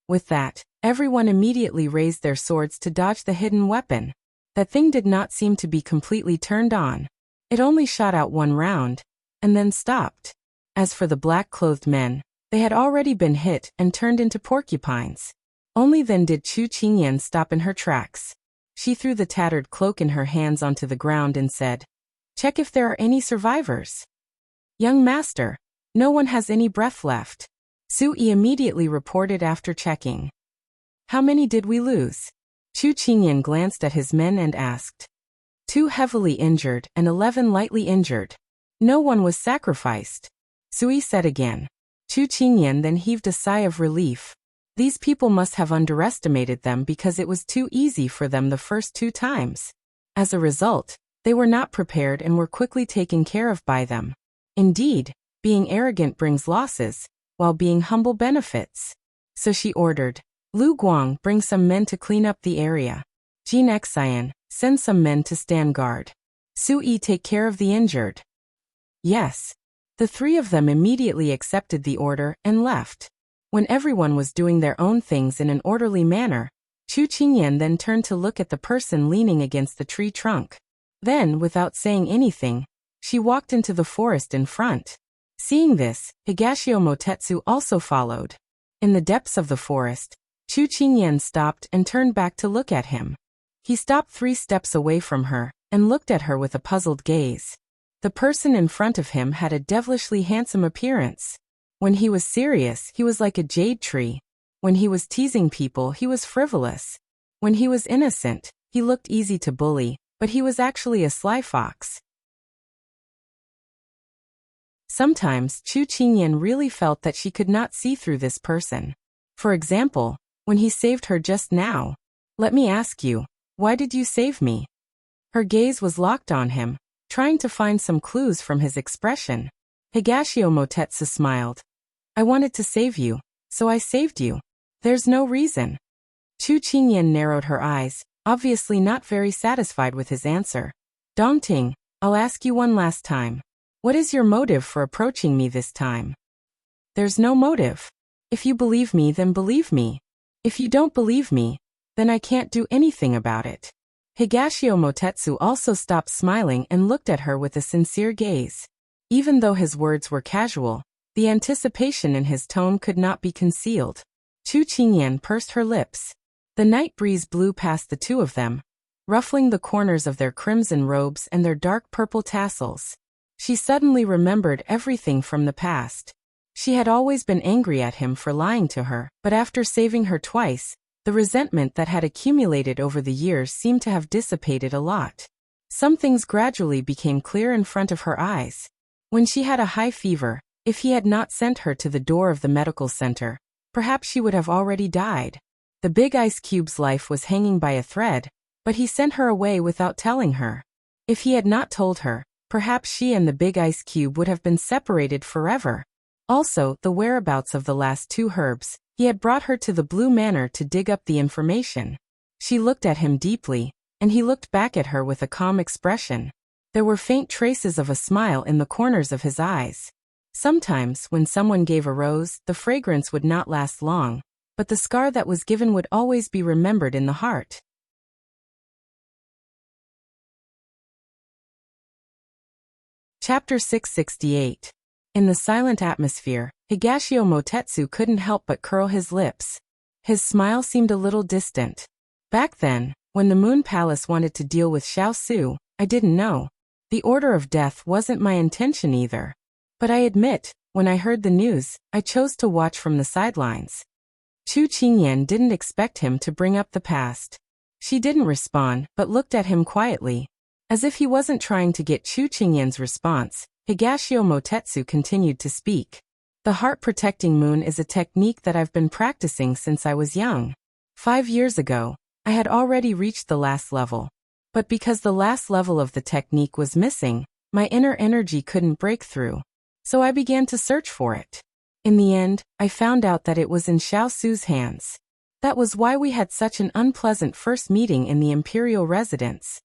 With that, everyone immediately raised their swords to dodge the hidden weapon. That thing did not seem to be completely turned on. It only shot out one round, and then stopped. As for the black-clothed men, they had already been hit and turned into porcupines. Only then did Chu Qingyan stop in her tracks. She threw the tattered cloak in her hands onto the ground and said, "Check if there are any survivors." "Young master, no one has any breath left," Sui immediately reported after checking. "How many did we lose?" Chu Qingyan glanced at his men and asked. 2 heavily injured and 11 lightly injured. No one was sacrificed, Sui said again. Chu Qingyan then heaved a sigh of relief. These people must have underestimated them because it was too easy for them the first 2 times. As a result, they were not prepared and were quickly taken care of by them. Indeed, being arrogant brings losses, while being humble benefits. So she ordered, "Lu Guang, bring some men to clean up the area. Jin Xian, send some men to stand guard. Sui, take care of the injured." Yes. The 3 of them immediately accepted the order and left. When everyone was doing their own things in an orderly manner, Chu Qingyan then turned to look at the person leaning against the tree trunk. Then, without saying anything, she walked into the forest in front. Seeing this, Higashio Motetsu also followed. In the depths of the forest, Chu Qingyan stopped and turned back to look at him. He stopped 3 steps away from her, and looked at her with a puzzled gaze. The person in front of him had a devilishly handsome appearance. When he was serious, he was like a jade tree. When he was teasing people, he was frivolous. When he was innocent, he looked easy to bully, but he was actually a sly fox. Sometimes Chu Qingyan really felt that she could not see through this person. For example, when he saved her just now. "Let me ask you, why did you save me?" Her gaze was locked on him, trying to find some clues from his expression. Higashio Motetsu smiled. "I wanted to save you, so I saved you. There's no reason." Chu Qingyan narrowed her eyes, obviously not very satisfied with his answer. "Dongting, I'll ask you one last time. What is your motive for approaching me this time?" "There's no motive. If you believe me, then believe me. If you don't believe me, then I can't do anything about it." Higashio Motetsu also stopped smiling and looked at her with a sincere gaze. Even though his words were casual, the anticipation in his tone could not be concealed. Chu Qingyan pursed her lips. The night breeze blew past the 2 of them, ruffling the corners of their crimson robes and their dark purple tassels. She suddenly remembered everything from the past. She had always been angry at him for lying to her, but after saving her twice, The resentment that had accumulated over the years seemed to have dissipated a lot. Some things gradually became clear in front of her eyes. When she had a high fever, if he had not sent her to the door of the medical center, perhaps she would have already died. The big ice cube's life was hanging by a thread, but he sent her away without telling her. If he had not told her, perhaps she and the big ice cube would have been separated forever. Also, the whereabouts of the last two herbs, he had brought her to the Blue Manor to dig up the information. She looked at him deeply, and he looked back at her with a calm expression. There were faint traces of a smile in the corners of his eyes. Sometimes, when someone gave a rose, the fragrance would not last long, but the scar that was given would always be remembered in the heart. Chapter 668. In the silent atmosphere, Higashio Motetsu couldn't help but curl his lips. His smile seemed a little distant. Back then, when the Moon Palace wanted to deal with Xiao, I didn't know. The order of death wasn't my intention either. But I admit, when I heard the news, I chose to watch from the sidelines. Chu Qingyan didn't expect him to bring up the past. She didn't respond, but looked at him quietly. As if he wasn't trying to get Chu Qingyan's response, Higashio Motetsu continued to speak. The heart-protecting moon is a technique that I've been practicing since I was young. 5 years ago, I had already reached the last level. But because the last level of the technique was missing, my inner energy couldn't break through. So I began to search for it. In the end, I found out that it was in Xiao's hands. That was why we had such an unpleasant first meeting in the imperial residence.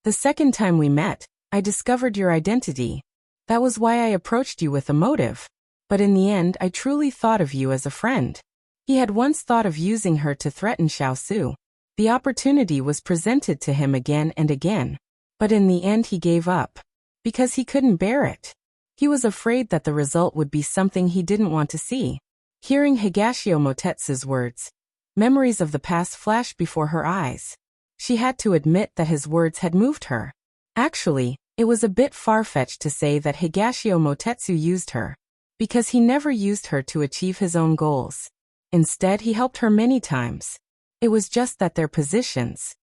The second time we met, I discovered your identity. That was why I approached you with a motive. But in the end, I truly thought of you as a friend. He had once thought of using her to threaten Xiao. The opportunity was presented to him again and again. But in the end he gave up. Because he couldn't bear it. He was afraid that the result would be something he didn't want to see. Hearing Higashio Motetsu's words, memories of the past flashed before her eyes. She had to admit that his words had moved her. Actually, it was a bit far-fetched to say that Higashio Motetsu used her. Because he never used her to achieve his own goals. Instead, he helped her many times. It was just that their positions.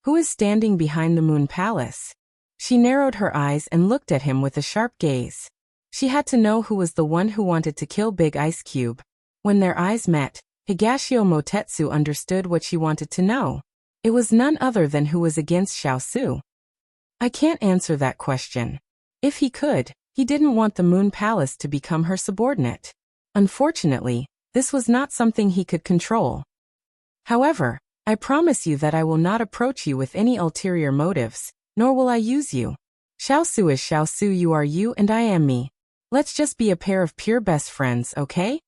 Who is standing behind the Moon Palace? She narrowed her eyes and looked at him with a sharp gaze. She had to know who was the one who wanted to kill Big Ice Cube. When their eyes met, Higashio Motetsu understood what she wanted to know. It was none other than who was against Xiao. I can't answer that question. If he could, he didn't want the Moon Palace to become her subordinate. Unfortunately, this was not something he could control. However, I promise you that I will not approach you with any ulterior motives, nor will I use you. Xiao is Xiao, you are you and I am me. Let's just be a pair of pure best friends, okay?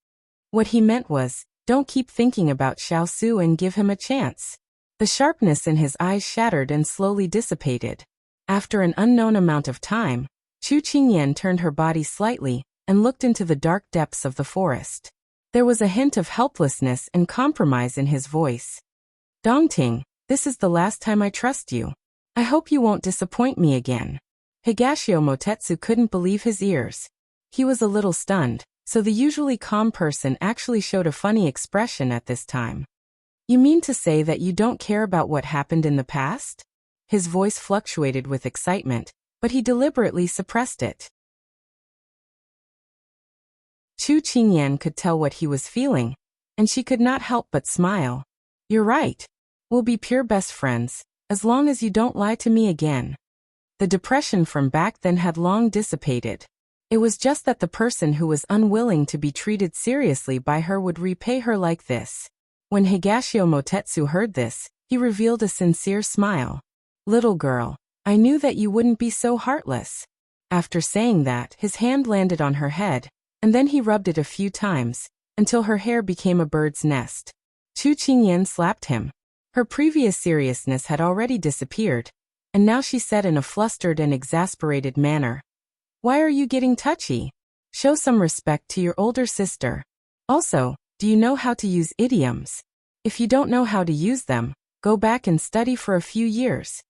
What he meant was, don't keep thinking about Xiao and give him a chance. The sharpness in his eyes shattered and slowly dissipated. After an unknown amount of time, Chu Qingyan turned her body slightly and looked into the dark depths of the forest. There was a hint of helplessness and compromise in his voice. Dongting, this is the last time I trust you. I hope you won't disappoint me again. Higashio Motetsu couldn't believe his ears. He was a little stunned, so the usually calm person actually showed a funny expression at this time. You mean to say that you don't care about what happened in the past? His voice fluctuated with excitement, but he deliberately suppressed it. Chu Qingyan could tell what he was feeling, and she could not help but smile. You're right. We'll be pure best friends, as long as you don't lie to me again. The depression from back then had long dissipated. It was just that the person who was unwilling to be treated seriously by her would repay her like this. When Higashio Motetsu heard this, he revealed a sincere smile. Little girl, I knew that you wouldn't be so heartless. After saying that, his hand landed on her head, and then he rubbed it a few times, until her hair became a bird's nest. Chu Qingyan slapped him. Her previous seriousness had already disappeared, and now she said in a flustered and exasperated manner, "Why are you getting touchy? Show some respect to your older sister. Also, do you know how to use idioms? If you don't know how to use them, go back and study for a few years.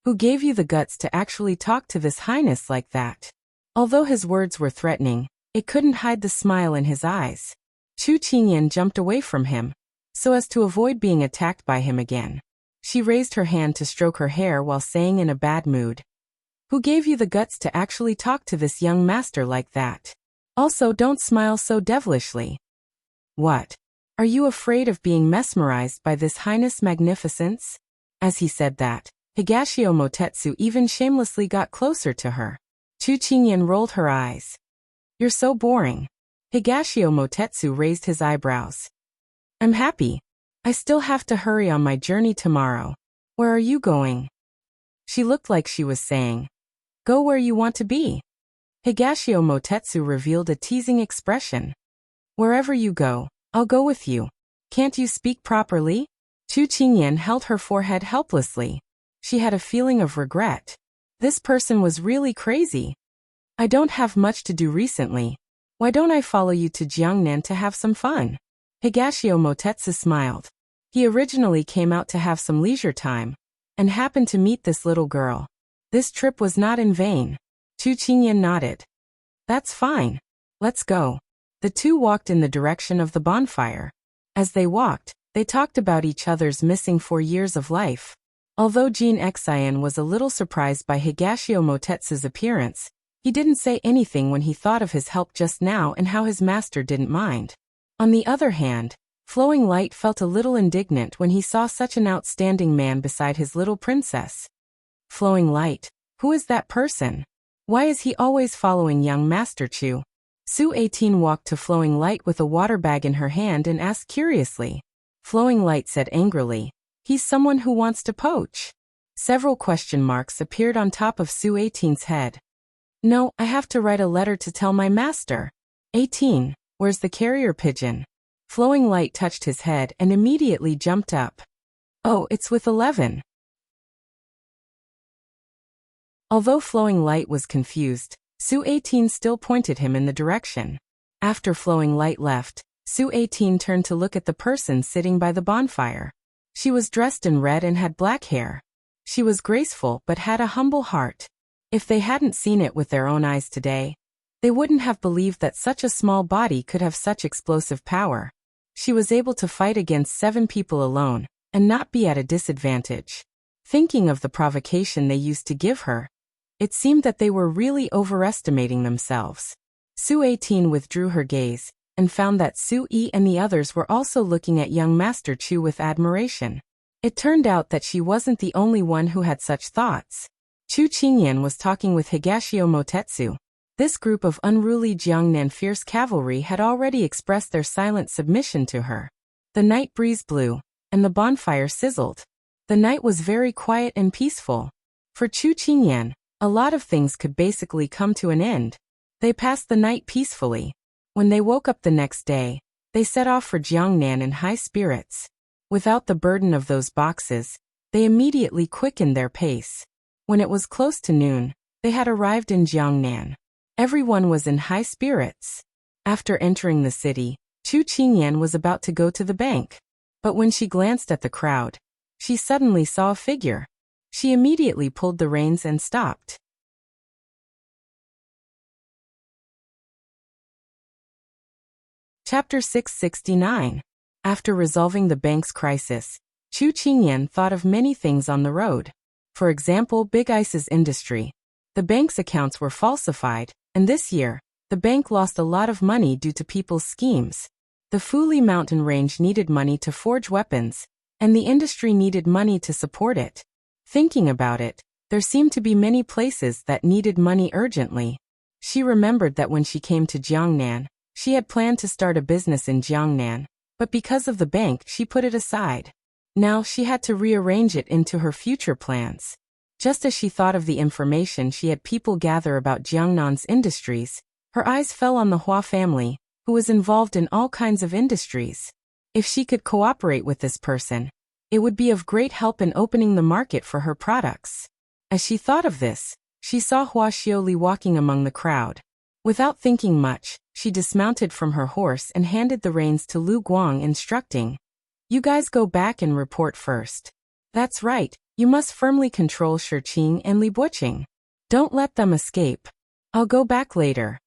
Who gave you the guts to actually talk to this highness like that?" Although his words were threatening, it couldn't hide the smile in his eyes. Chu Qingyan jumped away from him. so as to avoid being attacked by him again. She raised her hand to stroke her hair while saying in a bad mood, "Who gave you the guts to actually talk to this young master like that? Also, don't smile so devilishly. What? Are you afraid of being mesmerized by this highness' magnificence?" As he said that, Higashio Motetsu even shamelessly got closer to her. Chu Qingyan rolled her eyes. "You're so boring." Higashio Motetsu raised his eyebrows. "I'm happy. I still have to hurry on my journey tomorrow." "Where are you going?" She looked like she was saying, "Go where you want to be." Higashio Motetsu revealed a teasing expression. "Wherever you go, I'll go with you. Can't you speak properly?" Chu Qingyan held her forehead helplessly. She had a feeling of regret. This person was really crazy. "I don't have much to do recently. Why don't I follow you to Jiangnan to have some fun?" Higashio Motetsu smiled. He originally came out to have some leisure time, and happened to meet this little girl. This trip was not in vain. Chu Qingyan nodded. "That's fine. Let's go." The two walked in the direction of the bonfire. As they walked, they talked about each other's missing 4 years of life. Although Jin Xian was a little surprised by Higashio Motetsu's appearance, he didn't say anything when he thought of his help just now and how his master didn't mind. On the other hand, Flowing Light felt a little indignant when he saw such an outstanding man beside his little princess. Flowing Light, who is that person? Why is he always following young Master Chu? Su 18 walked to Flowing Light with a water bag in her hand and asked curiously. Flowing Light said angrily, "He's someone who wants to poach." Several question marks appeared on top of Su 18's head. "No, I have to write a letter to tell my master." 18, where's the carrier pigeon? Flowing Light touched his head and immediately jumped up. "Oh, it's with 11. Although Flowing Light was confused, Su 18 still pointed him in the direction. After Flowing Light left, Su 18 turned to look at the person sitting by the bonfire. She was dressed in red and had black hair. She was graceful but had a humble heart. If they hadn't seen it with their own eyes today, they wouldn't have believed that such a small body could have such explosive power. She was able to fight against 7 people alone, and not be at a disadvantage. Thinking of the provocation they used to give her, it seemed that they were really overestimating themselves. Su 18 withdrew her gaze, and found that Su E and the others were also looking at young Master Chu with admiration. It turned out that she wasn't the only one who had such thoughts. Chu Qingyan was talking with Higashio Motetsu. This group of unruly Jiangnan fierce cavalry had already expressed their silent submission to her. The night breeze blew, and the bonfire sizzled. The night was very quiet and peaceful. For Chu Qingyan, a lot of things could basically come to an end. They passed the night peacefully. When they woke up the next day, they set off for Jiangnan in high spirits. Without the burden of those boxes, they immediately quickened their pace. When it was close to noon, they had arrived in Jiangnan. Everyone was in high spirits. After entering the city, Chu Qingyan was about to go to the bank. But when she glanced at the crowd, she suddenly saw a figure. She immediately pulled the reins and stopped. Chapter 669. After resolving the bank's crisis, Chu Qingyan thought of many things on the road. For example, Big Ice's industry. The bank's accounts were falsified, and this year, the bank lost a lot of money due to people's schemes. The Fuli mountain range needed money to forge weapons, and the industry needed money to support it. Thinking about it, there seemed to be many places that needed money urgently. She remembered that when she came to Jiangnan, she had planned to start a business in Jiangnan, but because of the bank she put it aside. Now she had to rearrange it into her future plans. Just as she thought of the information she had people gather about Jiangnan's industries, her eyes fell on the Hua family, who was involved in all kinds of industries. If she could cooperate with this person, it would be of great help in opening the market for her products. As she thought of this, she saw Hua Xiaoli walking among the crowd. Without thinking much, she dismounted from her horse and handed the reins to Lu Guang, instructing, "You guys go back and report first. That's right, you must firmly control Shiqing and Li Buqing. Don't let them escape. I'll go back later."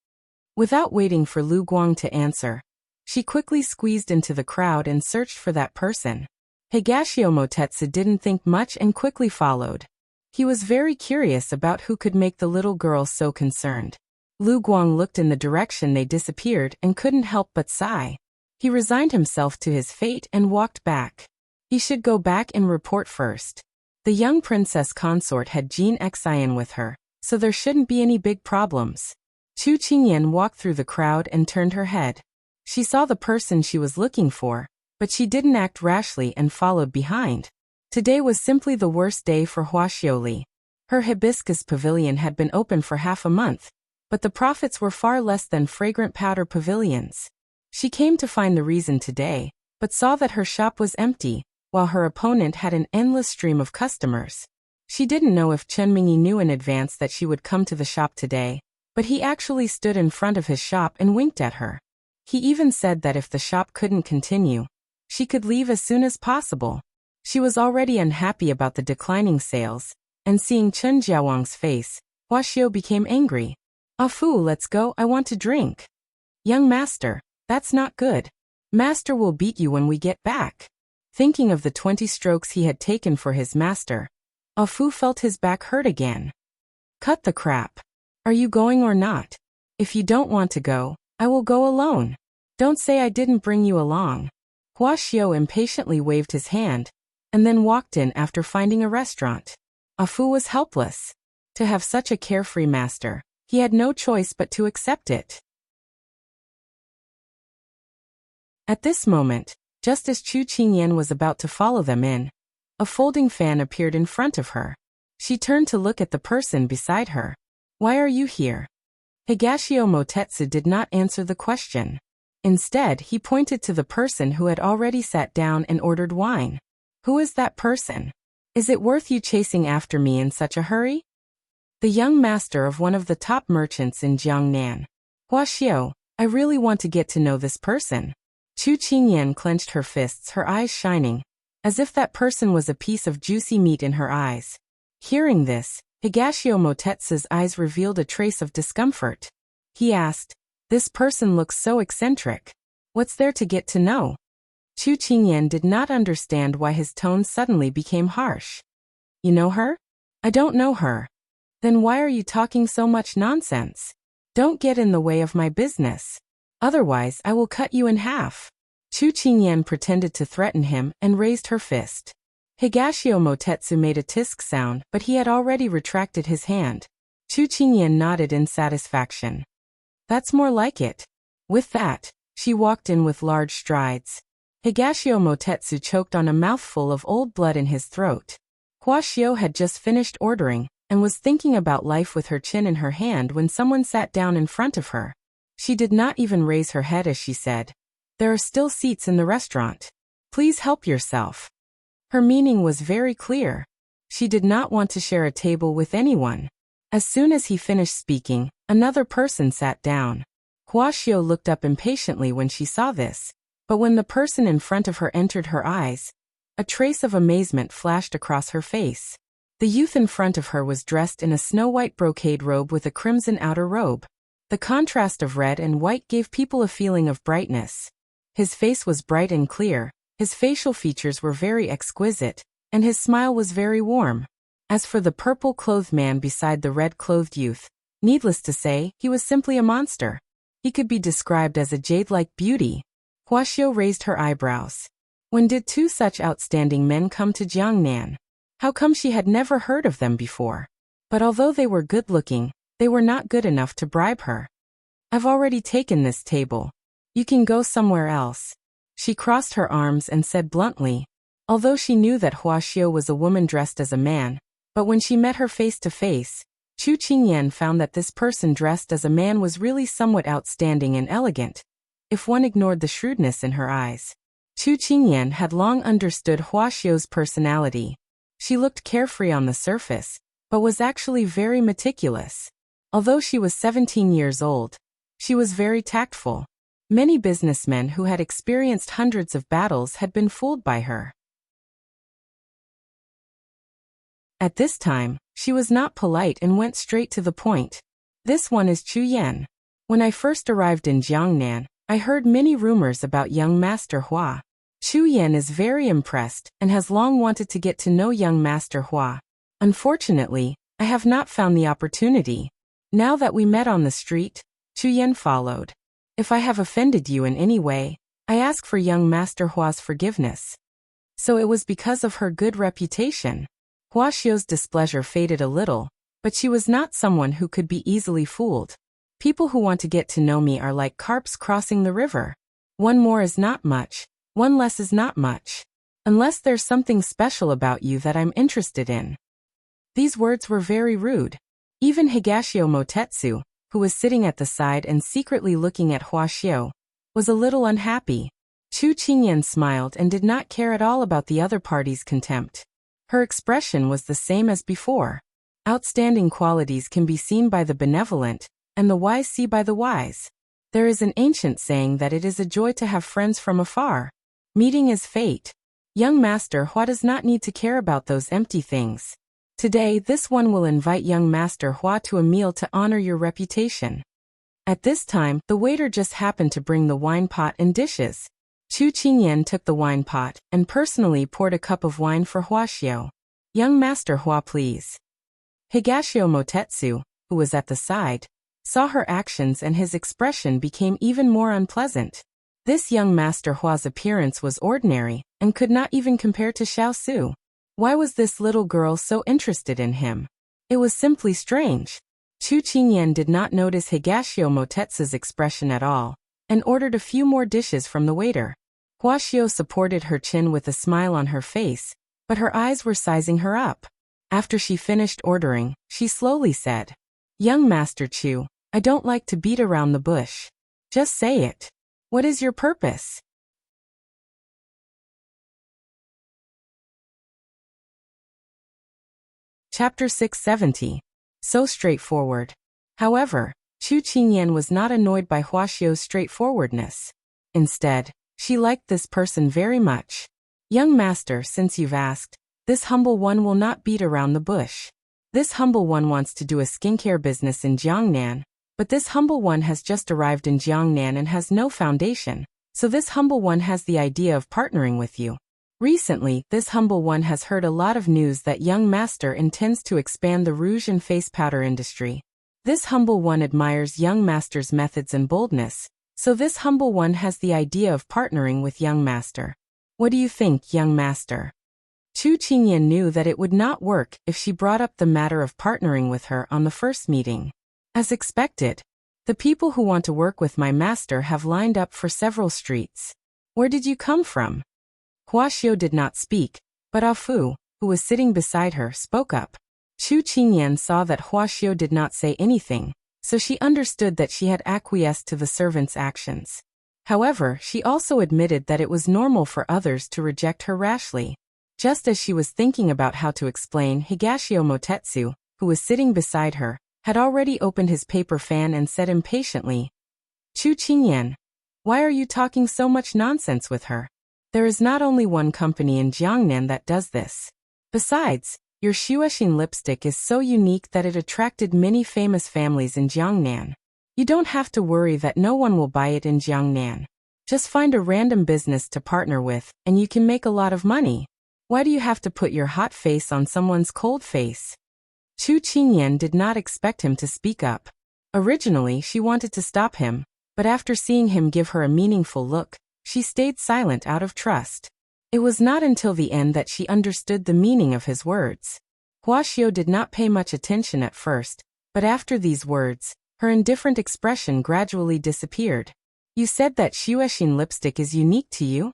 Without waiting for Lu Guang to answer, She quickly squeezed into the crowd and searched for that person. Higashio Motetsu didn't think much and quickly followed. He was very curious about who could make the little girl so concerned. Lu Guang looked in the direction they disappeared and couldn't help but sigh. He resigned himself to his fate and walked back. He should go back and report first. The young princess consort had Jin Xian with her, so there shouldn't be any big problems. Chu Qingyan walked through the crowd and turned her head. She saw the person she was looking for, but she didn't act rashly and followed behind. Today was simply the worst day for Hua Xiaoli. Her hibiscus pavilion had been open for half a month, but the profits were far less than fragrant powder pavilions. She came to find the reason today, but saw that her shop was empty, while her opponent had an endless stream of customers. She didn't know if Chen Mingyi knew in advance that she would come to the shop today, but he actually stood in front of his shop and winked at her. He even said that if the shop couldn't continue, she could leave as soon as possible. She was already unhappy about the declining sales, and seeing Chen Jiawang's face, Hua Xiao became angry. "Ah fu, let's go, I want to drink." "Young master, that's not good. Master will beat you when we get back." Thinking of the 20 strokes he had taken for his master, Ah Fu felt his back hurt again. "Cut the crap. Are you going or not? If you don't want to go, I will go alone. Don't say I didn't bring you along." Hua Xiao impatiently waved his hand, and then walked in after finding a restaurant. Ah Fu was helpless. To have such a carefree master, he had no choice but to accept it. At this moment, just as Chu Qingyan was about to follow them in, a folding fan appeared in front of her. She turned to look at the person beside her. "Why are you here?" Higashio Motetsu did not answer the question. Instead, he pointed to the person who had already sat down and ordered wine. "Who is that person? Is it worth you chasing after me in such a hurry?" "The young master of one of the top merchants in Jiangnan." "Hua Xiao, I really want to get to know this person." Chu Qingyan clenched her fists, her eyes shining, as if that person was a piece of juicy meat in her eyes. Hearing this, Higashio Motetsu's eyes revealed a trace of discomfort. He asked, "This person looks so eccentric. What's there to get to know?" Chu Qingyan did not understand why his tone suddenly became harsh. "You know her?" "I don't know her." "Then why are you talking so much nonsense? Don't get in the way of my business. Otherwise I will cut you in half." Chu Qingyan pretended to threaten him and raised her fist. Higashio Motetsu made a tisk sound, but he had already retracted his hand. Chu Qingyan nodded in satisfaction. "That's more like it." With that, she walked in with large strides. Higashio Motetsu choked on a mouthful of old blood in his throat. Hua Xiao had just finished ordering, and was thinking about life with her chin in her hand when someone sat down in front of her. She did not even raise her head as she said, "There are still seats in the restaurant. Please help yourself." Her meaning was very clear. She did not want to share a table with anyone. As soon as he finished speaking, another person sat down. Hua Xiao looked up impatiently when she saw this, but when the person in front of her entered her eyes, a trace of amazement flashed across her face. The youth in front of her was dressed in a snow-white brocade robe with a crimson outer robe. The contrast of red and white gave people a feeling of brightness. His face was bright and clear, his facial features were very exquisite, and his smile was very warm. As for the purple-clothed man beside the red-clothed youth, needless to say, he was simply a monster. He could be described as a jade-like beauty. Hua Xiao raised her eyebrows. When did two such outstanding men come to Jiangnan? How come she had never heard of them before? But although they were good-looking, they were not good enough to bribe her. "I've already taken this table. You can go somewhere else." She crossed her arms and said bluntly, although she knew that Hua Xiao was a woman dressed as a man, but when she met her face to face, Chu Qingyan found that this person dressed as a man was really somewhat outstanding and elegant, if one ignored the shrewdness in her eyes. Chu Qingyan had long understood Hua Xiao's personality. She looked carefree on the surface, but was actually very meticulous. Although she was 17 years old, she was very tactful. Many businessmen who had experienced hundreds of battles had been fooled by her. At this time, she was not polite and went straight to the point. "This one is Chu Yan. When I first arrived in Jiangnan, I heard many rumors about young Master Hua. Chu Yan is very impressed and has long wanted to get to know young Master Hua. Unfortunately, I have not found the opportunity. Now that we met on the street, Chu Yan followed. If I have offended you in any way, I ask for young Master Hua's forgiveness. So it was because of her good reputation. Hua Xiao's displeasure faded a little, but she was not someone who could be easily fooled. People who want to get to know me are like carps crossing the river. One more is not much, one less is not much. Unless there's something special about you that I'm interested in. These words were very rude. Even Higashio Motetsu, who was sitting at the side and secretly looking at Hua Xiao, was a little unhappy. Chu Qingyan smiled and did not care at all about the other party's contempt. Her expression was the same as before. Outstanding qualities can be seen by the benevolent, and the wise see by the wise. There is an ancient saying that it is a joy to have friends from afar. Meeting is fate. Young Master Hua does not need to care about those empty things. Today, this one will invite young Master Hua to a meal to honor your reputation. At this time, the waiter just happened to bring the wine pot and dishes. Chu Qingyan took the wine pot and personally poured a cup of wine for Hua Xiao. Young Master Hua, please. Higashio Motetsu, who was at the side, saw her actions and his expression became even more unpleasant. This young Master Hua's appearance was ordinary and could not even compare to Xiao Su. Why was this little girl so interested in him? It was simply strange. Chu Qingyan did not notice Higashio Motetsu's expression at all, and ordered a few more dishes from the waiter. Hua Xiao supported her chin with a smile on her face, but her eyes were sizing her up. After she finished ordering, she slowly said, "Young Master Chu, I don't like to beat around the bush. Just say it. What is your purpose?" Chapter 670. So straightforward. However, Chu Qingyan was not annoyed by Hua Xiao's straightforwardness. Instead, she liked this person very much. "Young master, since you've asked, this humble one will not beat around the bush. This humble one wants to do a skincare business in Jiangnan, but this humble one has just arrived in Jiangnan and has no foundation, so this humble one has the idea of partnering with you. Recently, this humble one has heard a lot of news that young master intends to expand the rouge and face powder industry. This humble one admires young master's methods and boldness, so this humble one has the idea of partnering with young master. What do you think, young master?" Chu Qingyan knew that it would not work if she brought up the matter of partnering with her on the first meeting. As expected, the people who want to work with my master have lined up for several streets. Where did you come from? Hua Xiao did not speak, but Ah Fu, who was sitting beside her, spoke up. Chu Qingyan saw that Hua Xiao did not say anything, so she understood that she had acquiesced to the servant's actions. However, she also admitted that it was normal for others to reject her rashly. Just as she was thinking about how to explain, Higashio Motetsu, who was sitting beside her, had already opened his paper fan and said impatiently, "Chu Qingyan, why are you talking so much nonsense with her? There is not only one company in Jiangnan that does this. Besides, your Xuexin lipstick is so unique that it attracted many famous families in Jiangnan. You don't have to worry that no one will buy it in Jiangnan. Just find a random business to partner with, and you can make a lot of money. Why do you have to put your hot face on someone's cold face?" Chu Qingyan did not expect him to speak up. Originally, she wanted to stop him, but after seeing him give her a meaningful look, she stayed silent out of trust. It was not until the end that she understood the meaning of his words. Hua Xiao did not pay much attention at first, but after these words, her indifferent expression gradually disappeared. "You said that Xuexin lipstick is unique to you?"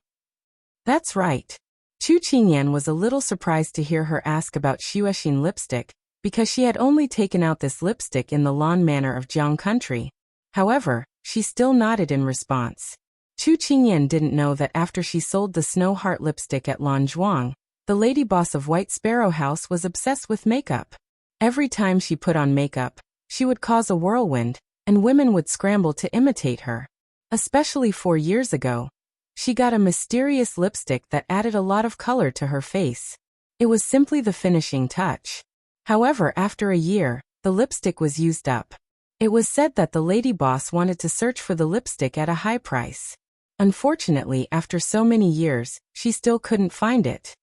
"That's right." Chu Qingyan was a little surprised to hear her ask about Xuexin lipstick, because she had only taken out this lipstick in the Lan Manor of Jiang Country. However, she still nodded in response. Chu Qingyan didn't know that after she sold the Snow Heart lipstick at Lanzhuang, the lady boss of White Sparrow House was obsessed with makeup. Every time she put on makeup, she would cause a whirlwind, and women would scramble to imitate her. Especially 4 years ago, she got a mysterious lipstick that added a lot of color to her face. It was simply the finishing touch. However, after a year, the lipstick was used up. It was said that the lady boss wanted to search for the lipstick at a high price. Unfortunately, after so many years, she still couldn't find it.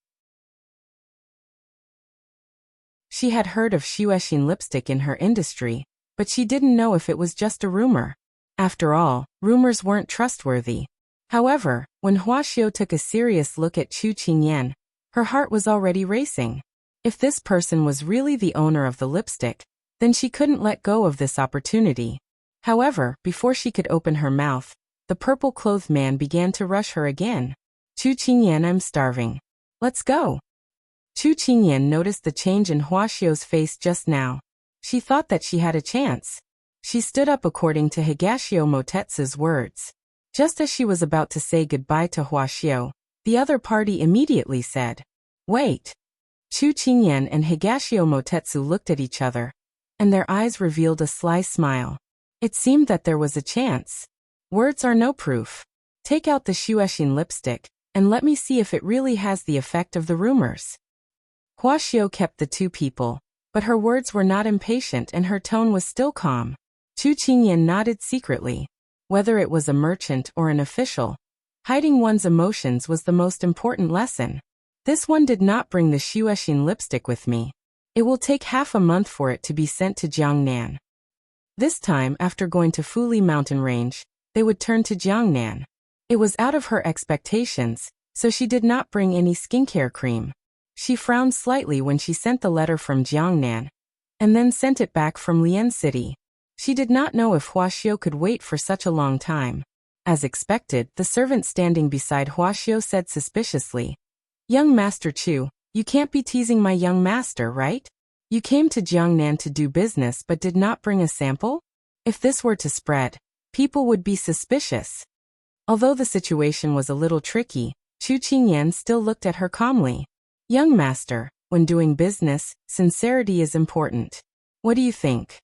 She had heard of Xuexin lipstick in her industry, but she didn't know if it was just a rumor. After all, rumors weren't trustworthy. However, when Xiao took a serious look at Chu Qingyan, her heart was already racing. If this person was really the owner of the lipstick, then she couldn't let go of this opportunity. However, before she could open her mouth, the purple-clothed man began to rush her again. Chu Qingyan, I'm starving. Let's go. Chu Qingyan noticed the change in Xiao's face just now. She thought that she had a chance. She stood up according to Higashio Motetsu's words. Just as she was about to say goodbye to Xiao, the other party immediately said, "Wait." Chu Qingyan and Higashio Motetsu looked at each other, and their eyes revealed a sly smile. It seemed that there was a chance. Words are no proof. Take out the Xuexin lipstick, and let me see if it really has the effect of the rumors. Xiao kept the two people, but her words were not impatient and her tone was still calm. Chu Qingyan nodded secretly. Whether it was a merchant or an official, hiding one's emotions was the most important lesson. This one did not bring the Xuexin lipstick with me. It will take half a month for it to be sent to Jiangnan. This time, after going to Fuli mountain range, they would turn to Jiangnan. It was out of her expectations, so she did not bring any skincare cream. She frowned slightly when she sent the letter from Jiangnan, and then sent it back from Lian City. She did not know if Xiao could wait for such a long time. As expected, the servant standing beside Xiao said suspiciously, "Young Master Chu, you can't be teasing my young master, right? You came to Jiangnan to do business but did not bring a sample? If this were to spread, people would be suspicious." Although the situation was a little tricky, Chu Qingyan still looked at her calmly. "Young master, when doing business, sincerity is important. What do you think?"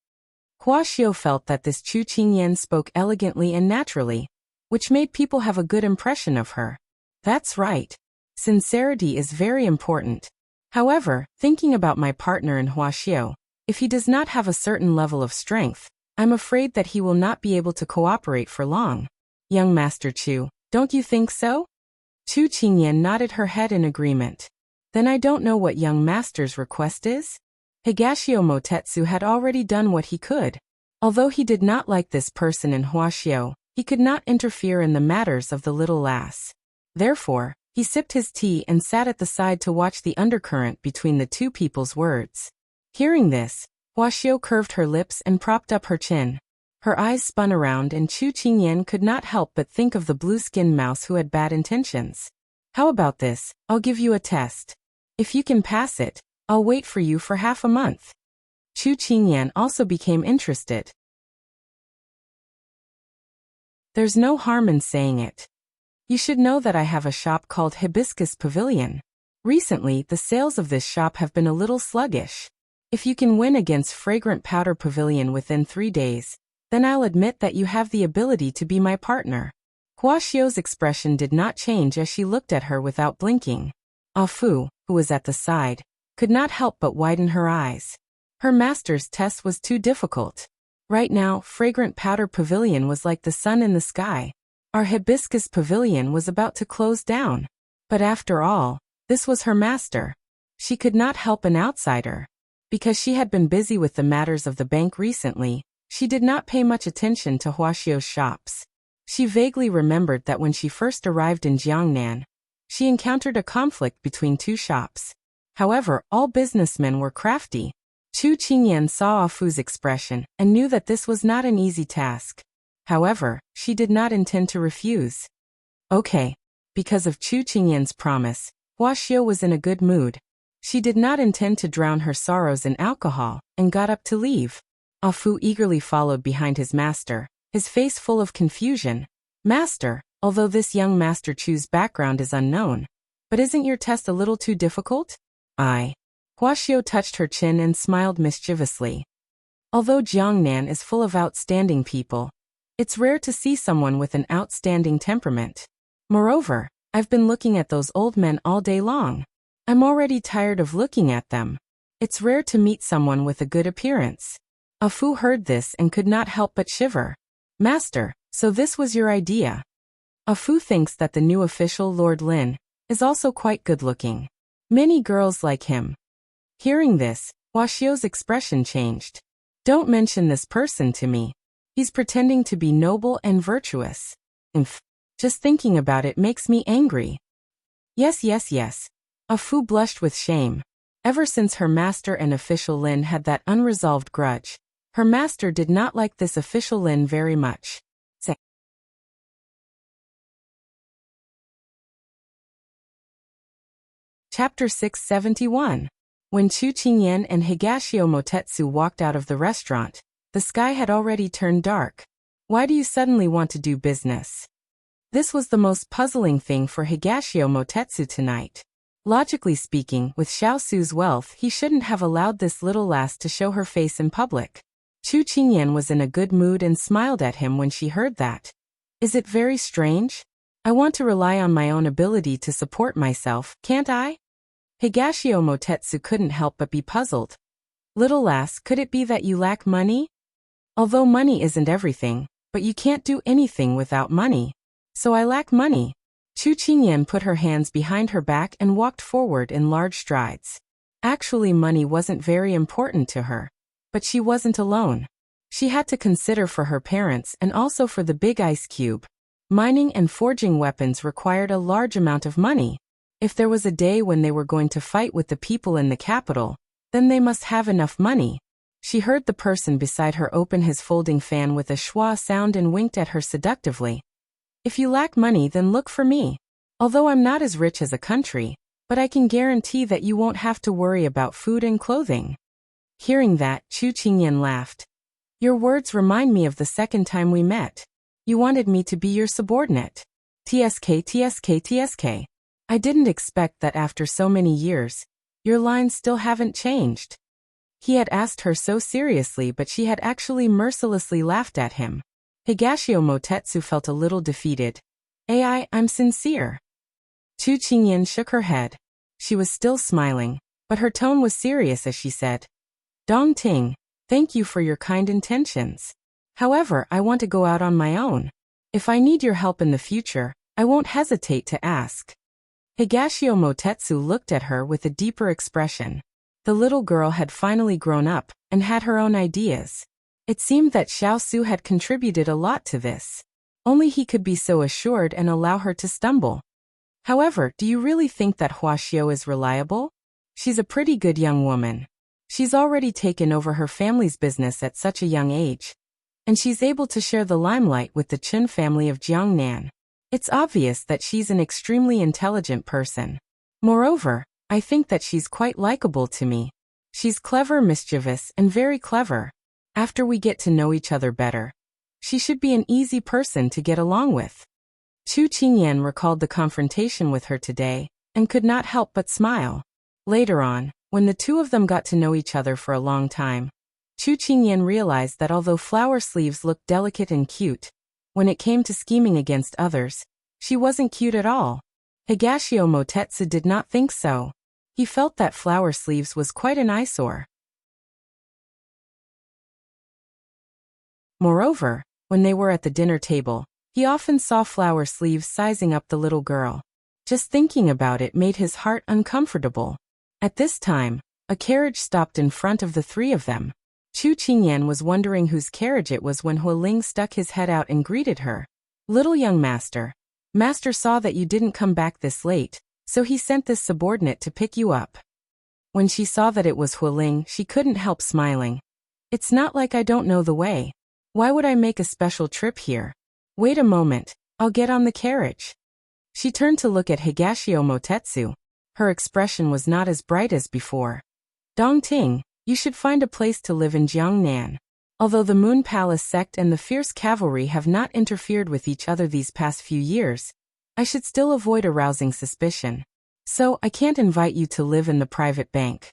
Xiao felt that this Chu Qingyan spoke elegantly and naturally, which made people have a good impression of her. That's right. Sincerity is very important. However, thinking about my partner in Xiao, if he does not have a certain level of strength, I'm afraid that he will not be able to cooperate for long. Young Master Chu, don't you think so? Chu Qingyan nodded her head in agreement. Then I don't know what young master's request is? Higashio Motetsu had already done what he could. Although he did not like this person in Xiao, he could not interfere in the matters of the little lass. Therefore, he sipped his tea and sat at the side to watch the undercurrent between the two people's words. Hearing this, Xiao curved her lips and propped up her chin. Her eyes spun around and Chu Qingyan could not help but think of the blue-skinned mouse who had bad intentions. How about this? I'll give you a test. If you can pass it, I'll wait for you for half a month. Chu Qingyan also became interested. There's no harm in saying it. You should know that I have a shop called Hibiscus Pavilion. Recently, the sales of this shop have been a little sluggish. If you can win against Fragrant Powder Pavilion within 3 days, then I'll admit that you have the ability to be my partner. Xiao's expression did not change as she looked at her without blinking. Fu, who was at the side, could not help but widen her eyes. Her master's test was too difficult. Right now, Fragrant Powder Pavilion was like the sun in the sky. Our Hibiscus Pavilion was about to close down. But after all, this was her master. She could not help an outsider. Because she had been busy with the matters of the bank recently, she did not pay much attention to Xiao's shops. She vaguely remembered that when she first arrived in Jiangnan, she encountered a conflict between two shops. However, all businessmen were crafty. Chu Qingyan saw Fu's expression and knew that this was not an easy task. However, she did not intend to refuse. Okay. Because of Chu Qingyan's promise, Xiao was in a good mood. She did not intend to drown her sorrows in alcohol, and got up to leave. Fu eagerly followed behind his master, his face full of confusion. Master, although this young Master Chu's background is unknown, but isn't your test a little too difficult? Xiao touched her chin and smiled mischievously. Although Jiangnan is full of outstanding people, it's rare to see someone with an outstanding temperament. Moreover, I've been looking at those old men all day long. I'm already tired of looking at them. It's rare to meet someone with a good appearance. A Fu heard this and could not help but shiver. Master, so this was your idea. A Fu thinks that the new official, Lord Lin, is also quite good-looking. Many girls like him. Hearing this, Xiao's expression changed. Don't mention this person to me. He's pretending to be noble and virtuous. Just thinking about it makes me angry. Yes. A Fu blushed with shame. Ever since her master and official Lin had that unresolved grudge, her master did not like this official Lin very much. Chapter 671. When Chu Qingyan and Higashio Motetsu walked out of the restaurant, the sky had already turned dark. Why do you suddenly want to do business? This was the most puzzling thing for Higashio Motetsu tonight. Logically speaking, with Xiao Su's wealth, he shouldn't have allowed this little lass to show her face in public. Chu Qingyan was in a good mood and smiled at him when she heard that. Is it very strange? I want to rely on my own ability to support myself, can't I? Higashio Motetsu couldn't help but be puzzled. Little lass, could it be that you lack money? Although money isn't everything, but you can't do anything without money. So I lack money. Chu Qingyan put her hands behind her back and walked forward in large strides. Actually, money wasn't very important to her. But she wasn't alone. She had to consider for her parents and also for the big ice cube. Mining and forging weapons required a large amount of money. If there was a day when they were going to fight with the people in the capital, then they must have enough money. She heard the person beside her open his folding fan with a schwa sound and winked at her seductively. If you lack money, then look for me. Although I'm not as rich as a country, but I can guarantee that you won't have to worry about food and clothing. Hearing that, Chu Qingyan laughed. Your words remind me of the second time we met. You wanted me to be your subordinate. TSK. I didn't expect that after so many years, your lines still haven't changed. He had asked her so seriously, but she had actually mercilessly laughed at him. Higashio Motetsu felt a little defeated. I'm sincere. Chu Qingyan shook her head. She was still smiling, but her tone was serious as she said, Dong Ting, thank you for your kind intentions. However, I want to go out on my own. If I need your help in the future, I won't hesitate to ask. Higashio Motetsu looked at her with a deeper expression. The little girl had finally grown up and had her own ideas. It seemed that Xiao Su had contributed a lot to this. Only he could be so assured and allow her to stumble. However, do you really think that Xiao is reliable? She's a pretty good young woman. She's already taken over her family's business at such a young age. And she's able to share the limelight with the Chen family of Jiangnan. It's obvious that she's an extremely intelligent person. Moreover, I think that she's quite likable to me. She's clever, mischievous, and very clever. After we get to know each other better, she should be an easy person to get along with. Chu Qingyan recalled the confrontation with her today, and could not help but smile. Later on, when the two of them got to know each other for a long time, Chu Qingyan realized that although flower sleeves looked delicate and cute, when it came to scheming against others, she wasn't cute at all. Higashio Motetsu did not think so. He felt that flower sleeves was quite an eyesore. Moreover, when they were at the dinner table, he often saw flower sleeves sizing up the little girl. Just thinking about it made his heart uncomfortable. At this time, a carriage stopped in front of the three of them. Chu Qingyan was wondering whose carriage it was when Hualing stuck his head out and greeted her. Little young master. Master saw that you didn't come back this late, so he sent this subordinate to pick you up. When she saw that it was Hualing, she couldn't help smiling. It's not like I don't know the way. Why would I make a special trip here? Wait a moment, I'll get on the carriage. She turned to look at Higashio Motetsu. Her expression was not as bright as before. Dong Ting, you should find a place to live in Jiangnan. Although the Moon Palace sect and the fierce cavalry have not interfered with each other these past few years, I should still avoid arousing suspicion. So, I can't invite you to live in the private bank.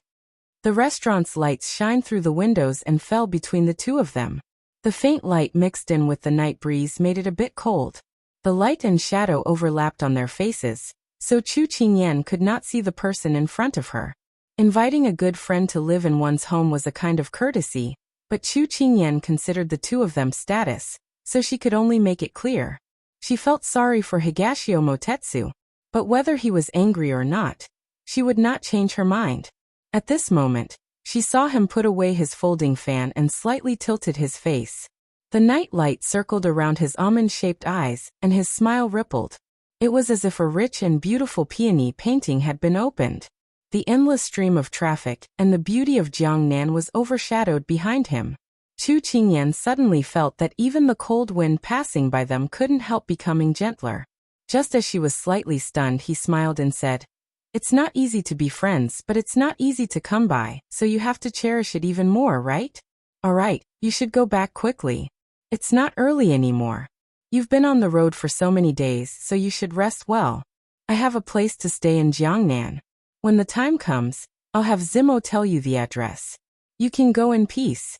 The restaurant's lights shined through the windows and fell between the two of them. The faint light mixed in with the night breeze made it a bit cold. The light and shadow overlapped on their faces, so Chu Qingyan could not see the person in front of her. Inviting a good friend to live in one's home was a kind of courtesy, But Chu Qingyan considered the two of them status, so she could only make it clear. She felt sorry for Higashio Motetsu, but whether he was angry or not, she would not change her mind. At this moment, she saw him put away his folding fan and slightly tilted his face. The night light circled around his almond-shaped eyes, and his smile rippled. It was as if a rich and beautiful peony painting had been opened. The endless stream of traffic and the beauty of Jiangnan was overshadowed behind him. Chu Qingyan suddenly felt that even the cold wind passing by them couldn't help becoming gentler. Just as she was slightly stunned, he smiled and said, "It's not easy to be friends, but it's not easy to come by, so you have to cherish it even more, right? Alright, you should go back quickly. It's not early anymore. You've been on the road for so many days, so you should rest well. I have a place to stay in Jiangnan. When the time comes, I'll have Zimo tell you the address. You can go in peace."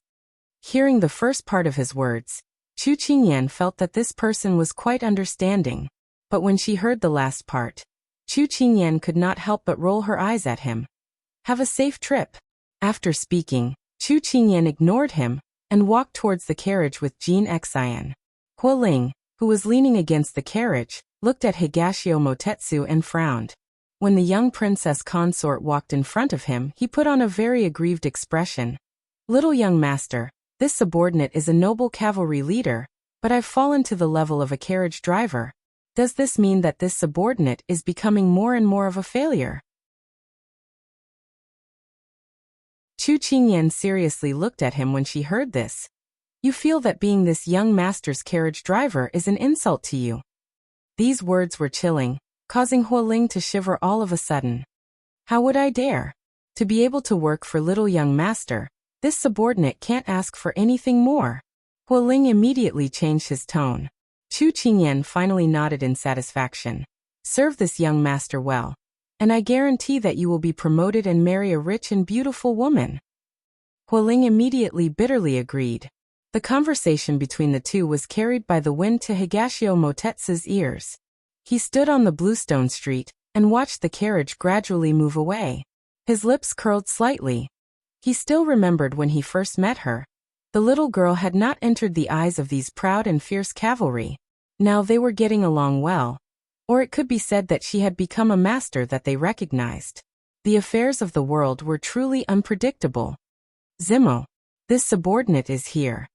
Hearing the first part of his words, Chu Qingyan felt that this person was quite understanding. But when she heard the last part, Chu Qingyan could not help but roll her eyes at him. "Have a safe trip." After speaking, Chu Qingyan ignored him and walked towards the carriage with Jin Xian. Hualing, who was leaning against the carriage, looked at Higashio Motetsu and frowned. When the young princess consort walked in front of him, he put on a very aggrieved expression. "Little young master, this subordinate is a noble cavalry leader, but I've fallen to the level of a carriage driver. Does this mean that this subordinate is becoming more and more of a failure?" Chu Qingyan seriously looked at him when she heard this. "You feel that being this young master's carriage driver is an insult to you?" These words were chilling, causing Hualing to shiver all of a sudden. "How would I dare? To be able to work for little young master, this subordinate can't ask for anything more." Hualing immediately changed his tone. Chu Qingyan finally nodded in satisfaction. "Serve this young master well, and I guarantee that you will be promoted and marry a rich and beautiful woman." Hualing immediately bitterly agreed. The conversation between the two was carried by the wind to Higashio Motetsu's ears. He stood on the bluestone street and watched the carriage gradually move away. His lips curled slightly. He still remembered when he first met her. The little girl had not entered the eyes of these proud and fierce cavalry. Now they were getting along well. Or it could be said that she had become a master that they recognized. The affairs of the world were truly unpredictable. "Zimo, this subordinate is here.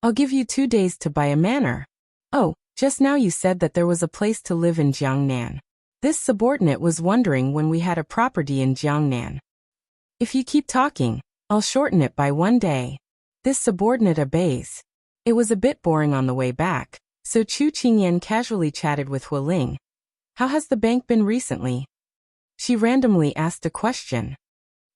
I'll give you 2 days to buy a manor." "Oh, just now you said that there was a place to live in Jiangnan. This subordinate was wondering when we had a property in Jiangnan. If you keep talking, I'll shorten it by 1 day." This subordinate obeys. It was a bit boring on the way back, so Chu Qingyan casually chatted with Hualing. "How has the bank been recently?" She randomly asked a question.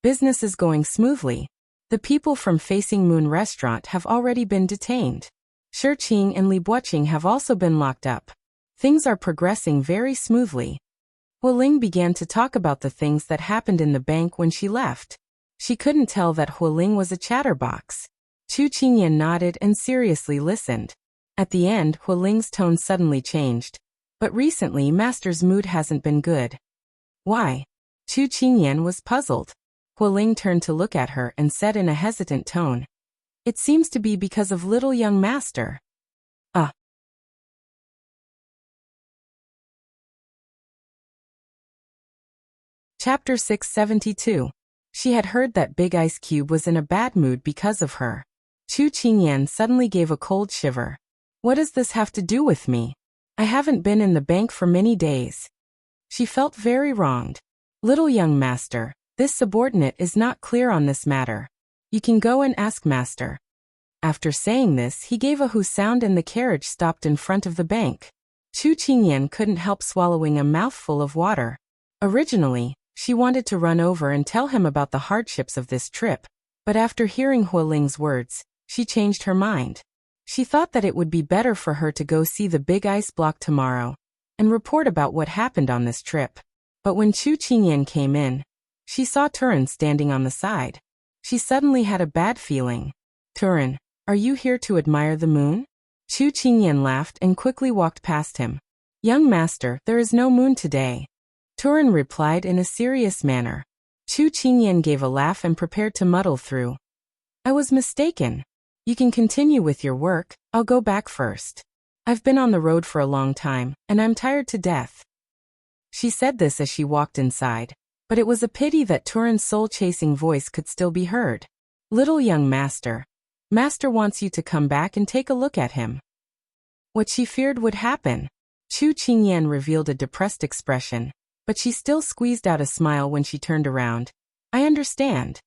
"Business is going smoothly. The people from Facing Moon Restaurant have already been detained. Shi Qing and Li Buoqing have also been locked up. Things are progressing very smoothly." Hualing began to talk about the things that happened in the bank when she left. She couldn't tell that Hualing was a chatterbox. Chu Qingyan nodded and seriously listened. At the end, Hualing's tone suddenly changed. "But recently Master's mood hasn't been good." "Why?" Chu Qingyan was puzzled. Hualing turned to look at her and said in a hesitant tone, "It seems to be because of little young master." "Ah." Chapter 672. She had heard that Big Ice Cube was in a bad mood because of her. Chu Qingyan suddenly gave a cold shiver. "What does this have to do with me? I haven't been in the bank for many days." She felt very wronged. "Little young master, this subordinate is not clear on this matter. You can go and ask master." After saying this, he gave a hoo sound and the carriage stopped in front of the bank. Chu Qingyan couldn't help swallowing a mouthful of water. Originally, she wanted to run over and tell him about the hardships of this trip, but after hearing Hualing's words, she changed her mind. She thought that it would be better for her to go see the big ice block tomorrow and report about what happened on this trip. But when Chu Qingyan came in, she saw Turin standing on the side. She suddenly had a bad feeling. "Turin, are you here to admire the moon?" Chu Qingyan laughed and quickly walked past him. "Young master, there is no moon today." Turin replied in a serious manner. Chu Qingyan gave a laugh and prepared to muddle through. "I was mistaken. You can continue with your work, I'll go back first. I've been on the road for a long time, and I'm tired to death. She said this as she walked inside, but it was a pity that Turin's soul-chasing voice could still be heard. Little young master. Master wants you to come back and take a look at him. What she feared would happen. Chu Qingyan revealed a depressed expression, but she still squeezed out a smile when she turned around. I understand.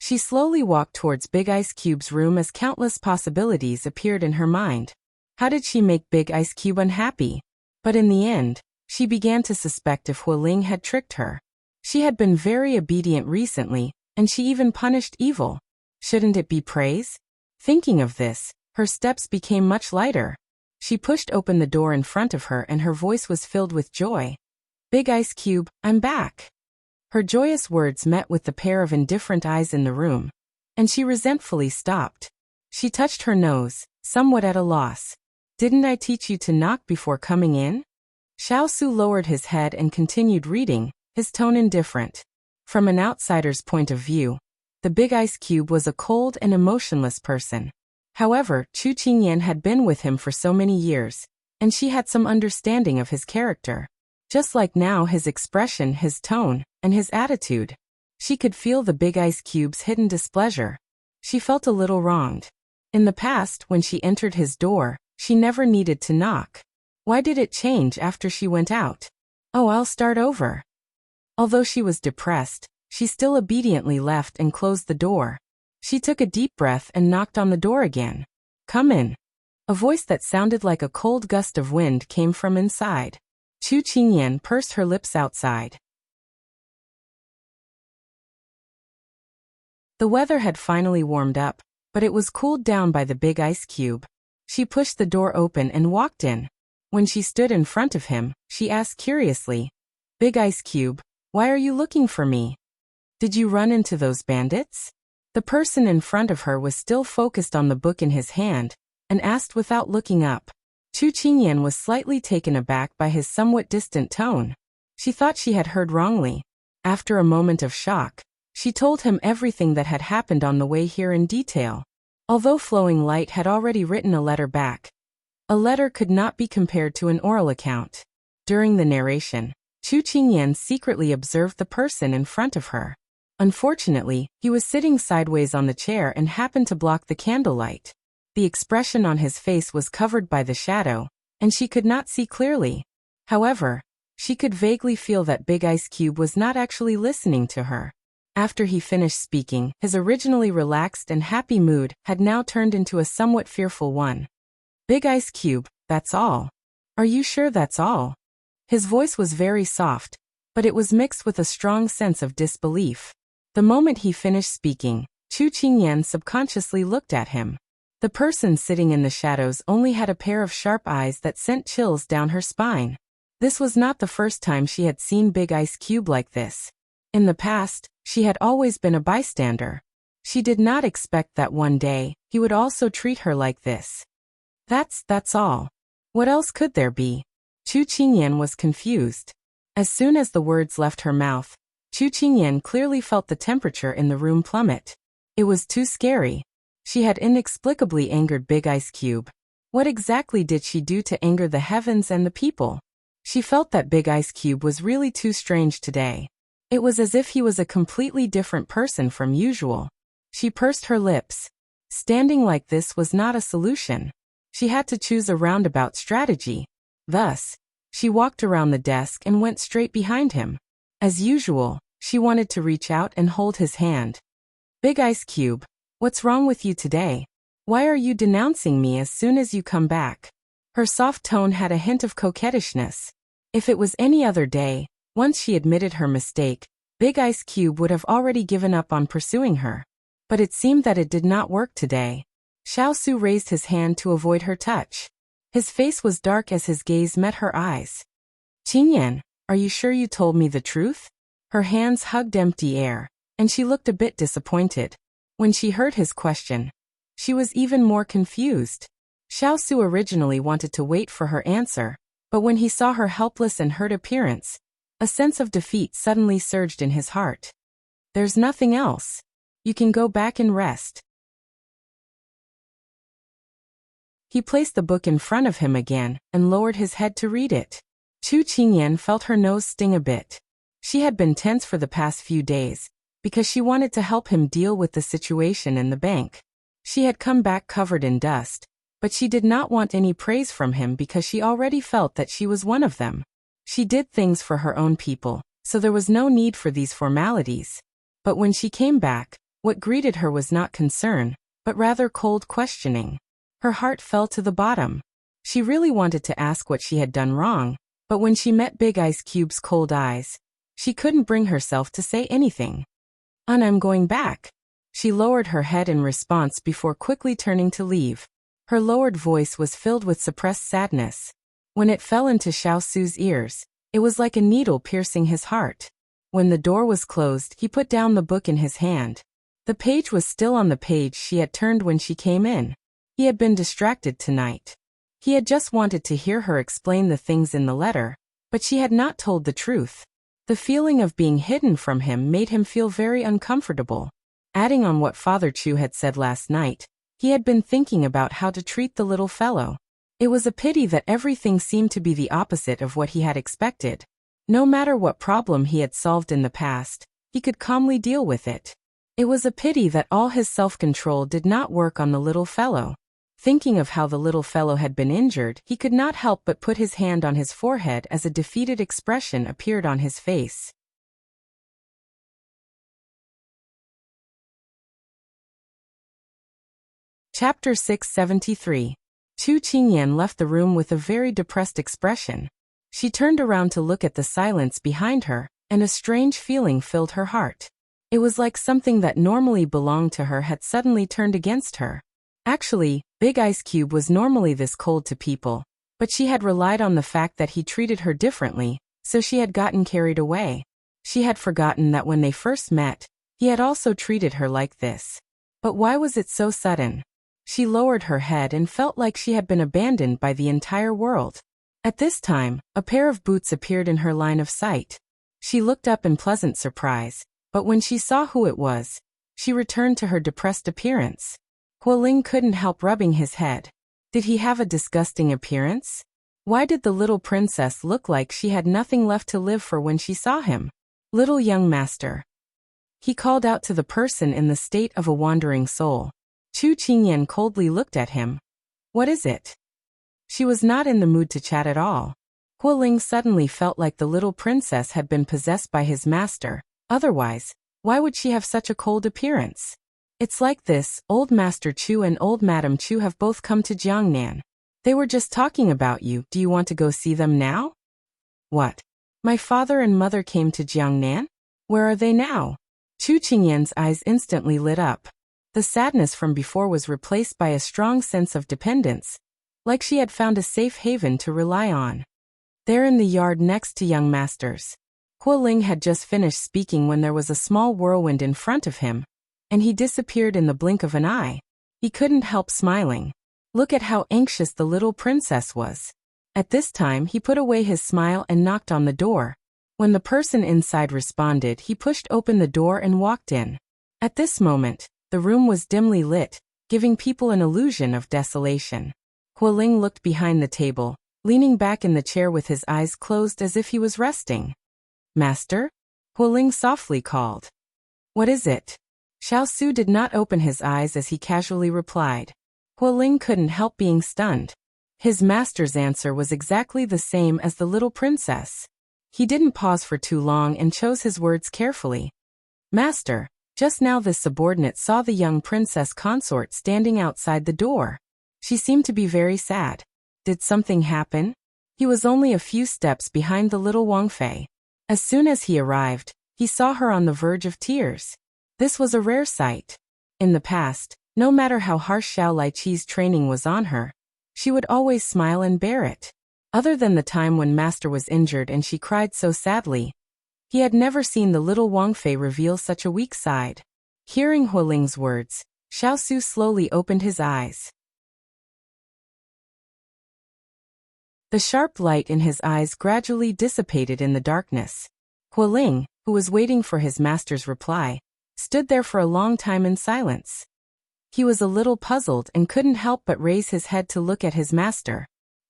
She slowly walked towards Big Ice Cube's room as countless possibilities appeared in her mind. How did she make Big Ice Cube unhappy? But in the end, she began to suspect if Hualing had tricked her. She had been very obedient recently, and she even punished evil. Shouldn't it be praise? Thinking of this, her steps became much lighter. She pushed open the door in front of her and her voice was filled with joy. Big Ice Cube, I'm back. Her joyous words met with the pair of indifferent eyes in the room, and she resentfully stopped. She touched her nose, somewhat at a loss. Didn't I teach you to knock before coming in? Xiao Su lowered his head and continued reading, his tone indifferent. From an outsider's point of view, the Big Ice Cube was a cold and emotionless person. However, Chu Qingyan had been with him for so many years, and she had some understanding of his character. Just like now, his expression, his tone, and his attitude. She could feel the Big Ice Cube's hidden displeasure. She felt a little wronged. In the past, when she entered his door, she never needed to knock. Why did it change after she went out? Oh, I'll start over. Although she was depressed, she still obediently left and closed the door. She took a deep breath and knocked on the door again. Come in. A voice that sounded like a cold gust of wind came from inside. Chu Qingyan pursed her lips outside. The weather had finally warmed up, but it was cooled down by the Big Ice Cube. She pushed the door open and walked in. When she stood in front of him, she asked curiously, Big Ice Cube, why are you looking for me? Did you run into those bandits? The person in front of her was still focused on the book in his hand, and asked without looking up. Chu Qingyan was slightly taken aback by his somewhat distant tone. She thought she had heard wrongly. After a moment of shock, she told him everything that had happened on the way here in detail. Although Flowing Light had already written a letter back, a letter could not be compared to an oral account. During the narration, Chu Qingyan secretly observed the person in front of her. Unfortunately, he was sitting sideways on the chair and happened to block the candlelight. The expression on his face was covered by the shadow, and she could not see clearly. However, she could vaguely feel that Big Ice Cube was not actually listening to her. After he finished speaking, his originally relaxed and happy mood had now turned into a somewhat fearful one. Big Ice Cube, that's all. Are you sure that's all? His voice was very soft, but it was mixed with a strong sense of disbelief. The moment he finished speaking, Chu Qingyan subconsciously looked at him. The person sitting in the shadows only had a pair of sharp eyes that sent chills down her spine. This was not the first time she had seen Big Ice Cube like this. In the past, she had always been a bystander. She did not expect that one day, he would also treat her like this. That's all. What else could there be? Chu Qingyan was confused. As soon as the words left her mouth, Chu Qingyan clearly felt the temperature in the room plummet. It was too scary. She had inexplicably angered Big Ice Cube. What exactly did she do to anger the heavens and the people? She felt that Big Ice Cube was really too strange today. It was as if he was a completely different person from usual. She pursed her lips. Standing like this was not a solution. She had to choose a roundabout strategy. Thus, she walked around the desk and went straight behind him. As usual, she wanted to reach out and hold his hand. Big Ice Cube, what's wrong with you today? Why are you denouncing me as soon as you come back? Her soft tone had a hint of coquettishness. If it was any other day, once she admitted her mistake, Big Ice Cube would have already given up on pursuing her. But it seemed that it did not work today. Xiao Su raised his hand to avoid her touch. His face was dark as his gaze met her eyes. Qingyan, are you sure you told me the truth? Her hands hugged empty air, and she looked a bit disappointed. When she heard his question, she was even more confused. Xiao Su originally wanted to wait for her answer, but when he saw her helpless and hurt appearance, a sense of defeat suddenly surged in his heart. There's nothing else. You can go back and rest. He placed the book in front of him again and lowered his head to read it. Chu Qingyan felt her nose sting a bit. She had been tense for the past few days because she wanted to help him deal with the situation in the bank. She had come back covered in dust, but she did not want any praise from him because she already felt that she was one of them. She did things for her own people, so there was no need for these formalities. But when she came back, what greeted her was not concern, but rather cold questioning. Her heart fell to the bottom. She really wanted to ask what she had done wrong, but when she met Big Ice Cube's cold eyes, she couldn't bring herself to say anything. I'm going back." She lowered her head in response before quickly turning to leave. Her lowered voice was filled with suppressed sadness. When it fell into Xiao Su's ears, it was like a needle piercing his heart. When the door was closed, he put down the book in his hand. The page was still on the page she had turned when she came in. He had been distracted tonight. He had just wanted to hear her explain the things in the letter, but she had not told the truth. The feeling of being hidden from him made him feel very uncomfortable. Adding on what Father Chu had said last night, he had been thinking about how to treat the little fellow. It was a pity that everything seemed to be the opposite of what he had expected. No matter what problem he had solved in the past, he could calmly deal with it. It was a pity that all his self-control did not work on the little fellow. Thinking of how the little fellow had been injured, he could not help but put his hand on his forehead as a defeated expression appeared on his face. Chapter 673. Chu Qingyan left the room with a very depressed expression. She turned around to look at the silence behind her, and a strange feeling filled her heart. It was like something that normally belonged to her had suddenly turned against her. Actually, Big Ice Cube was normally this cold to people, but she had relied on the fact that he treated her differently, so she had gotten carried away. She had forgotten that when they first met, he had also treated her like this. But why was it so sudden? She lowered her head and felt like she had been abandoned by the entire world. At this time, a pair of boots appeared in her line of sight. She looked up in pleasant surprise, but when she saw who it was, she returned to her depressed appearance. Hualing couldn't help rubbing his head. Did he have a disgusting appearance? Why did the little princess look like she had nothing left to live for when she saw him? "Little young master." He called out to the person in the state of a wandering soul. Chu Qingyan coldly looked at him. "What is it?" She was not in the mood to chat at all. Hualing suddenly felt like the little princess had been possessed by his master. Otherwise, why would she have such a cold appearance? "It's like this, old Master Chu and old Madam Chu have both come to Jiangnan. They were just talking about you. Do you want to go see them now?" "What? My father and mother came to Jiangnan? Where are they now?" Chu Qingyan's eyes instantly lit up. The sadness from before was replaced by a strong sense of dependence, like she had found a safe haven to rely on. "They're in the yard next to young master's." Hualing had just finished speaking when there was a small whirlwind in front of him, and he disappeared in the blink of an eye. He couldn't help smiling. Look at how anxious the little princess was. At this time he put away his smile and knocked on the door. When the person inside responded, he pushed open the door and walked in. At this moment, the room was dimly lit, giving people an illusion of desolation. Hualing looked behind the table, leaning back in the chair with his eyes closed as if he was resting. "Master?" Hualing softly called. "What is it?" Xiao Su did not open his eyes as he casually replied. Hualing couldn't help being stunned. His master's answer was exactly the same as the little princess. He didn't pause for too long and chose his words carefully. "Master, just now this subordinate saw the young princess Consort standing outside the door. She seemed to be very sad. Did something happen?" He was only a few steps behind the little Wang Fei. As soon as he arrived, he saw her on the verge of tears. This was a rare sight. In the past, no matter how harsh Xiao Laiqi's training was on her, she would always smile and bear it. Other than the time when Master was injured and she cried so sadly, he had never seen the little Wang Fei reveal such a weak side. Hearing Hualing's words, Xiao Su slowly opened his eyes. The sharp light in his eyes gradually dissipated in the darkness. Hualing, who was waiting for his master's reply, stood there for a long time in silence. He was a little puzzled and couldn't help but raise his head to look at his master.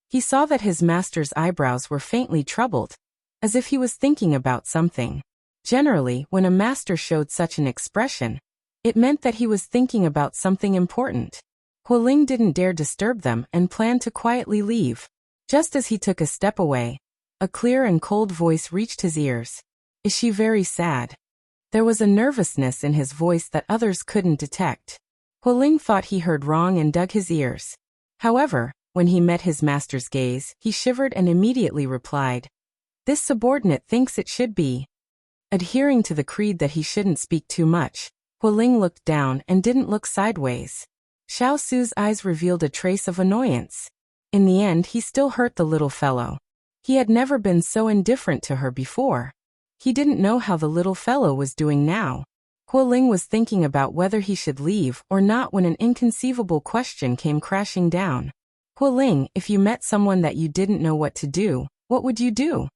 He saw that his master's eyebrows were faintly troubled, as if he was thinking about something. Generally, when a master showed such an expression, it meant that he was thinking about something important. Hualing didn't dare disturb them and planned to quietly leave. Just as he took a step away, a clear and cold voice reached his ears. "Is she very sad?" There was a nervousness in his voice that others couldn't detect. Hualing thought he heard wrong and dug his ears. However, when he met his master's gaze, he shivered and immediately replied, "This subordinate thinks it should be." Adhering to the creed that he shouldn't speak too much, Hualing looked down and didn't look sideways. Xiao Su's eyes revealed a trace of annoyance. In the end, he still hurt the little fellow. He had never been so indifferent to her before. He didn't know how the little fellow was doing now. Hualing was thinking about whether he should leave or not when an inconceivable question came crashing down. "Hualing, if you met someone that you didn't know what to do, what would you do?"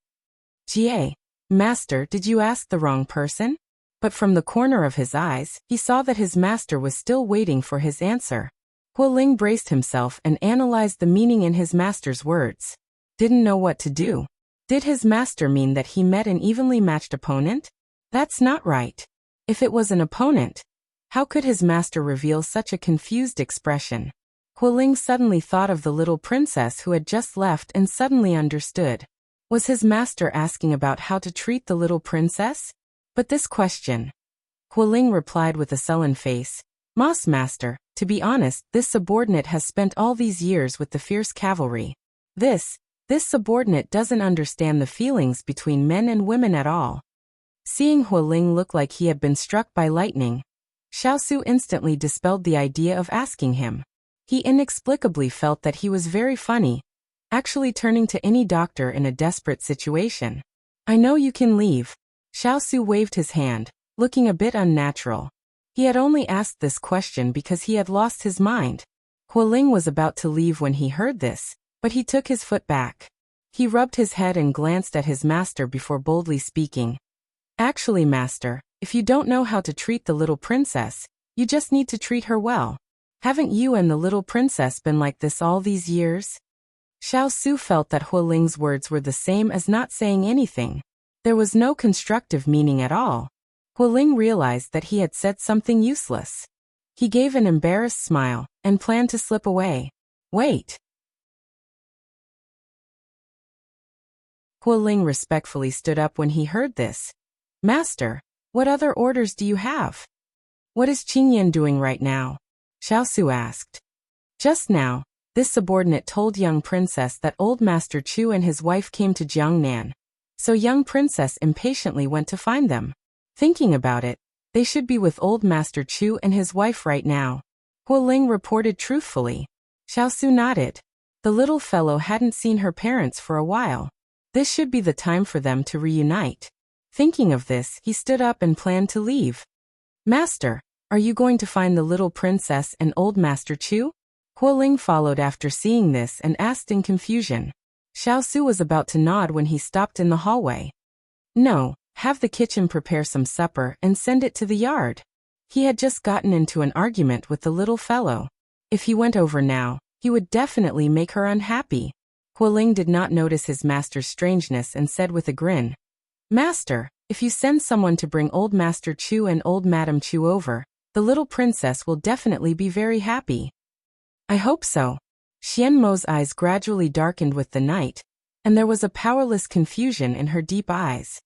"Jie, master, did you ask the wrong person?" But from the corner of his eyes, he saw that his master was still waiting for his answer. Hualing braced himself and analyzed the meaning in his master's words. Didn't know what to do. Did his master mean that he met an evenly matched opponent? That's not right. If it was an opponent, how could his master reveal such a confused expression? Hualing suddenly thought of the little princess who had just left and suddenly understood. Was his master asking about how to treat the little princess? But this question. Hualing replied with a sullen face. Master, to be honest, this subordinate has spent all these years with the fierce cavalry. This subordinate doesn't understand the feelings between men and women at all. Seeing Hualing look like he had been struck by lightning, Xiao Su instantly dispelled the idea of asking him. He inexplicably felt that he was very funny, actually turning to any doctor in a desperate situation. "I know you can leave." Xiao Su waved his hand, looking a bit unnatural. He had only asked this question because he had lost his mind. Hualing was about to leave when he heard this, but he took his foot back. He rubbed his head and glanced at his master before boldly speaking. "Actually, master, if you don't know how to treat the little princess, you just need to treat her well. Haven't you and the little princess been like this all these years?" Xiao Su felt that Hualing's words were the same as not saying anything. There was no constructive meaning at all. Hualing realized that he had said something useless. He gave an embarrassed smile and planned to slip away. "Wait." Hualing respectfully stood up when he heard this. "Master, what other orders do you have?" "What is Qingyan doing right now?" Xiao Su asked. Just now, this subordinate told young princess that old Master Chu and his wife came to Jiangnan. So young princess impatiently went to find them. Thinking about it, they should be with old Master Chu and his wife right now. Hualing reported truthfully. Xiao Su nodded. The little fellow hadn't seen her parents for a while. This should be the time for them to reunite. Thinking of this, he stood up and planned to leave. "Master, are you going to find the little princess and old Master Chu?" Hualing followed after seeing this and asked in confusion. Xiao Su was about to nod when he stopped in the hallway. "No, have the kitchen prepare some supper and send it to the yard." He had just gotten into an argument with the little fellow. If he went over now, he would definitely make her unhappy. Hualing did not notice his master's strangeness and said with a grin, "Master, if you send someone to bring old Master Chu and old Madam Chu over, the little princess will definitely be very happy." "I hope so." Xian Mo's eyes gradually darkened with the night, and there was a powerless confusion in her deep eyes.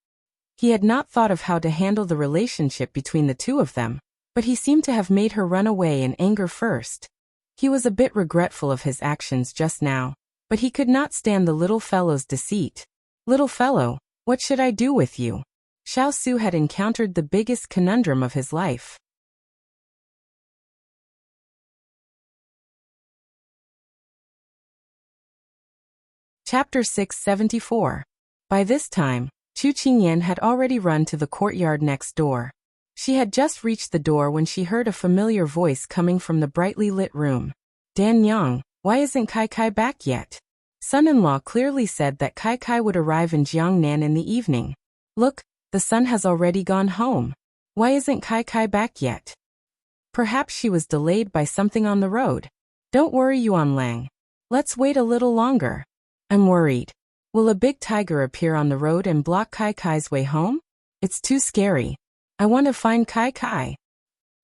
He had not thought of how to handle the relationship between the two of them, but he seemed to have made her run away in anger first. He was a bit regretful of his actions just now, but he could not stand the little fellow's deceit. "Little fellow, what should I do with you?" Xiao Su had encountered the biggest conundrum of his life. Chapter 674. By this time, Chu Qingyan had already run to the courtyard next door. She had just reached the door when she heard a familiar voice coming from the brightly lit room. "Dan Yang, why isn't Kai Kai back yet?" Son-in-law clearly said that Kai Kai would arrive in Jiangnan in the evening. "Look, the son has already gone home. Why isn't Kai Kai back yet?" Perhaps she was delayed by something on the road. Don't worry, Yuan Lang. Let's wait a little longer. I'm worried. Will a big tiger appear on the road and block Kai Kai's way home? It's too scary. I want to find Kai Kai.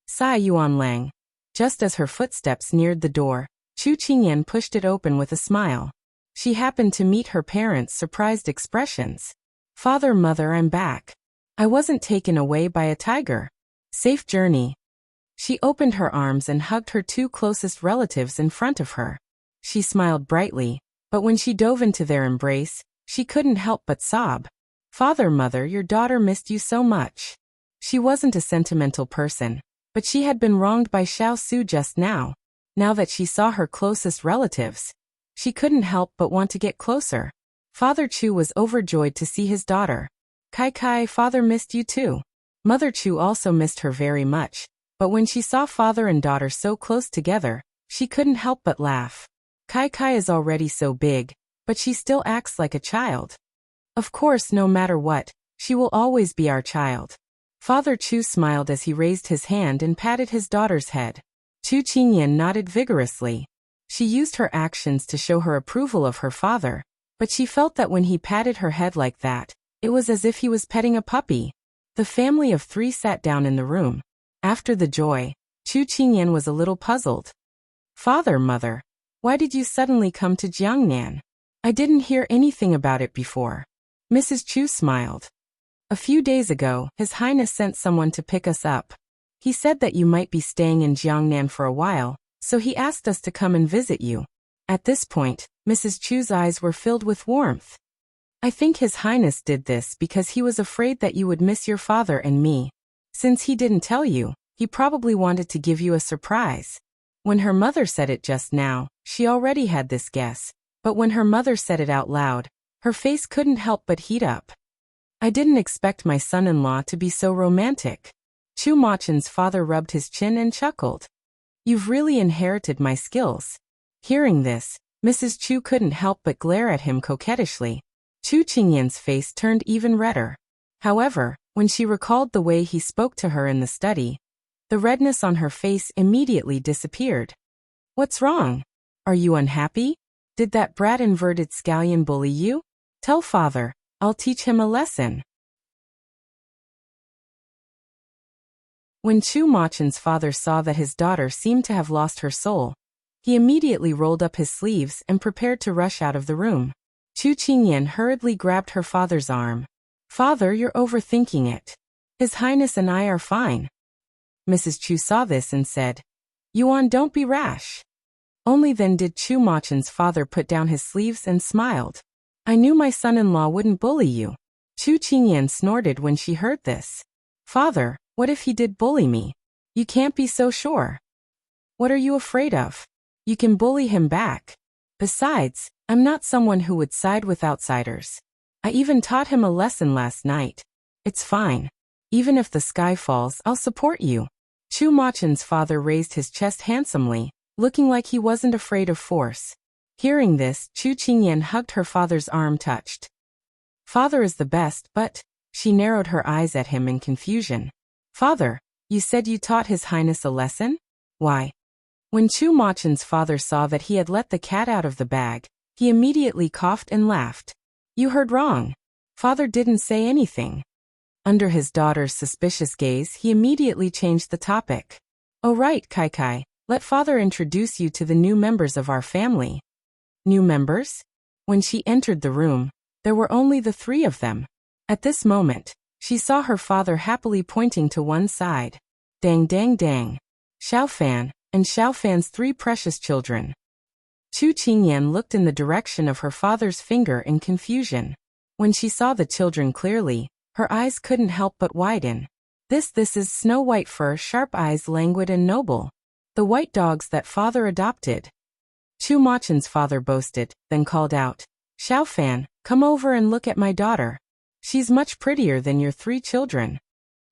Sigh Yuan Lang. Just as her footsteps neared the door, Chu Qingyan pushed it open with a smile. She happened to meet her parents' surprised expressions. Father, mother, I'm back. I wasn't taken away by a tiger. Safe journey. She opened her arms and hugged her two closest relatives in front of her. She smiled brightly, but when she dove into their embrace, she couldn't help but sob. Father, mother, your daughter missed you so much. She wasn't a sentimental person, but she had been wronged by Xiao Su just now. Now that she saw her closest relatives, she couldn't help but want to get closer. Father Chu was overjoyed to see his daughter. Kai Kai, father missed you too. Mother Chu also missed her very much, but when she saw father and daughter so close together, she couldn't help but laugh. Kai Kai is already so big, but she still acts like a child. Of course, no matter what, she will always be our child. Father Chu smiled as he raised his hand and patted his daughter's head. Chu Qingyan nodded vigorously. She used her actions to show her approval of her father, but she felt that when he patted her head like that, it was as if he was petting a puppy. The family of three sat down in the room. After the joy, Chu Qingyan was a little puzzled. Father, mother, why did you suddenly come to Jiangnan? I didn't hear anything about it before. Mrs. Chu smiled. A few days ago, His Highness sent someone to pick us up. He said that you might be staying in Jiangnan for a while, so he asked us to come and visit you. At this point, Mrs. Chu's eyes were filled with warmth. I think His Highness did this because he was afraid that you would miss your father and me. Since he didn't tell you, he probably wanted to give you a surprise. When her mother said it just now, she already had this guess, but when her mother said it out loud, her face couldn't help but heat up. I didn't expect my son-in-law to be so romantic. Chu Machen's father rubbed his chin and chuckled. You've really inherited my skills. Hearing this, Mrs. Chu couldn't help but glare at him coquettishly. Chu Qingyan's face turned even redder. However, when she recalled the way he spoke to her in the study, the redness on her face immediately disappeared. What's wrong? Are you unhappy? Did that brat inverted scallion bully you? Tell father, I'll teach him a lesson. When Chu Machen's father saw that his daughter seemed to have lost her soul, he immediately rolled up his sleeves and prepared to rush out of the room. Chu Qingyan hurriedly grabbed her father's arm. Father, you're overthinking it. His Highness and I are fine. Mrs. Chu saw this and said, Yuan, don't be rash. Only then did Chu Machen's father put down his sleeves and smiled. I knew my son-in-law wouldn't bully you. Chu Qingyan snorted when she heard this. Father, what if he did bully me? You can't be so sure. What are you afraid of? You can bully him back. Besides, I'm not someone who would side with outsiders. I even taught him a lesson last night. It's fine. Even if the sky falls, I'll support you. Chu Machen's father raised his chest handsomely, looking like he wasn't afraid of force. Hearing this, Chu Qingyan hugged her father's arm touched. Father is the best, but... She narrowed her eyes at him in confusion. Father, you said you taught His Highness a lesson? Why? When Chu Machen's father saw that he had let the cat out of the bag, he immediately coughed and laughed. You heard wrong. Father didn't say anything. Under his daughter's suspicious gaze, he immediately changed the topic. Oh right, Kai Kai, let father introduce you to the new members of our family. New members? When she entered the room, there were only the three of them. At this moment, she saw her father happily pointing to one side. Dang dang dang. Xiao Fan, and Xiao Fan's three precious children. Chu Qingyan looked in the direction of her father's finger in confusion. When she saw the children clearly, her eyes couldn't help but widen. This is Snow White Fur, Sharp Eyes, Languid and Noble. The white dogs that father adopted. Chu Machen's father boasted, then called out, Xiao Fan, come over and look at my daughter. She's much prettier than your three children.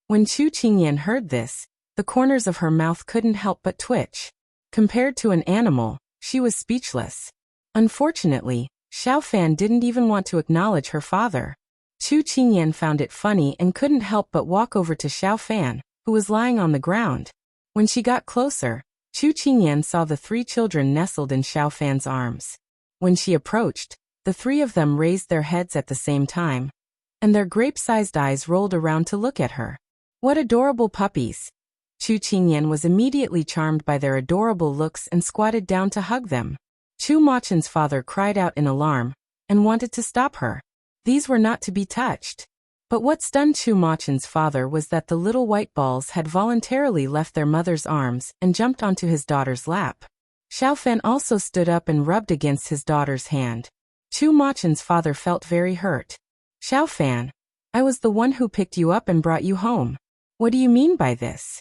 When Chu Qingyan heard this, the corners of her mouth couldn't help but twitch. Compared to an animal, she was speechless. Unfortunately, Xiao Fan didn't even want to acknowledge her father. Chu Qingyan found it funny and couldn't help but walk over to Xiao Fan, who was lying on the ground. When she got closer, Chu Qingyan saw the 3 children nestled in Xiao Fan's arms. When she approached, the 3 of them raised their heads at the same time, and their grape-sized eyes rolled around to look at her. What adorable puppies! Chu Qingyan was immediately charmed by their adorable looks and squatted down to hug them. Chu Machen's father cried out in alarm and wanted to stop her. These were not to be touched. But what stunned Chu Machen's father was that the little white balls had voluntarily left their mother's arms and jumped onto his daughter's lap. Xiao Fan also stood up and rubbed against his daughter's hand. Chu Machen's father felt very hurt. Xiao Fan, I was the one who picked you up and brought you home. What do you mean by this?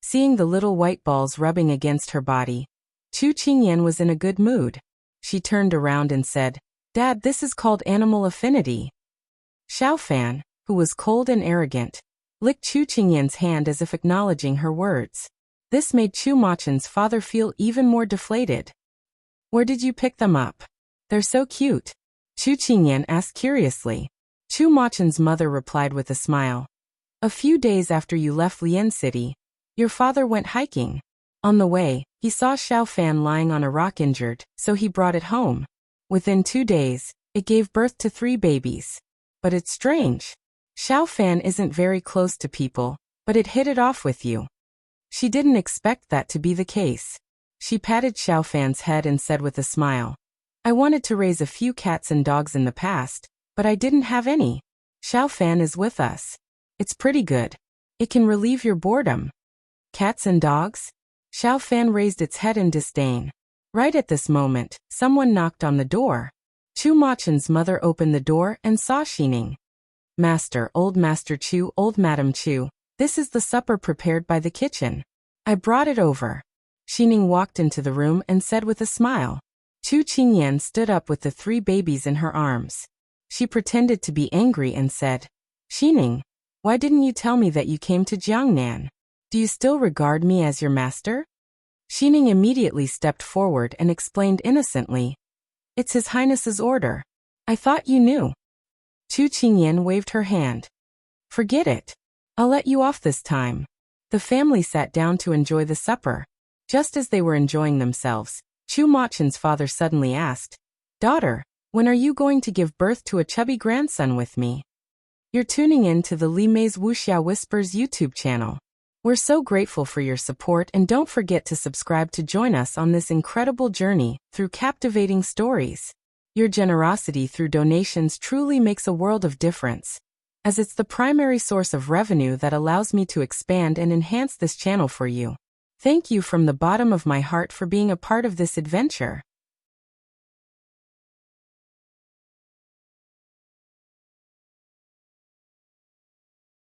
Seeing the little white balls rubbing against her body, Chu Qingyan was in a good mood. She turned around and said, Dad, this is called animal affinity. Xiao Fan, who was cold and arrogant, licked Chu Qingyan's hand as if acknowledging her words. This made Chu Machen's father feel even more deflated. Where did you pick them up? They're so cute. Chu Qingyan asked curiously. Chu Machen's mother replied with a smile. A few days after you left Lian City, your father went hiking. On the way, he saw Xiao Fan lying on a rock injured, so he brought it home. Within 2 days, it gave birth to 3 babies. But it's strange. Xiao Fan isn't very close to people, but it hit it off with you. She didn't expect that to be the case. She patted Xiao Fan's head and said with a smile, I wanted to raise a few cats and dogs in the past, but I didn't have any. Xiao Fan is with us. It's pretty good. It can relieve your boredom. Cats and dogs? Xiao Fan raised its head in disdain. Right at this moment, someone knocked on the door. Chu Machen's mother opened the door and saw Xining. Master Chu, old Madam Chu, this is the supper prepared by the kitchen. I brought it over. Xining walked into the room and said with a smile. Chu Qingyan stood up with the 3 babies in her arms. She pretended to be angry and said, Xining, why didn't you tell me that you came to Jiangnan? Do you still regard me as your master? Xining immediately stepped forward and explained innocently. It's His Highness's order. I thought you knew. Chu Qingyan waved her hand. Forget it. I'll let you off this time. The family sat down to enjoy the supper. Just as they were enjoying themselves, Chu Machen's father suddenly asked, Daughter, when are you going to give birth to a chubby grandson with me? You're tuning in to the Li Mei's Wuxia Whispers YouTube channel. We're so grateful for your support, and don't forget to subscribe to join us on this incredible journey through captivating stories. Your generosity through donations truly makes a world of difference, as it's the primary source of revenue that allows me to expand and enhance this channel for you. Thank you from the bottom of my heart for being a part of this adventure.